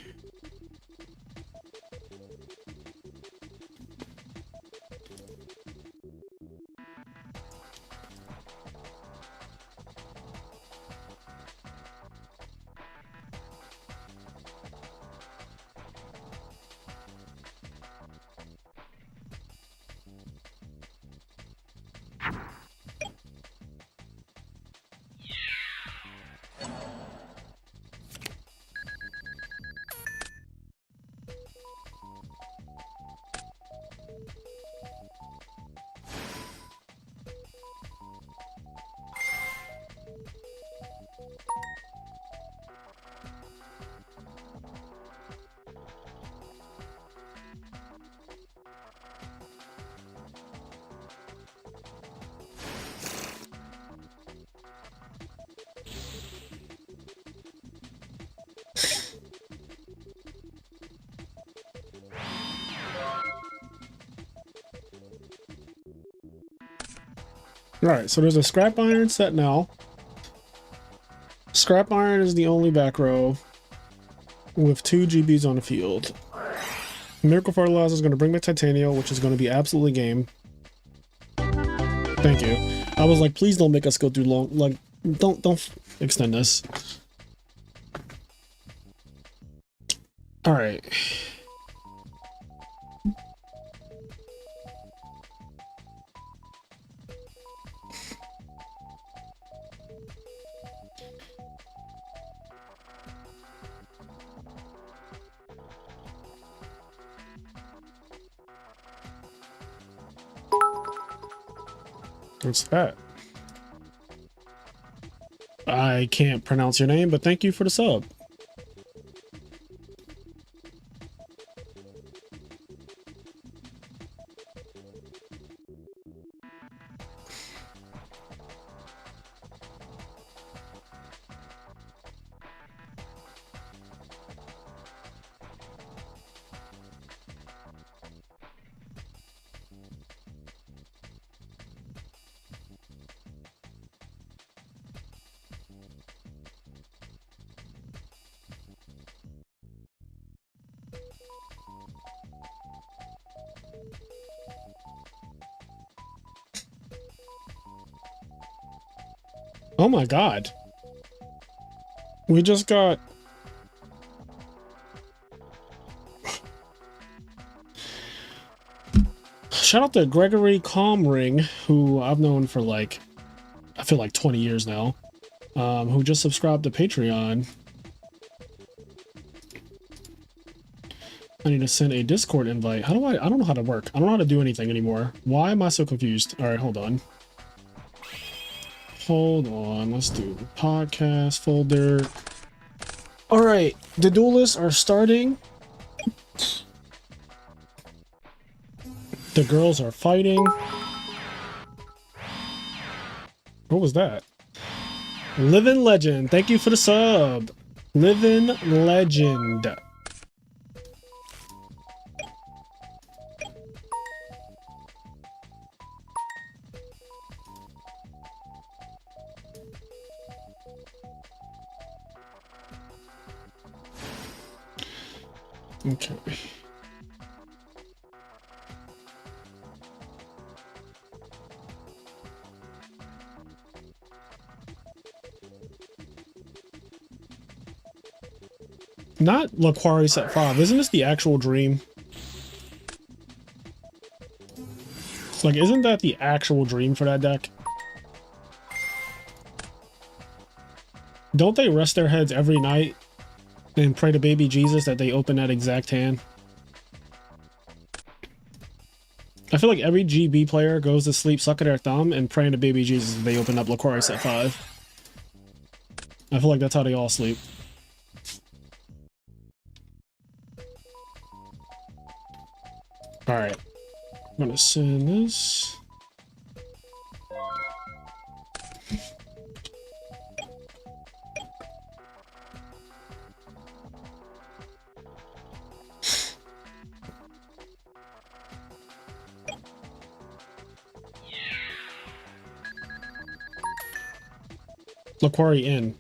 Alright, so there's a Scrap Iron set now. Scrap Iron is the only back row with 2 GBs on the field. Miracle Fertilizer is going to bring back Titanial, which is going to be absolutely game. Thank you. I was like, please don't make us go through long, like, don't extend this. Alright. What's that? I can't pronounce your name, but thank you for the sub. Oh my god. We just got... Shout out to Gregory Comring, who I've known for like, I feel like 20 years now, who just subscribed to Patreon. I need to send a Discord invite. How do I don't know how to work. I don't know how to do anything anymore. Why am I so confused? All right, hold on. Hold on, let's do podcast folder. All right, the duelists are starting. The girls are fighting. What was that? Living Legend, thank you for the sub. Living Legend. Okay. Not Laquari set 5. Isn't this the actual dream? Like, isn't that the actual dream for that deck? Don't they rest their heads every night and pray to baby Jesus that they open that exact hand? I feel like every GB player goes to sleep sucking their thumb and praying to baby Jesus that they open up Laquari set 5. I feel like that's how they all sleep. Alright. I'm gonna send this. Laquari in.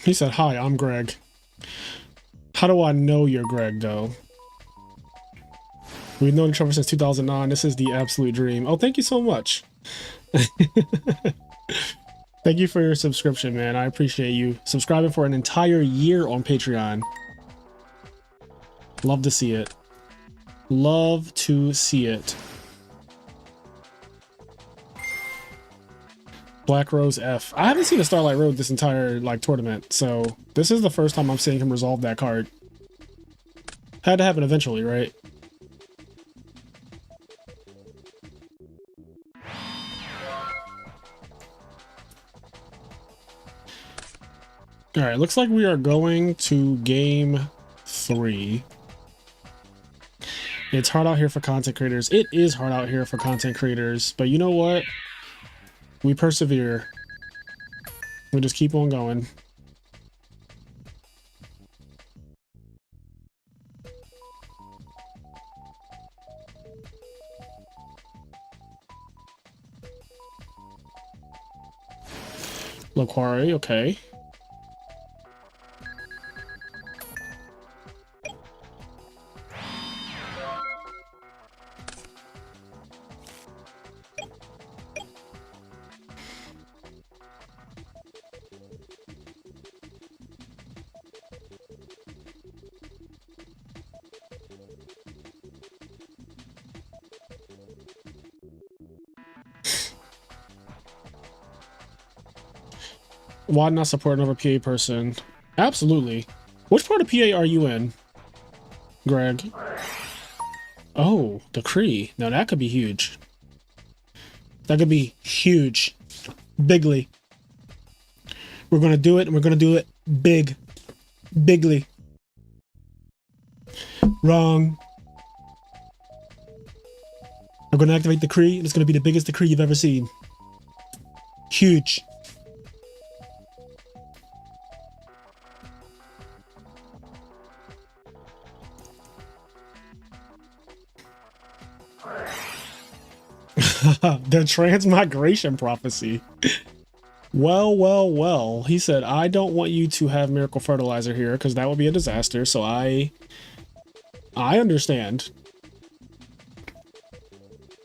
He said, "Hi, I'm Greg." How do I know you're Greg, though? We've known each other since 2009. This is the absolute dream. Oh, thank you so much. Thank you for your subscription, man. I appreciate you subscribing for an entire year on Patreon. Love to see it. Love to see it. Black Rose F. I haven't seen a Starlight Road this entire like tournament, so this is the first time I'm seeing him resolve that card. Had to happen eventually, right? All right, looks like we are going to game 3. It's hard out here for content creators. It is hard out here for content creators, but you know what? We persevere. We just keep on going. Laquari, okay. Why not support another PA person? Absolutely. Which part of PA are you in, Greg? Oh, the Cree. Now that could be huge. That could be huge. Bigly. We're gonna do it, and we're gonna do it big. Bigly. Wrong. We're gonna activate the Cree, and it's gonna be the biggest decree you've ever seen. Huge. The transmigration prophecy. Well, well, well. He said, I don't want you to have miracle fertilizer here because that would be a disaster. So I understand.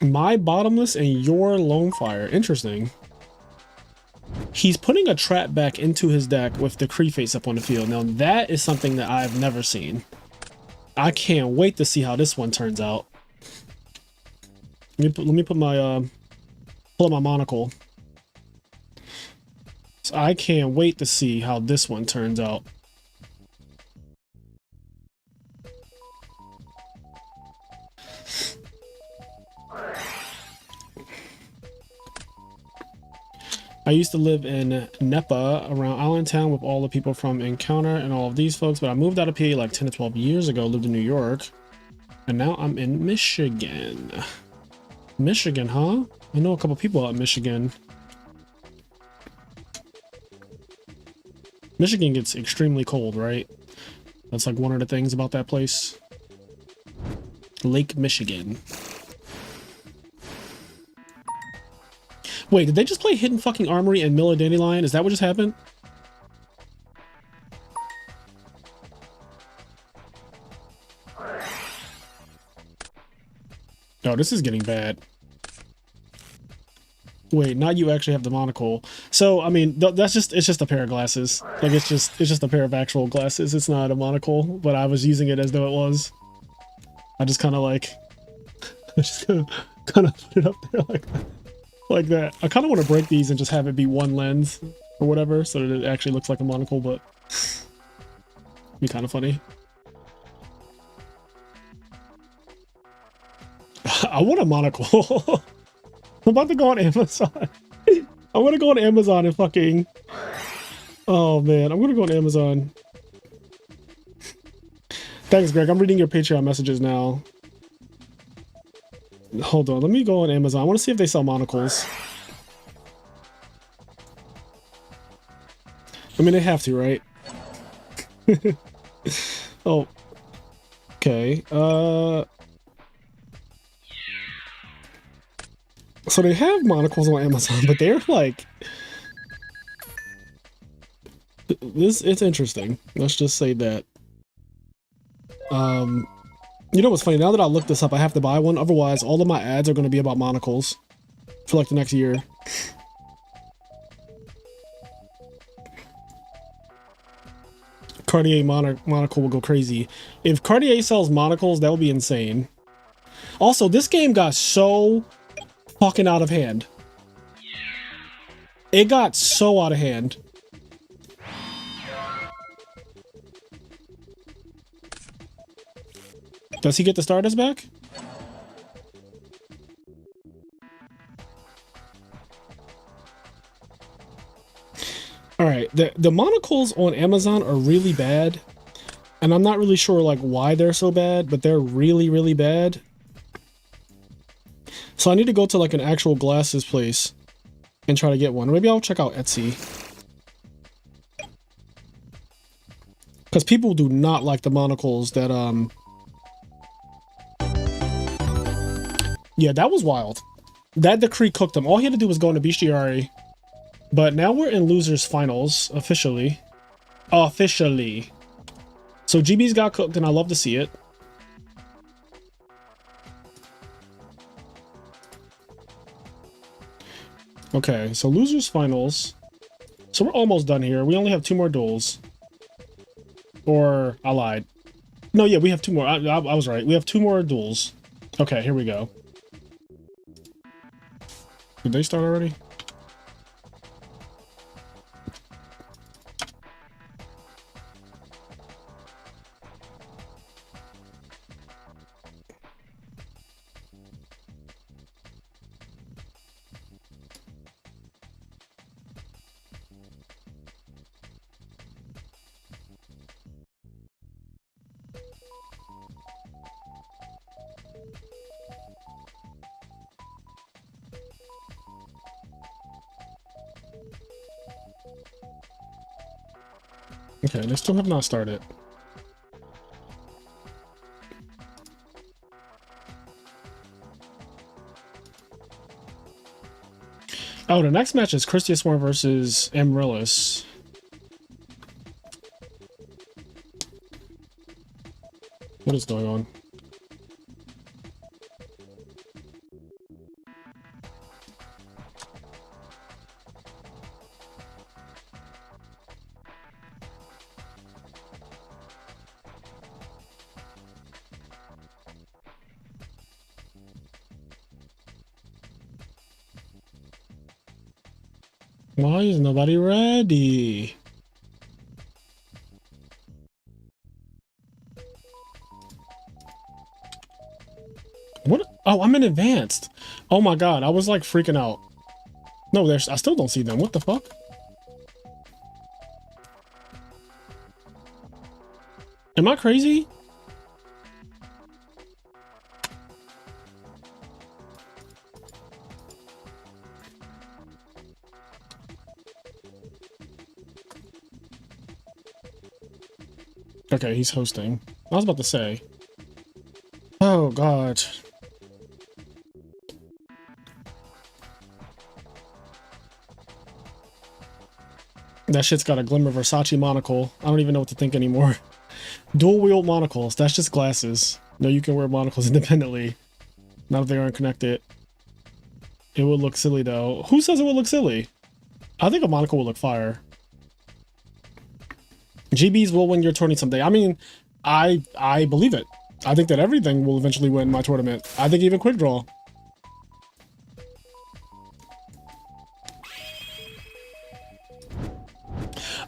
My bottomless and your lone fire. Interesting. He's putting a trap back into his deck with the Kree face up on the field. Now that is something that I've never seen. I can't wait to see how this one turns out. Let me put my pull up my monocle. So I can't wait to see how this one turns out. I used to live in Nepa around Allentown with all the people from Encounter and all of these folks, but I moved out of PA like 10 to 12 years ago, lived in New York, and now I'm in Michigan. Michigan, huh? I know a couple people out in Michigan. Michigan gets extremely cold, right? That's like one of the things about that place. Lake Michigan. Wait, did they just play Hidden Fucking Armory and Miller Dandelion? Is that what just happened? Oh, this is getting bad. Wait, now you actually have the monocle. So, I mean, it's just a pair of glasses. Like, it's just a pair of actual glasses. It's not a monocle, but I was using it as though it was. I just kind of like, I just kind of put it up there like that. I kind of want to break these and just have it be one lens or whatever, so that it actually looks like a monocle, but it'd be kind of funny. I want a monocle. I'm about to go on Amazon. I'm gonna go on Amazon and fucking... Oh man, I'm gonna go on Amazon. Thanks, Greg. I'm reading your Patreon messages now. Hold on, let me go on Amazon. I want to see if they sell monocles. I mean, they have to, right? Oh. Okay. So they have monocles on Amazon, but they're like... it's interesting. Let's just say that. You know what's funny? Now that I looked this up, I have to buy one. Otherwise, all of my ads are going to be about monocles for like the next year. Cartier monocle will go crazy. If Cartier sells monocles, that would be insane. Also, this game got so fucking out of hand. It got so out of hand. Does he get the Stardust back? All right, the monocles on Amazon are really bad, and I'm not really sure like why they're so bad, but they're really, really bad. So I need to go to like an actual glasses place and try to get one. Or maybe I'll check out Etsy. Because people do not like the monocles that yeah, that was wild. That decree cooked him. All he had to do was go into bestiary. But now we're in losers finals officially. Officially. So GB's got cooked and I love to see it. Okay, so losers finals. So we're almost done here. We only have 2 more duels. Or I lied. No, yeah, we have 2 more. I was right. We have 2 more duels. Okay, here we go. Did they start already? Okay, they still have not started. Oh, the next match is Christia Swarm versus Amiris. What is going on? Why is nobody ready? What? Oh, I'm in advanced. Oh my god, I was like freaking out. No, there's. I still don't see them. What the fuck? Am I crazy? Okay, he's hosting. I was about to say. Oh god. That shit's got a glimmer Versace monocle. I don't even know what to think anymore. Dual wield monocles. That's just glasses. No, you can wear monocles independently. Not if they aren't connected. It would look silly though. Who says it would look silly? I think a monocle would look fire. GBs will win your tourney someday. I mean, I believe it. I think that everything will eventually win my tournament. I think even Quick Draw.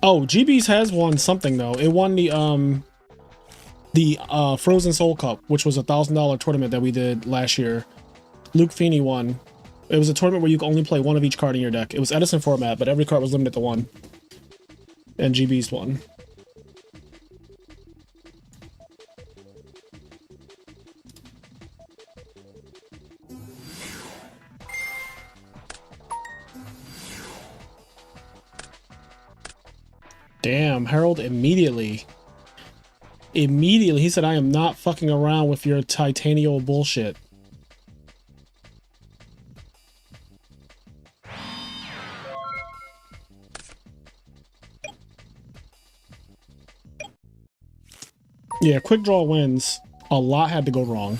Oh, GBs has won something though. It won the Frozen Soul Cup, which was $1,000 tournament that we did last year. Luke Feeney won. It was a tournament where you could only play one of each card in your deck. It was Edison format, but every card was limited to one. And GBs won. Damn, Harold immediately. Immediately, he said, I am not fucking around with your titanium bullshit. Yeah, Quick Draw wins. A lot had to go wrong.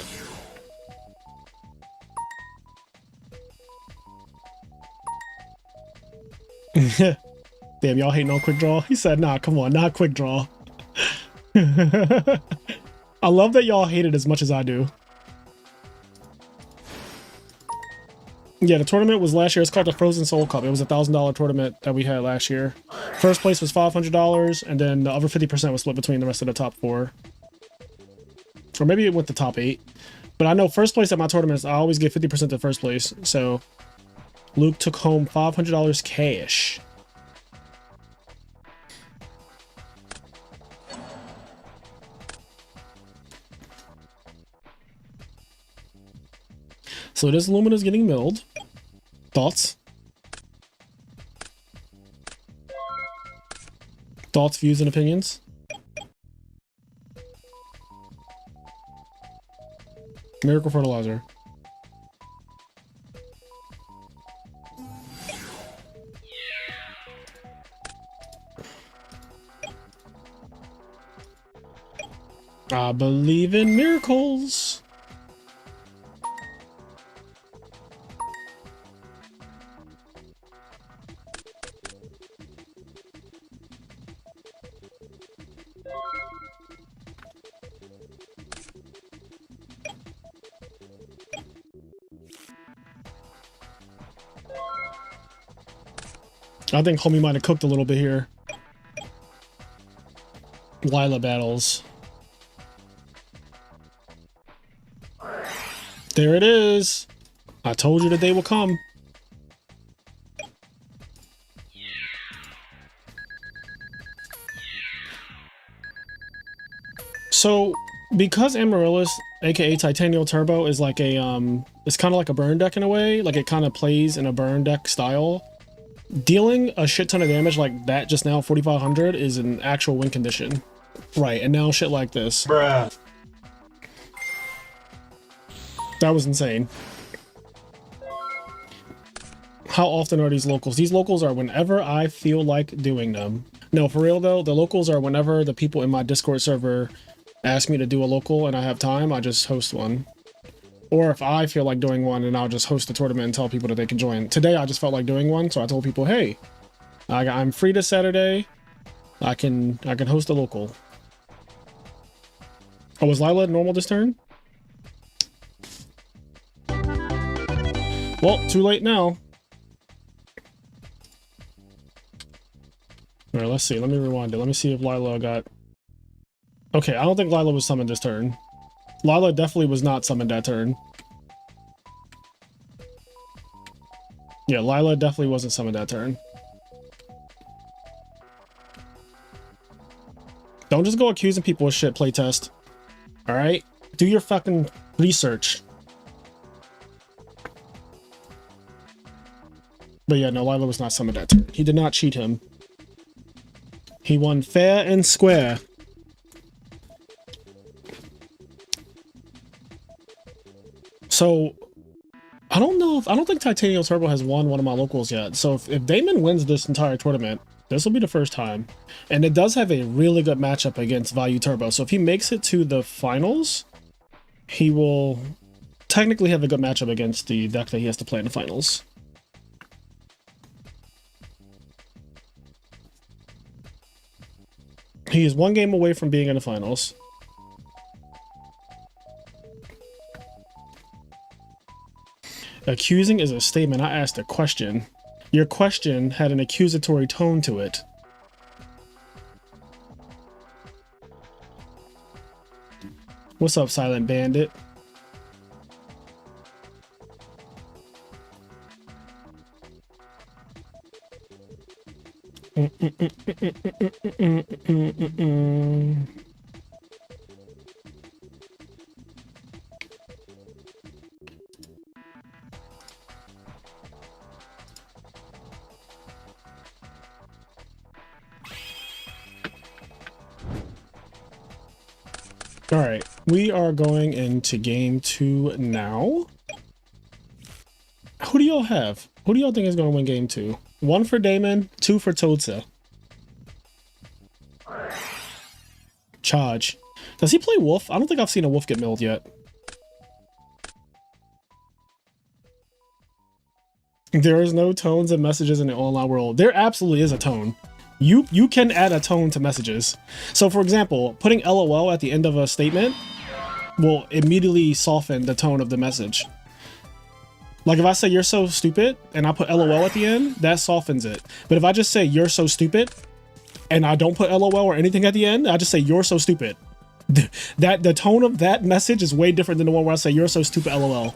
Damn, y'all hating on Quick Draw? He said, nah, come on, not Quick Draw. I love that y'all hate it as much as I do. Yeah, the tournament was last year. It's called the Frozen Soul Cup. It was $1,000 tournament that we had last year. First place was $500, and then the other 50% was split between the rest of the top 4. Or maybe it went to top 8. But I know first place at my tournaments, I always get 50% to first place. So Luke took home $500 cash. So this Lumina's getting milled. Thoughts? Thoughts, views, and opinions? Miracle Fertilizer. I believe in miracles. I think homie might have cooked a little bit here. Lila battles. There it is. I told you the day will come. So, because Amiris, aka Titanium Turbo, is like a it's kind of like a burn deck in a way. Like it kind of plays in a burn deck style. Dealing a shit ton of damage like that just now, 4,500, is an actual win condition. Right, and now shit like this. Bruh. That was insane. How often are these locals? These locals are whenever I feel like doing them. No, for real though, the locals are whenever the people in my Discord server ask me to do a local and I have time, I just host one. Or if I feel like doing one, and I'll just host a tournament and tell people that they can join. Today I just felt like doing one, so I told people, hey, I'm free this Saturday. I can host a local. Oh, was Lila normal this turn? Well, too late now. All right, let's see. Let me rewind it. Let me see if Lila got... Okay, I don't think Lila was summoned this turn. Lila definitely was not summoned that turn. Yeah, Lila definitely wasn't summoned that turn. Don't just go accusing people of shit playtest. Alright? Do your fucking research. But yeah, no, Lila was not summoned that turn. He did not cheat him. He won fair and square. So, I don't think Titanium Turbo has won one of my locals yet. So if Damon wins this entire tournament, this will be the first time. And it does have a really good matchup against Value Turbo. So if he makes it to the finals, he will technically have a good matchup against the deck that he has to play in the finals. He is one game away from being in the finals. Accusing is a statement. I asked a question. Your question had an accusatory tone to it. What's up, Silent Bandit? All right, we are going into game 2 now. Who do y'all have? Who do y'all think is going to win game 2? 1 for Damon, 2 for Toadsa. Charge. Does he play Wolf? I don't think I've seen a Wolf get milled yet. There is no tones and messages in the online world. There absolutely is a tone. You can add a tone to messages. So for example, putting LOL at the end of a statement will immediately soften the tone of the message. Like if I say you're so stupid and I put LOL at the end, that softens it. But if I just say you're so stupid and I don't put LOL or anything at the end, I just say you're so stupid. The tone of that message is way different than the one where I say you're so stupid LOL.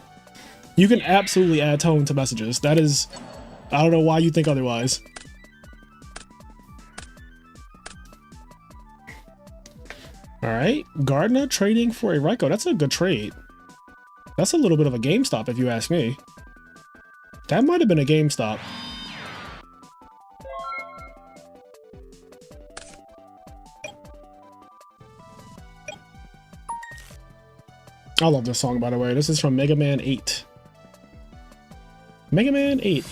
You can absolutely add tone to messages. That is, I don't know why you think otherwise. All right, Gardner trading for a Raikou. That's a good trade. That's a little bit of a GameStop if you ask me. That might have been a GameStop. I love this song, by the way. This is from Mega Man 8. Mega Man 8.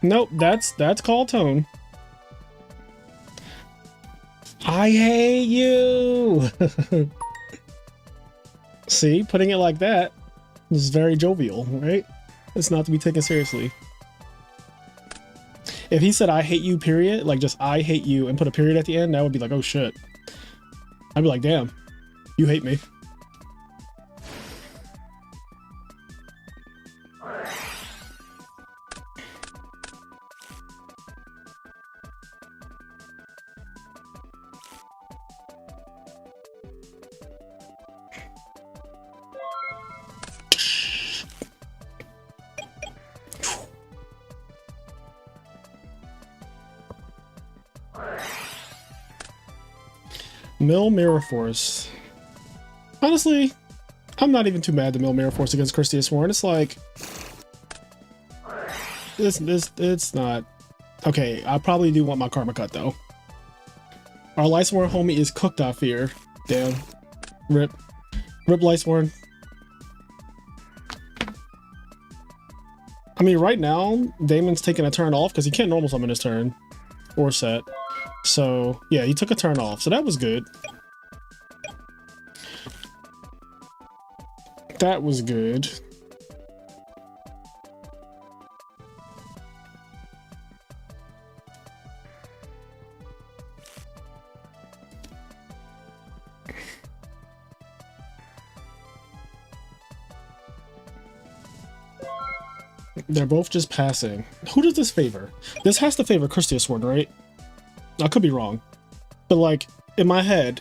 Nope, that's called tone. I hate you. See, putting it like that is very jovial, right? It's not to be taken seriously. If he said I hate you period, like just I hate you and put a period at the end, that would be like, oh shit. I'd be like, damn, you hate me. Mill Mirror Force. Honestly, I'm not even too mad to Mill Mirror Force against Christia Sworn. It's like it's not okay. I probably do want my karma cut though. Our Lightsworn homie is cooked, I fear. Damn. Rip Lightsworn. mean, right now, Damon's taking a turn off because he can't normal summon his turn or set. So, yeah, he took a turn off. So that was good. That was good. They're both just passing. Who does this favor? This has to favor Christia Sword, right? I could be wrong. But like, in my head,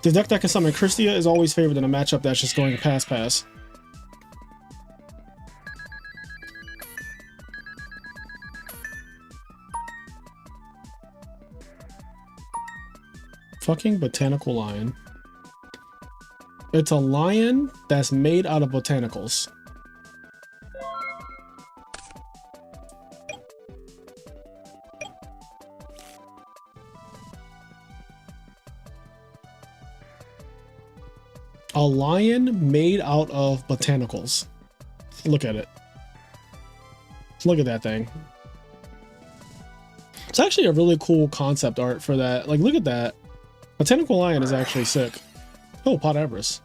the deck that can summon Christia is always favored in a matchup that's just going pass. Fucking botanical lion. It's a lion that's made out of botanicals. A lion made out of botanicals. Look at it. Look at that thing. It's actually a really cool concept art for that. Like, look at that. Botanical lion is actually sick. Oh, Pot Amiris.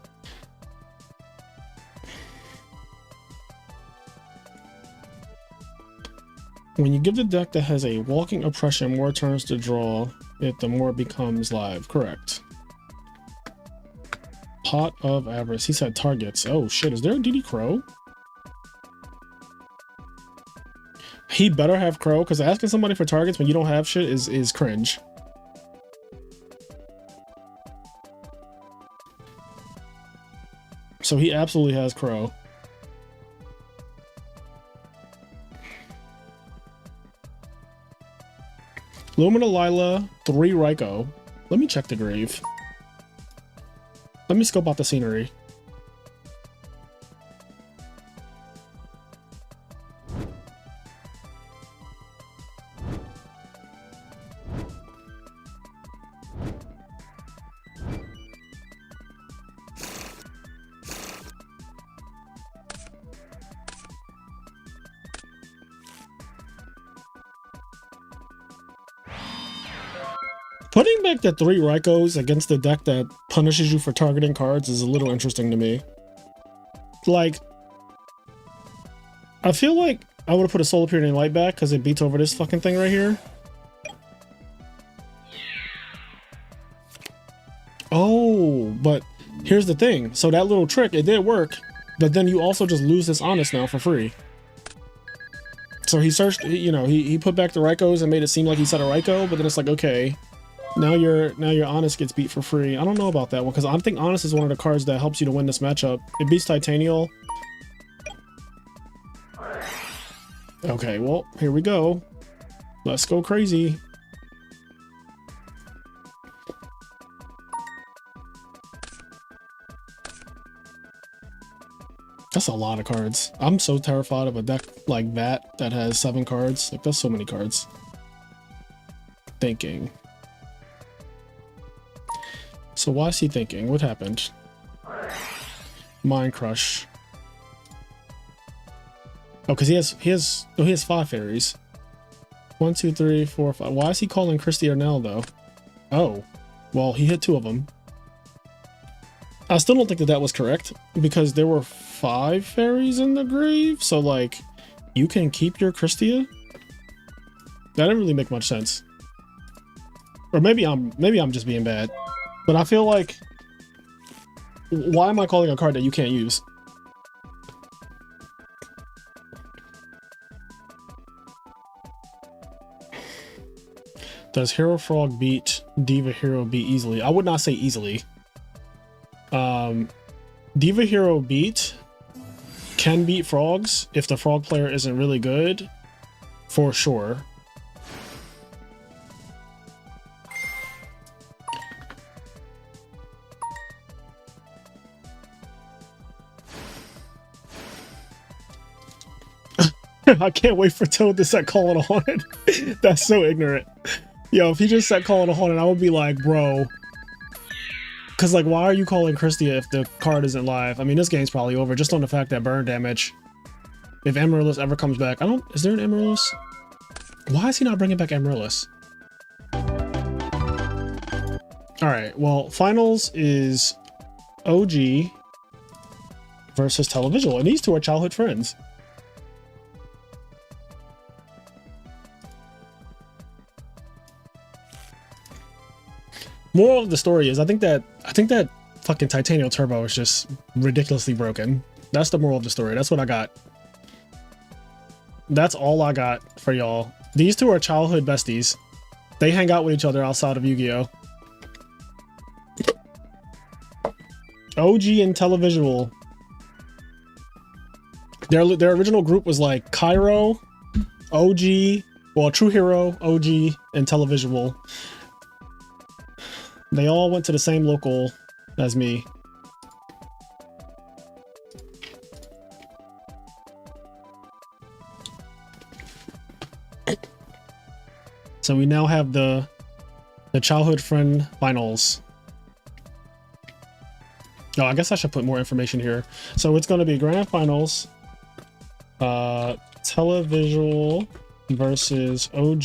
When you give the deck that has a walking oppression more turns to draw it, the more it becomes live. Correct. Pot of Amiris. He said targets. Oh shit, is there a DD Crow? He better have Crow, because asking somebody for targets when you don't have shit is cringe. So he absolutely has Crow. Lumina Lila, 3 Raikou. Let me check the grave. Let me scope out the scenery. Putting back the 3 Raikous against the deck that punishes you for targeting cards is a little interesting to me. Like, I feel like I would have put a Solar Piercing Light back because it beats over this fucking thing right here. Oh, but here's the thing. So that little trick, it did work, but then you also just lose this Honest now for free. So he searched, you know, he put back the Raikous and made it seem like he said a Raikou, but then it's like, okay. Now your Honest gets beat for free. I don't know about that one because I think Honest is one of the cards that helps you to win this matchup. It beats Titanial. Okay, well, here we go. Let's go crazy. That's a lot of cards. I'm so terrified of a deck like that that has 7 cards. Like, that's so many cards. Thinking. So why is he thinking? What happened? Mind Crush. Oh, because he has 5 fairies. 1, 2, 3, 4, 5. Why is he calling Christy Arnell though? Oh, well, he hit 2 of them. I still don't think that that was correct because there were 5 fairies in the grave. So like, you can keep your Christia. That didn't really make much sense. Or maybe I'm just being bad. But I feel like, why am I calling a card that you can't use? Does Hero Frog beat Diva Hero Beat easily? I would not say easily. Diva Hero Beat can beat frogs if the frog player isn't really good, for sure. I can't wait for Toad to set Call It a Haunted. That's so ignorant. Yo, if he just set Call It a Haunted, I would be like, bro. Because, like, why are you calling Christia if the card isn't live? I mean, this game's probably over just on the fact that burn damage If Amiris ever comes back. Is there an Amiris? Why is he not bringing back Amiris? Alright, well, finals is OG versus Televisual, and these two are childhood friends. Moral of the story is I think that fucking Titanium Turbo is just ridiculously broken. That's the moral of the story. That's what I got. That's all I got for y'all. These two are childhood besties. They hang out with each other outside of Yu-Gi-Oh! OG and Televisual. Their original group was like Cairo, OG, well, True Hero, OG, and Televisual. They all went to the same local as me. So we now have the childhood friend finals. Oh, I guess I should put more information here. So it's going to be grand finals, Televisual versus OG,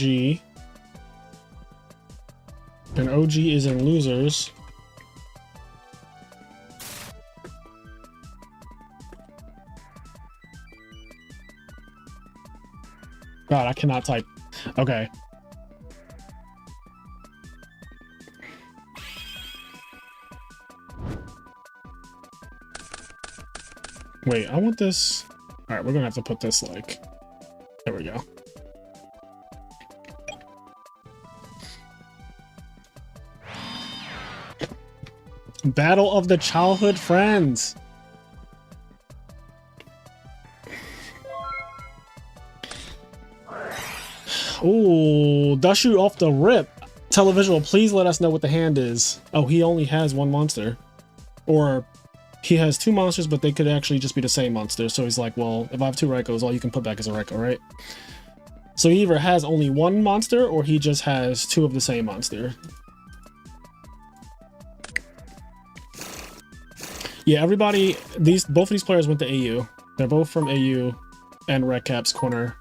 and OG is in losers. God, I cannot type. Okay. Wait, I want this. All right, we're gonna have to put this like, there we go. Battle of the childhood friends. Ooh, Dashu off the rip. Televisual, please let us know what the hand is. Oh, he only has one monster. Or he has two monsters, but they could actually just be the same monster. So he's like, well, if I have two Raikos, all you can put back is a Raiko, right? So he either has only one monster or he just has two of the same monster. Yeah, everybody, both of these players went to AU. They're both from AU and Red Cap's corner.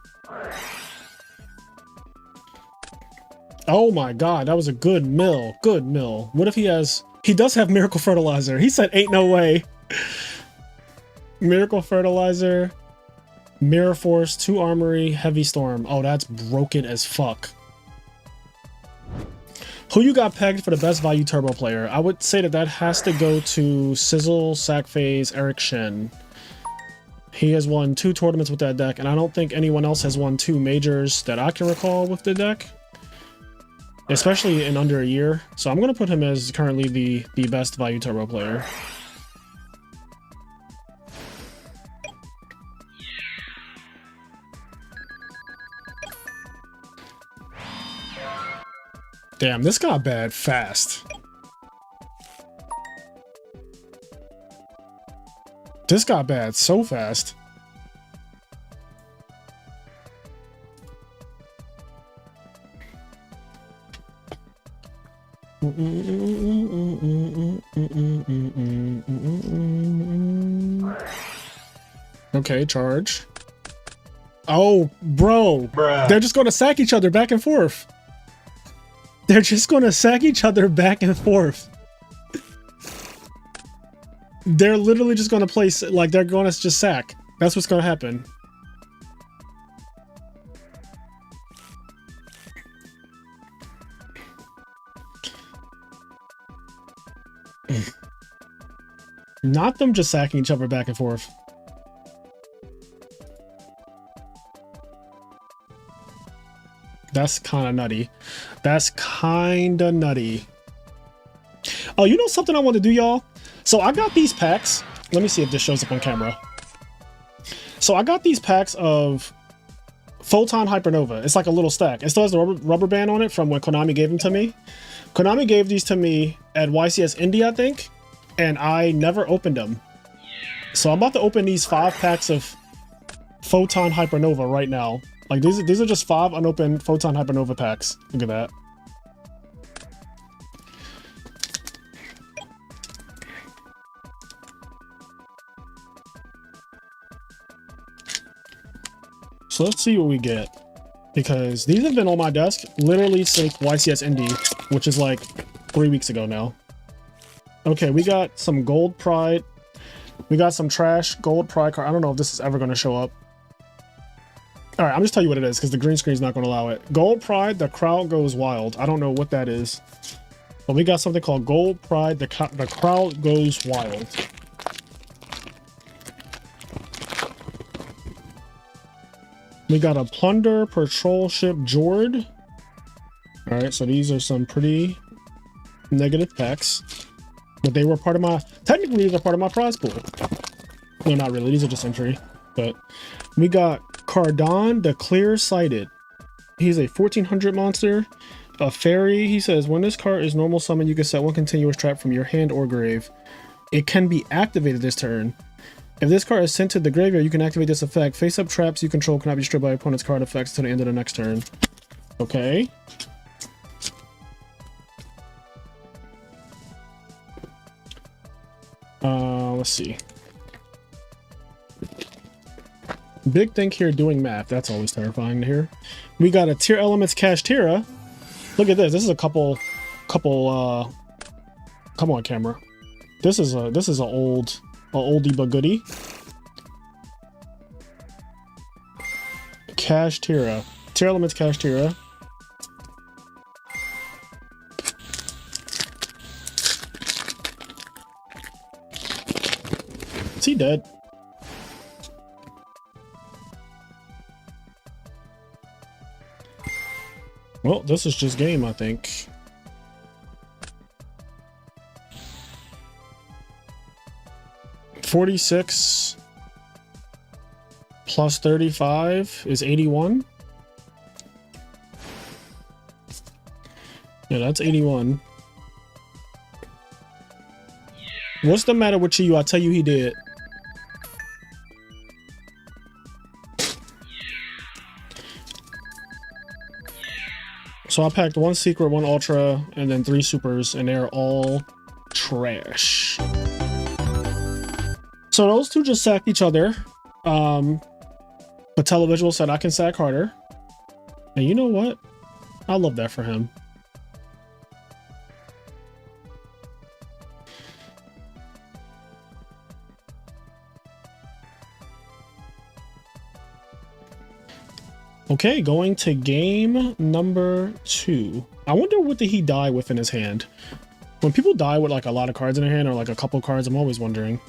Oh my god, that was a good mill. Good mill. What if he does have Miracle Fertilizer. He said ain't no way. Miracle Fertilizer, Mirror Force, 2 Armory, Heavy Storm. Oh, that's broken as fuck. Who you got pegged for the best value turbo player? I would say that has to go to Sizzle, Sackphase, Eric Shen. He has won 2 tournaments with that deck, and I don't think anyone else has won 2 majors that I can recall with the deck. Especially in under a year. So I'm going to put him as currently the best value turbo player. Damn, this got bad fast. This got bad so fast. Okay, charge. Oh, bro. Bruh. They're just going to sack each other back and forth. They're just going to sack each other back and forth. They're literally just going to play, like, they're going to just sack. That's what's going to happen. Not them just sacking each other back and forth. That's kind of nutty. That's kind of nutty. Oh, you know something I want to do, y'all? So I got these packs. Let me see if this shows up on camera. So I got these packs of Photon Hypernova. It's like a little stack. It still has the rubber band on it from when Konami gave them to me. Konami gave these to me at YCS India, I think, and I never opened them. So I'm about to open these 5 packs of Photon Hypernova right now. Like these are just 5 unopened Photon Hypernova packs. Look at that. So let's see what we get, because these have been on my desk literally since YCS Indy, which is like 3 weeks ago now. Okay, we got some Gold Pride. We got some trash Gold Pride card. I don't know if this is ever going to show up. All right, I'm just tell you what it is, because the green screen is not going to allow it. Gold Pride, the crowd goes wild. I don't know what that is, but we got something called Gold Pride, the crowd goes wild. We got a Plunder Patrol Ship Jord. All right, so these are some pretty negative packs, but they were part of my, technically these are part of my prize pool. No, not really, these are just entry. But we got Cardon the Clear-Sighted. He's a 1400 monster, a fairy. He says, when this card is normal summon, you can set one continuous trap from your hand or grave. It can be activated this turn. If this card is sent to the graveyard, you can activate this effect. Face-up traps you control cannot be stripped by opponent's card effects to the end of the next turn. Okay. Let's see. Big Think here doing math. That's always terrifying to hear. We got a Tier Elements Kashtira. Look at this. This is a couple come on camera. This is a oldie but goodie. Kashtira. Tier Elements Kashtira. Is he dead? Well, this is just game, I think. $46 plus 35 is 81. Yeah, that's 81. What's the matter with you? I tell you he did. So I packed one secret, one ultra, and then 3 supers, and they're all trash. So those two just sacked each other. But Televisual said I can sack harder. And you know what? I love that for him. Okay, going to game number 2. I wonder what did he die with in his hand? When people die with like a lot of cards in their hand or like a couple cards, I'm always wondering.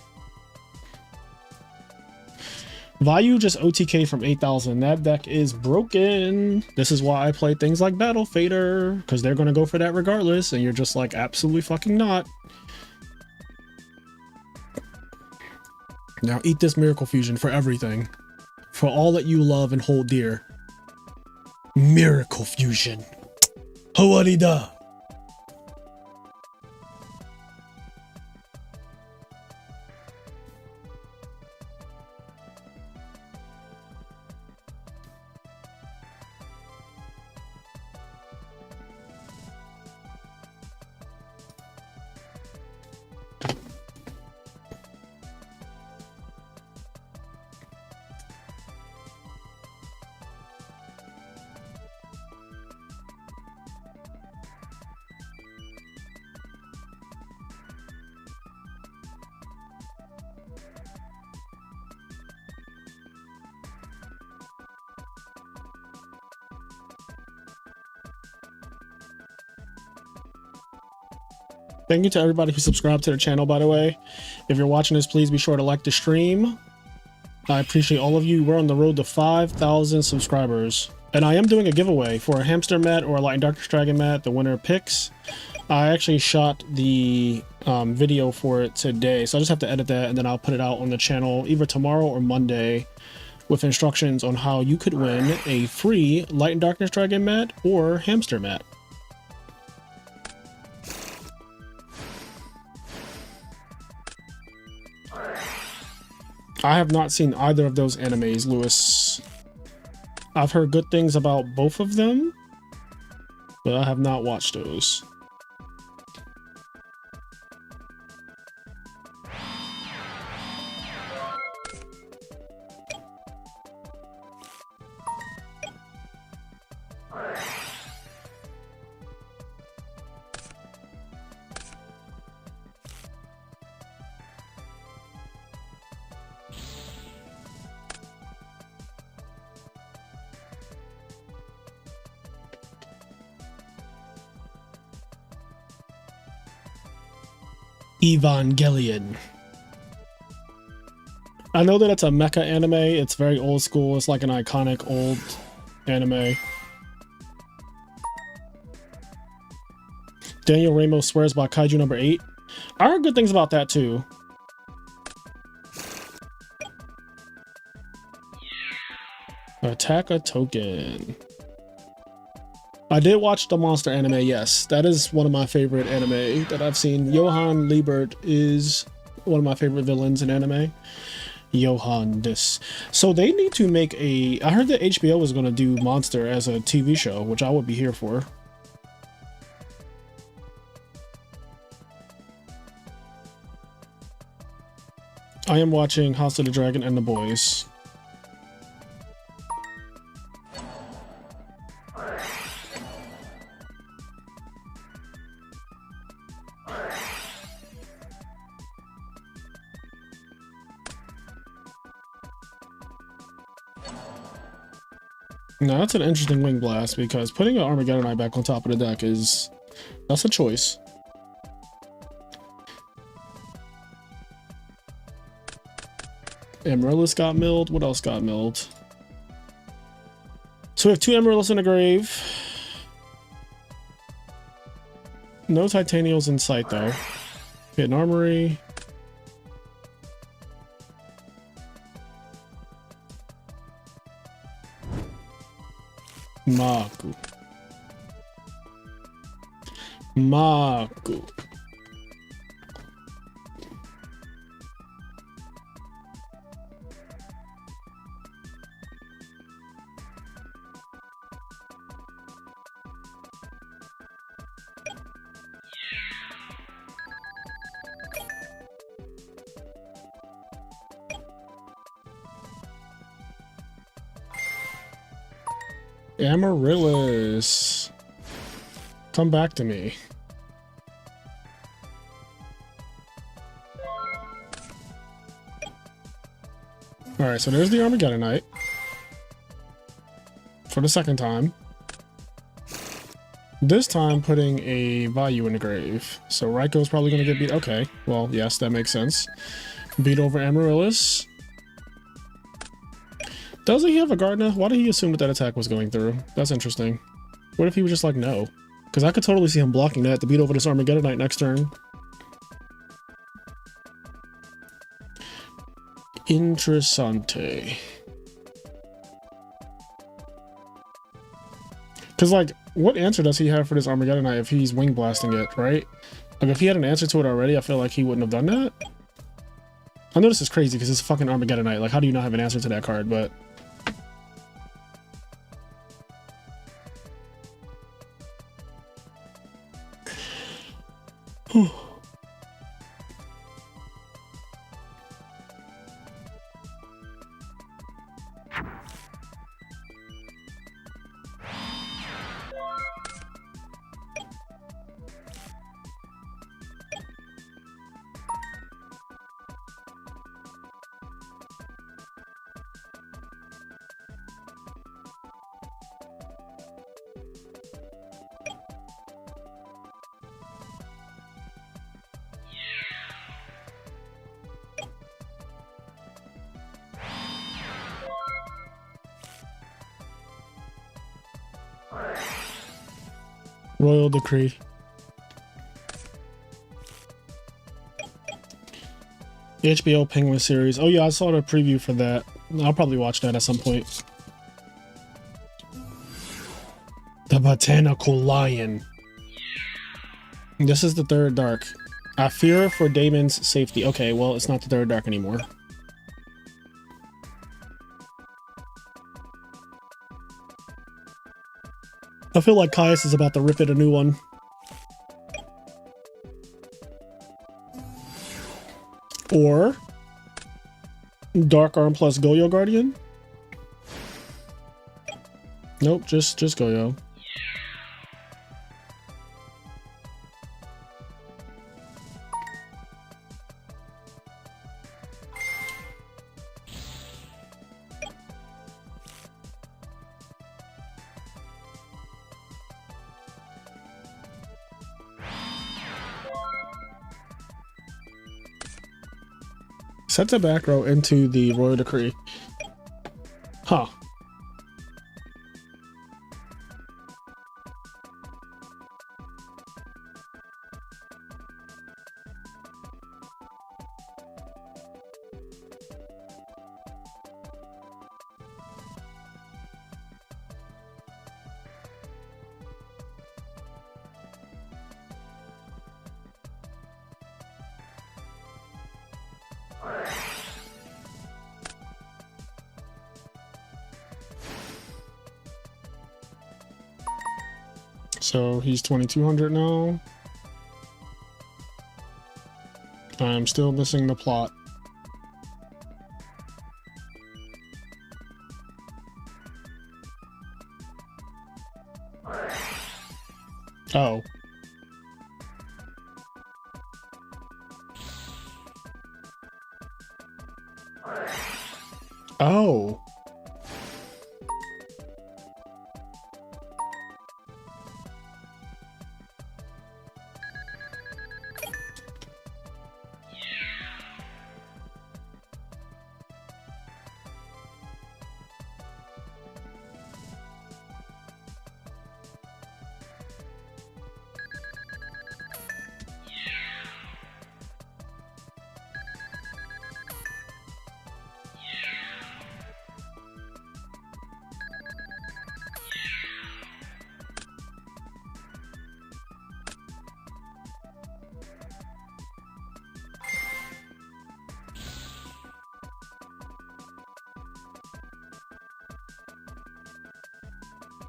Vayu just OTK from 8,000. That deck is broken. This is why I play things like Battle Fader, because they're going to go for that regardless, and you're just like, absolutely fucking not. Now eat this Miracle Fusion for everything. For all that you love and hold dear. Miracle Fusion. Hawarida. Thank you to everybody who subscribed to the channel, by the way. If you're watching this, please be sure to like the stream. I appreciate all of you. We're on the road to 5,000 subscribers. And I am doing a giveaway for a hamster mat or a Light and Darkness Dragon mat. The winner picks. I actually shot the video for it today, so I just have to edit that and then I'll put it out on the channel either tomorrow or Monday with instructions on how you could win a free Light and Darkness Dragon mat or hamster mat. I have not seen either of those animes, Lewis. I've heard good things about both of them, but I have not watched those. Evangelion. I know that it's a mecha anime. It's very old school. It's like an iconic old anime. Daniel Ramos swears by Kaiju number 8. I heard good things about that too. Attack a token. I did watch the monster anime, yes. That is one of my favorite anime that I've seen. Johann Liebert is one of my favorite villains in anime. Johann this. So they need to make a... I heard that HBO was going to do Monster as a TV show, which I would be here for. I am watching House of the Dragon and the Boys. Now that's an interesting wing blast because putting an Armageddonite back on top of the deck is... that's a choice. Amaryllis got milled. What else got milled? So we have 2 Amaryllis in the grave. No Titanials in sight though. Hit an Armory. Maku. Maku. Amaryllis. Come back to me. Alright, so there's the Armageddonite. For the second time. This time putting a Vayu in the grave. So Raiko's probably going to get beat. Okay, well, yes, that makes sense. Beat over Amaryllis. Doesn't he have a Gardner? Why did he assume that that attack was going through? That's interesting. What if he was just like, no? Because I could totally see him blocking that to beat over this Armageddonite next turn. Interessante. Because, like, what answer does he have for this Armageddonite if he's wing blasting it, right? Like, if he had an answer to it already, I feel like he wouldn't have done that. I know this is crazy because it's fucking Armageddonite. Like, how do you not have an answer to that card? But... Royal Decree. HBO Penguin series. Oh yeah, I saw the preview for that. I'll probably watch that at some point. The Botanical Lion. This is the third dark. I fear for Damon's safety. Okay, well, it's not the third dark anymore. I feel like Caius is about to rip it a new one. Or Dark Arm plus Goyo Guardian. Nope, just Goyo. Set the back row into the royal decree. Huh. So he's 2200 now. I'm still missing the plot. Oh. Oh.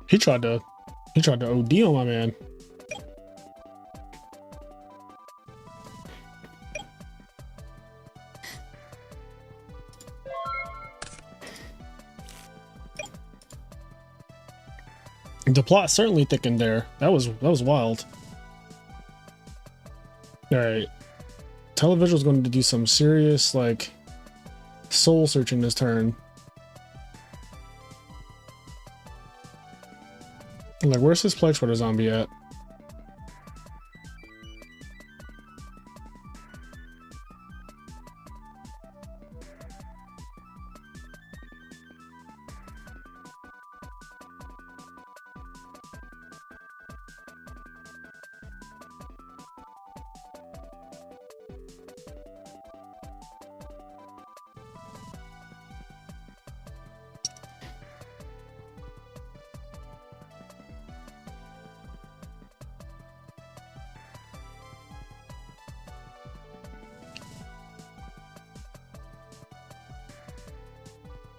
He tried to OD on my man. The plot certainly thickened there. That was wild. All right, Televisual's going to do some serious like soul searching this turn. Like, where's his Plague Sweater zombie at?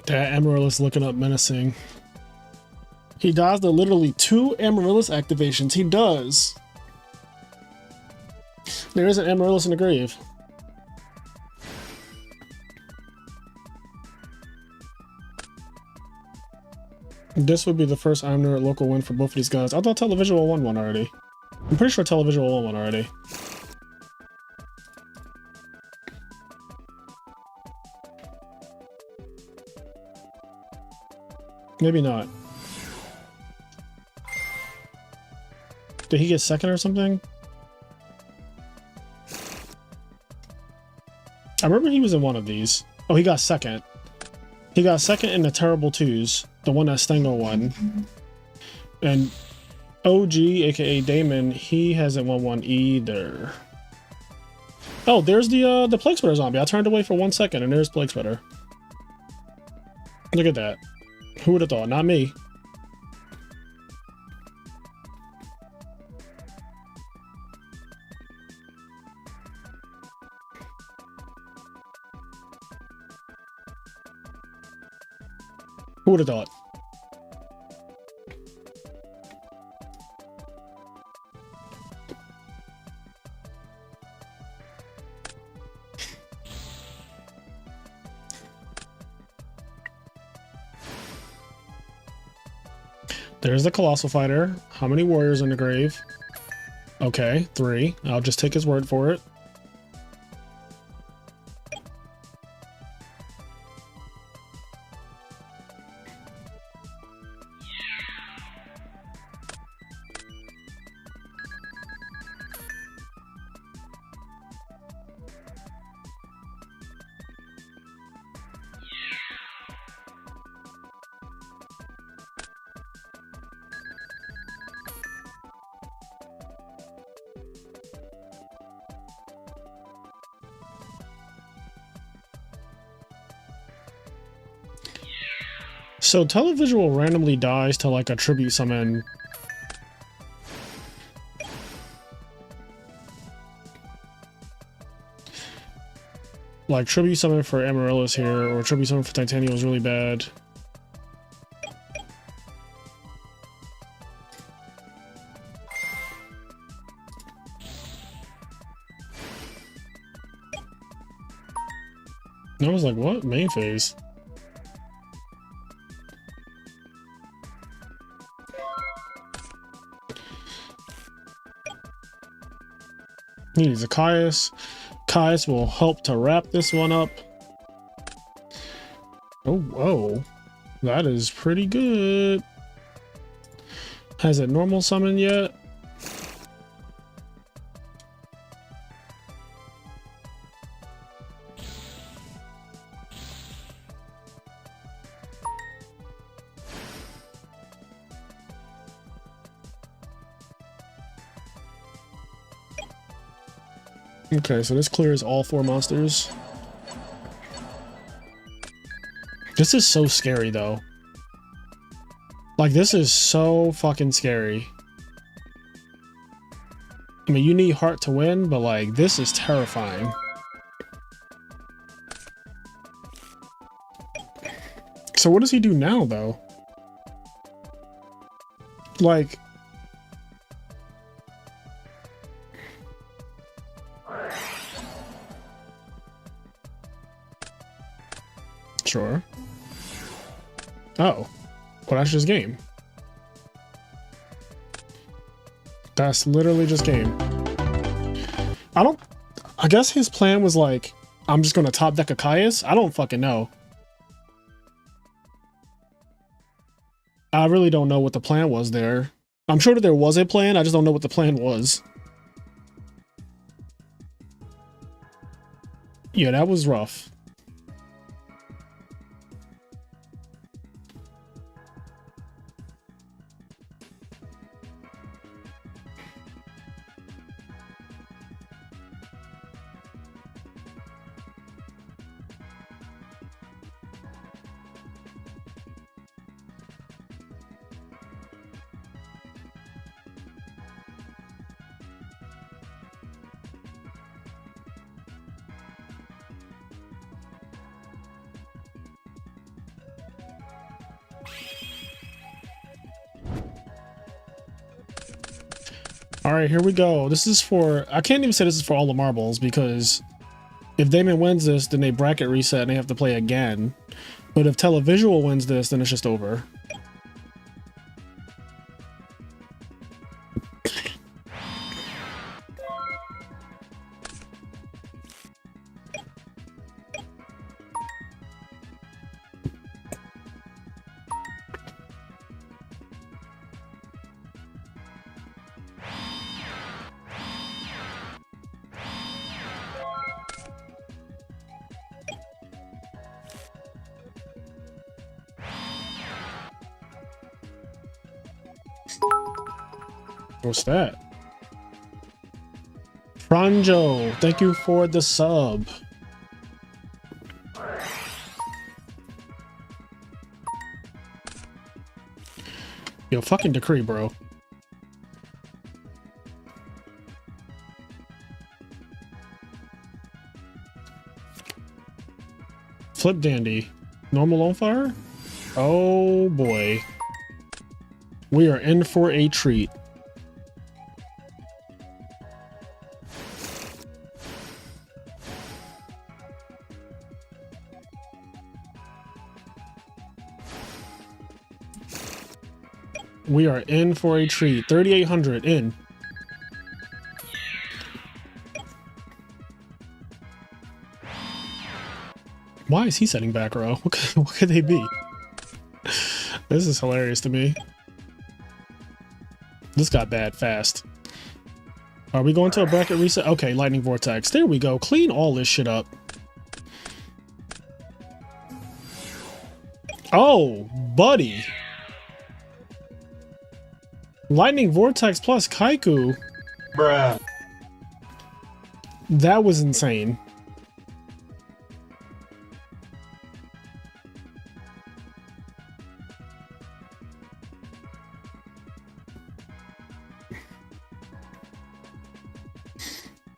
That Amaryllis looking up menacing. He dies to literally 2 Amaryllis activations. He does. There is an Amaryllis in the grave. This would be the first IMNerd local win for both of these guys. I thought Televisual won one already. I'm pretty sure Televisual won one already. Maybe not. Did he get second or something? I remember he was in one of these. Oh, he got second. He got second in the Terrible Twos, the one that Stengel won. And OG, aka Damon, he hasn't won one either. Oh, there's the Plague Sweater zombie. I turned away for 1 second, and there's Plague Sweater. Look at that. Who would have thought? Not me. Who would have thought? There's the Colossal Fighter. How many warriors in the grave? Okay, 3. I'll just take his word for it. So televisual randomly dies to like a tribute summon. Like tribute summon for Amiris here, or tribute summon for Titania was really bad. And I was like, what? Main phase? He needs a Caius. Caius will help to wrap this one up. Oh, whoa. That is pretty good. Has it normal summon yet? Okay, so this clears all 4 monsters. This is so scary, though. Like, this is so fucking scary. I mean, you need heart to win, but, like, this is terrifying. So what does he do now, though? Like... Sure. Oh. Well, that's just game. That's literally just game. I guess his plan was like, I'm just gonna top deck a Caius? I don't fucking know. I really don't know what the plan was there. I'm sure that there was a plan, I just don't know what the plan was. Yeah, that was rough. All right, here we go. This is for, I can't even say this is for all the marbles because if Damon wins this, then they bracket reset and they have to play again. But if Televisual wins this, then it's just over. What's that? Franjo, thank you for the sub. Yo, fucking decree, bro. Flip Dandy. Normal on fire? Oh boy. We are in for a treat. We are in for a treat. 3,800 in. Why is he setting back row? What could they be? This is hilarious to me. This got bad fast. Are we going to a bracket reset? Okay, lightning vortex. There we go. Clean all this shit up. Oh, buddy. Lightning vortex plus Kaiku. Bruh. That was insane.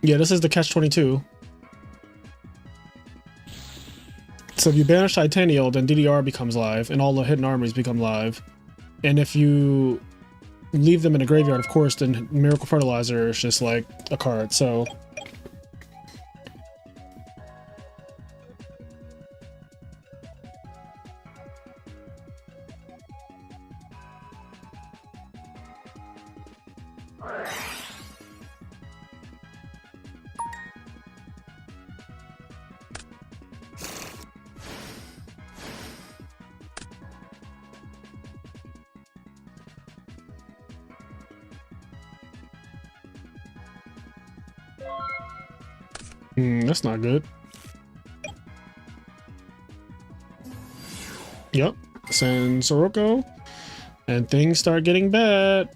Yeah, this is the catch-22. So if you banish Titanial, then DDR becomes live, and all the hidden armies become live. And if you leave them in a graveyard, of course, then Miracle Fertilizer is just like a card, so... that's not good. Yep, send Sirocco, and things start getting bad.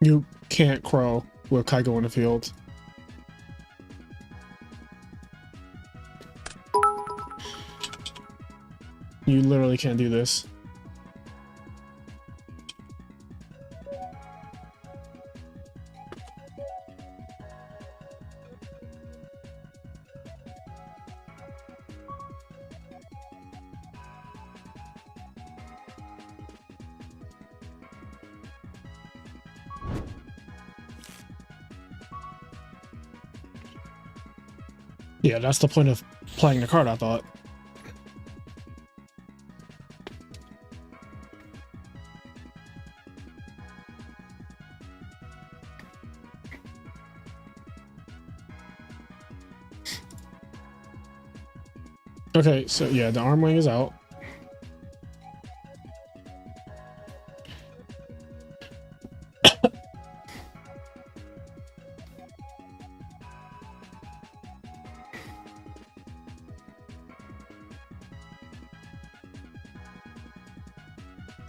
You can't Crow with Kaiko in the field. You literally can't do this. Yeah, that's the point of playing the card, I thought. Okay, so yeah, the arm wing is out.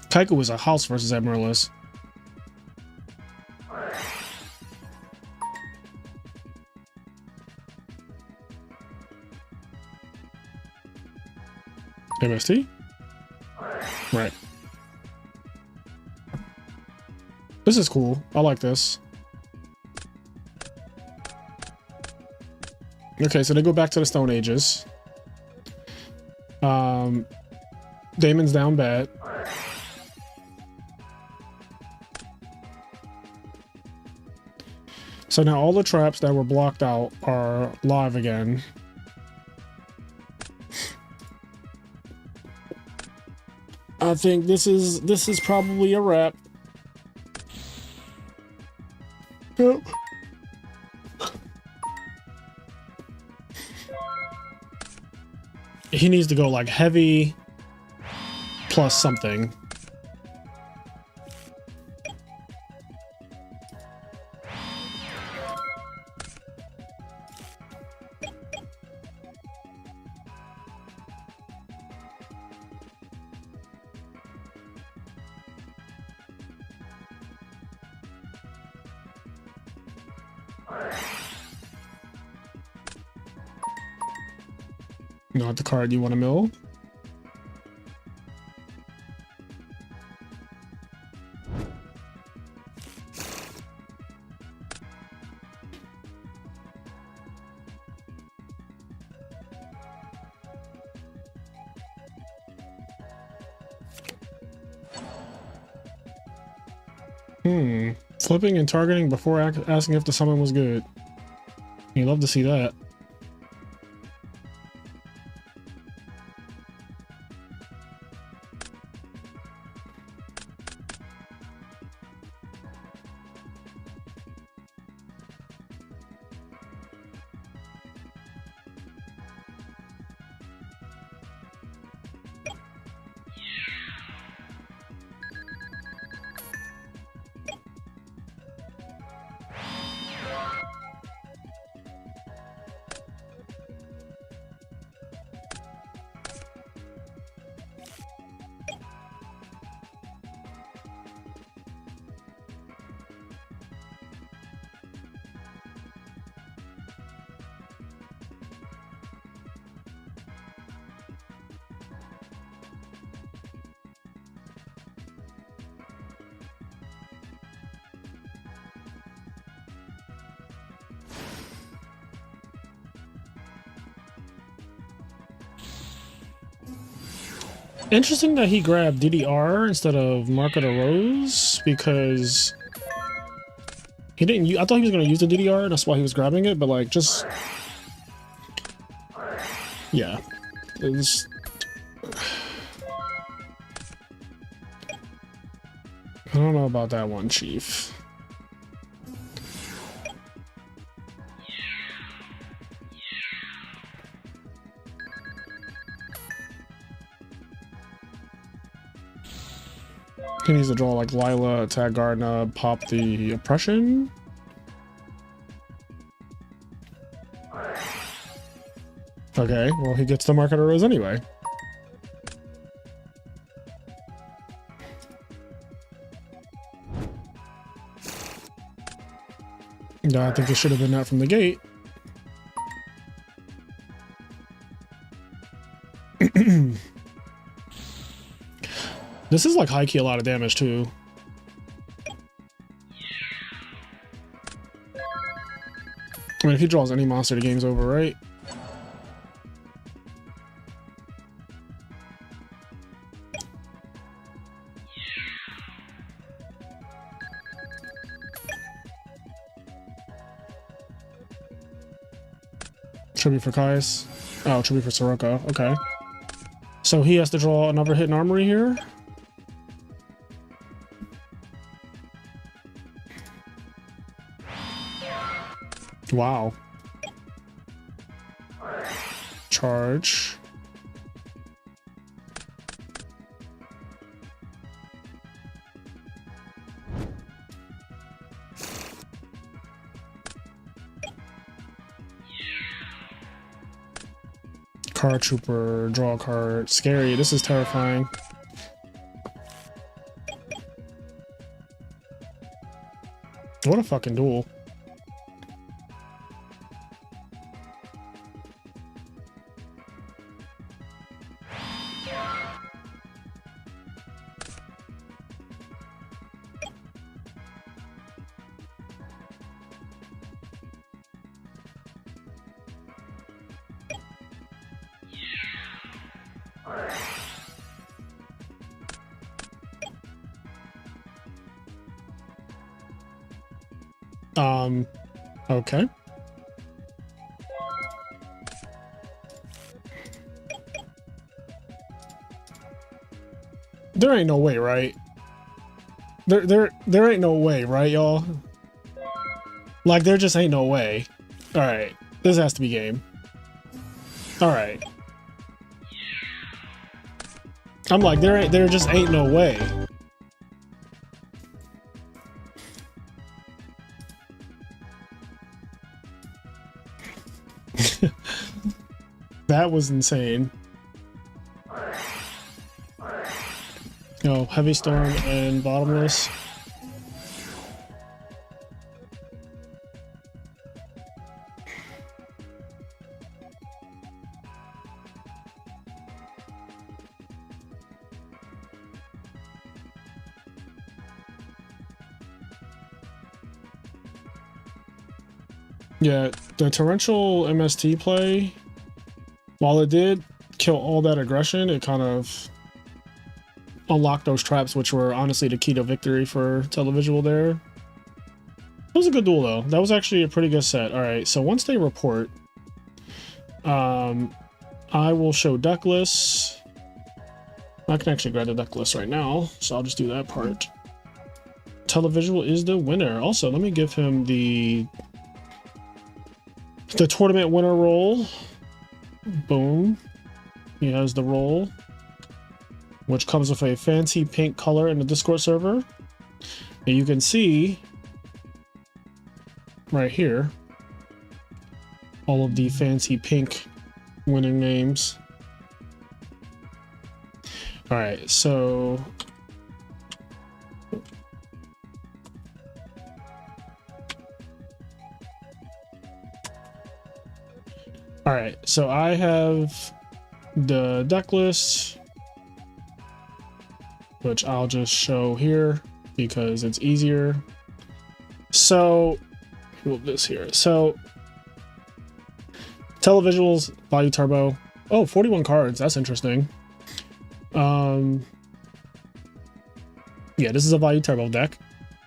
Kaiko was a house versus Amiris. MST? Right. This is cool. I like this. Okay, so they go back to the Stone Ages. Damon's down bad. So now all the traps that were blocked out are live again. I think this is probably a wrap. Yep. He needs to go like heavy plus something. Not the card you want to mill. Flipping and targeting before asking if the summon was good. You love to see that. Interesting that he grabbed DDR instead of Market of Rose, because he didn't. I thought he was going to use the DDR. That's why he was grabbing it. But like, just yeah, it was. I don't know about that one, Chief. He needs to draw like Lila, attack Gardna, pop the oppression. Okay, well he gets the Market of Rose anyway. No, I think it should have been that from the gate. This is like high key a lot of damage too. I mean, if he draws any monster, the game's over, right? Tribute for Kais. Oh, tribute for Soroka. Okay. So he has to draw another hit in Armory here. Wow. Charge. Card Trooper, draw a card. Scary. This is terrifying. What a fucking duel. Okay. There ain't no way, right? There ain't no way, right, y'all? Like, there just ain't no way. Alright, this has to be game. Alright. I'm like, there just ain't no way. That was insane. Oh, Heavy Storm and Bottomless. Yeah, the torrential MST play, while it did kill all that aggression, it kind of unlocked those traps, which were honestly the key to victory for Televisual there. It was a good duel though. That was actually a pretty good set. Alright, so once they report, I will show deck lists. I can actually grab the deck list right now, so I'll just do that part. Televisual is the winner. Also, let me give him the tournament winner roll. Boom. He has the roll, which comes with a fancy pink color in the Discord server. And you can see right here all of the fancy pink winning names. All right, so all right, so I have the deck list, which I'll just show here because it's easier. So move this here. So Televisuals, Value Turbo. Oh, 41 cards. That's interesting. Yeah, this is a value turbo deck.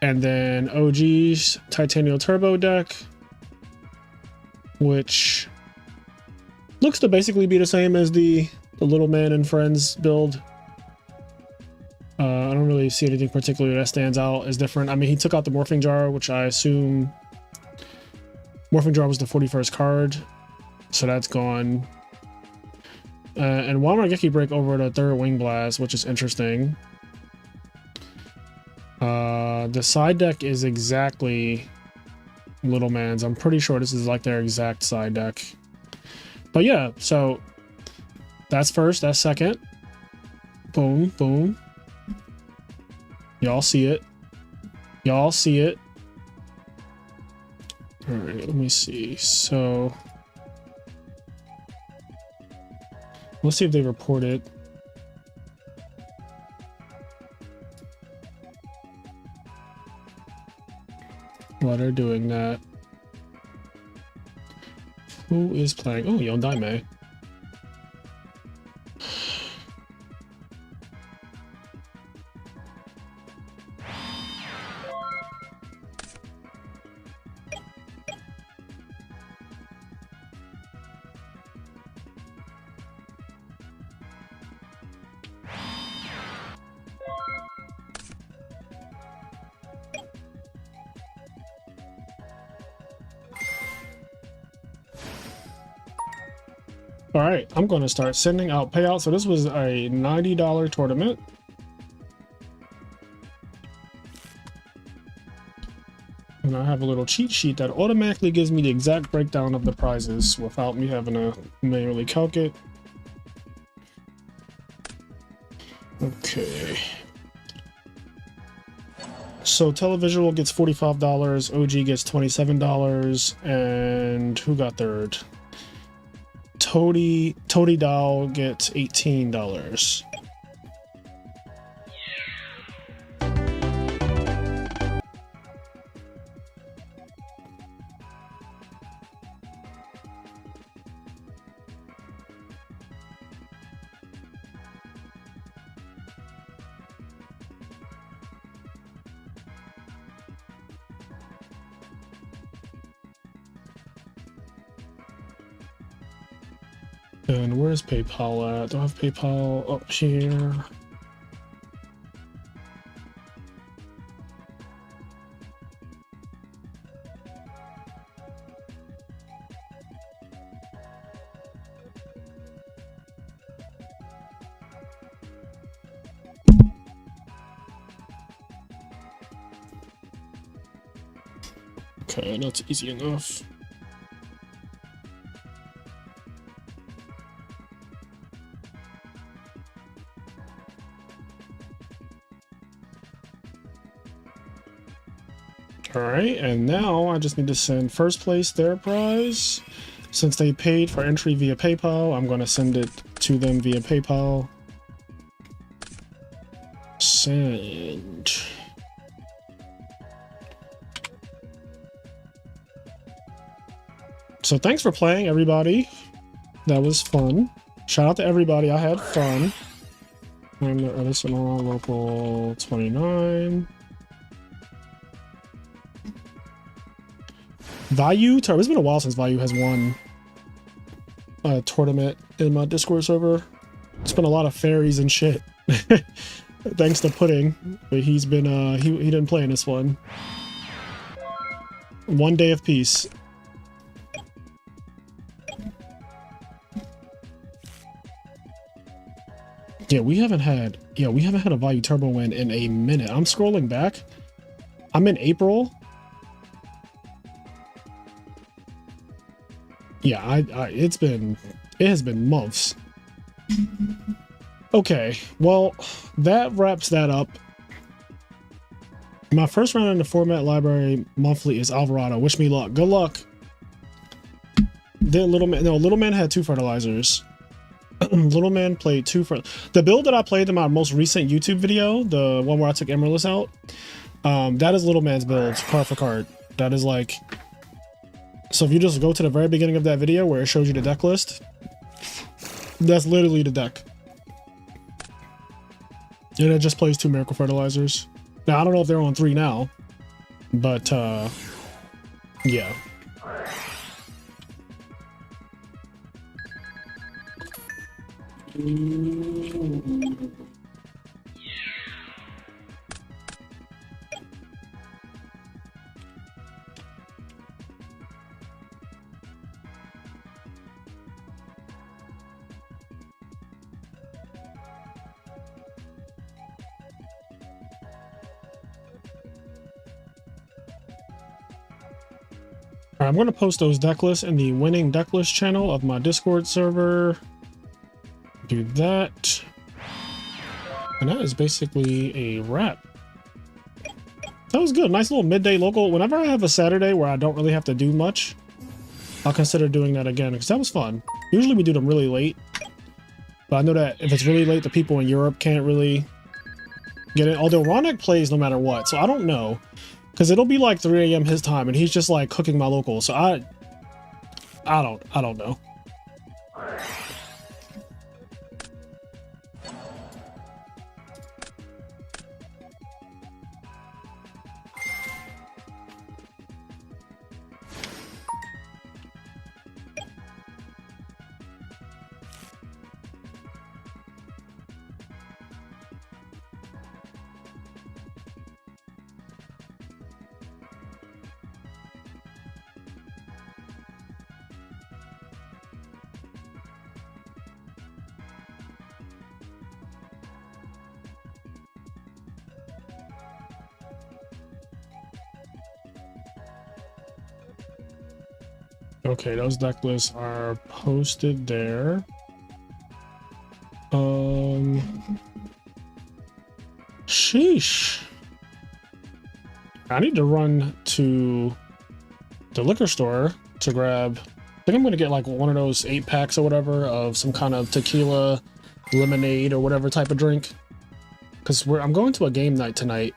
And then OG's Titanium Turbo deck, which looks to basically be the same as the Little Man and Friends build. I don't really see anything particular that stands out as different. I mean, he took out the Morphing Jar, which I assume Morphing Jar was the 41st card, so that's gone. And Walmart break over the 3rd Wing Blast, which is interesting. The side deck is exactly Little Man's. I'm pretty sure this is like their exact side deck. But yeah, so that's first, that's second. Boom, boom. Y'all see it. Y'all see it. All right, let me see. So let's see if they report it. While they're doing that. Who is playing? Oh, Yo Daime. All right, I'm going to start sending out payouts. So this was a $90 tournament. And I have a little cheat sheet that automatically gives me the exact breakdown of the prizes without me having to manually calc it. Okay. So Televisual gets $45, OG gets $27, and who got third? Toady Doll gets $18. And where's PayPal at? Do I have PayPal up here? Okay, that's easy enough. All right, and now I just need to send first place their prize. Since they paid for entry via PayPal, I'm going to send it to them via PayPal. Send. So thanks for playing, everybody. That was fun. Shout out to everybody. I had fun. I'm the Edison local 29. Value, it's been a while since Value has won a tournament in my Discord server. It's been a lot of fairies and shit. Thanks to Pudding, but he's been he didn't play in this one. 1 day of peace. Yeah, we haven't had a Value Turbo win in a minute. I'm scrolling back. I'm in April. Yeah, it has been months. Okay, well, that wraps that up. My first round in the format library monthly is Alvarado. Wish me luck. Good luck. Then Little Man had 2 fertilizers. Little Man played 2 for the build that I played in my most recent YouTube video, the one where I took Amiris out. That is Little Man's build, card for card. That is like. So if you just go to the very beginning of that video where it shows you the deck list, that's literally the deck. And it just plays 2 Miracle Fertilizers. Now, I don't know if they're on 3 now, but yeah. I'm going to post those deck lists in the winning deck list channel of my Discord server. Do that. And that is basically a wrap. That was good. Nice little midday local. Whenever I have a Saturday where I don't really have to do much, I'll consider doing that again because that was fun. Usually we do them really late. But I know that if it's really late, the people in Europe can't really get it. Although Ronak plays no matter what. So I don't know. Because it'll be like 3 a.m. his time, and he's just like cooking my local. So I don't know. Okay, those deck lists are posted there. Sheesh. I need to run to the liquor store to grab, I think I'm going to get like one of those 8 packs or whatever of some kind of tequila, lemonade or whatever type of drink. Because I'm going to a game night tonight.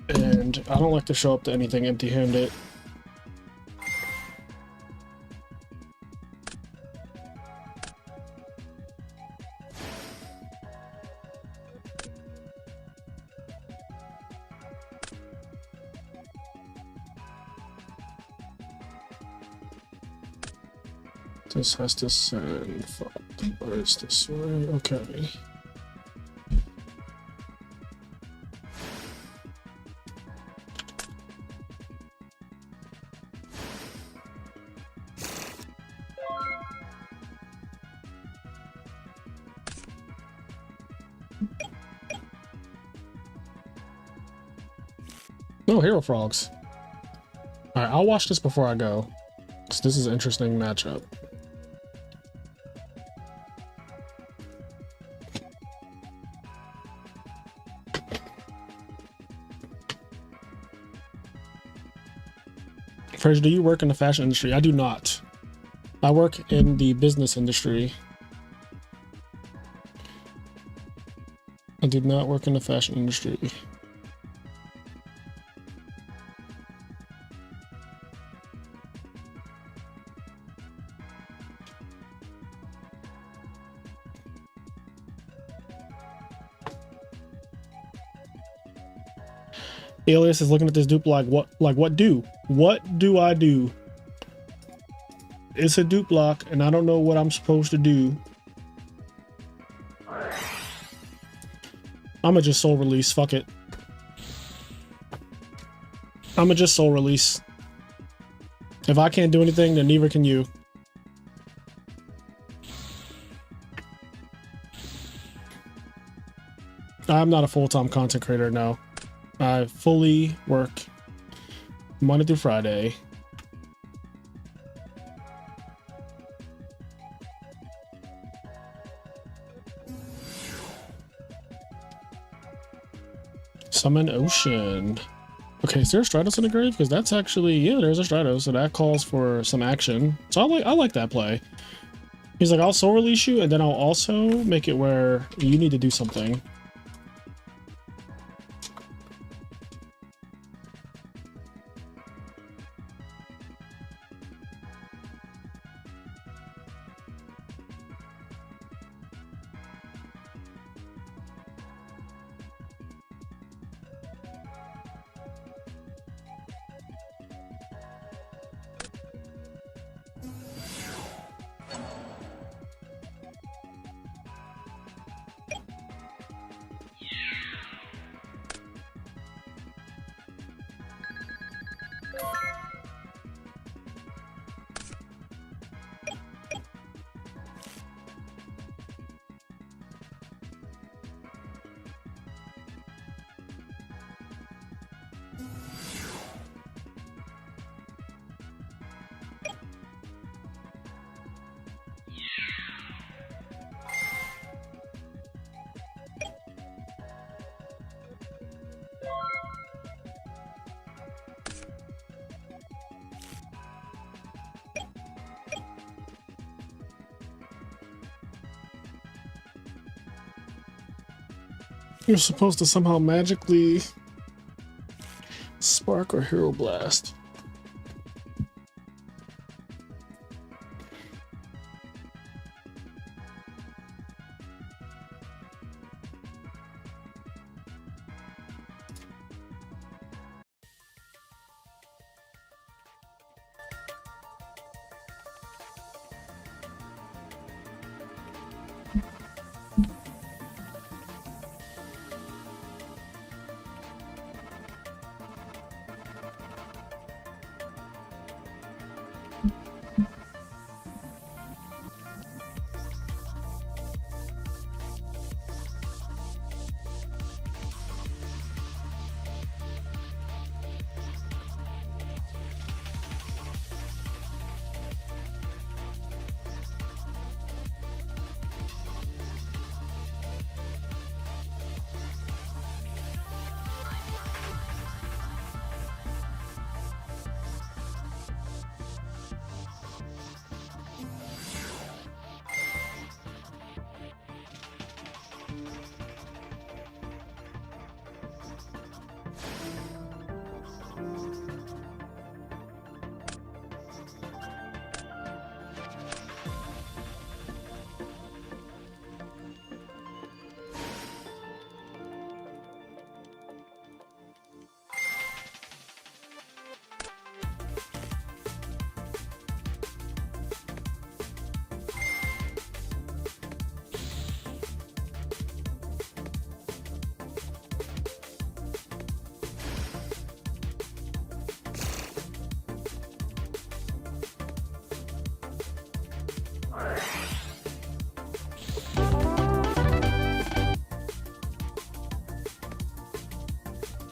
And I don't like to show up to anything empty-handed. This has to send. Where is this way? Okay. No hero frogs. All right, I'll watch this before I go. So this is an interesting matchup. Fairies, do you work in the fashion industry? I do not. I work in the business industry. I do not work in the fashion industry. Alias is looking at this dupe like what do I do? It's a dupe block and I don't know what I'm supposed to do. I'ma just soul release, fuck it. I'ma just soul release. If I can't do anything, then neither can you. I'm not a full-time content creator, no. I fully work Monday through Friday. Summon Ocean. Okay, is there a Stratos in the grave? Because that's actually, yeah, there's a Stratos, so that calls for some action. So I like that play. He's like, I'll soul release you, and then I'll also make it where you need to do something. You're supposed to somehow magically spark or hero blast.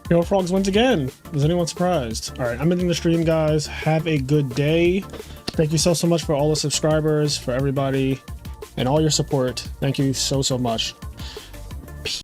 Hero Frogs wins again. Is anyone surprised? All right, I'm ending the stream, guys. Have a good day. Thank you so much for all the subscribers, for everybody, and all your support. Thank you so much.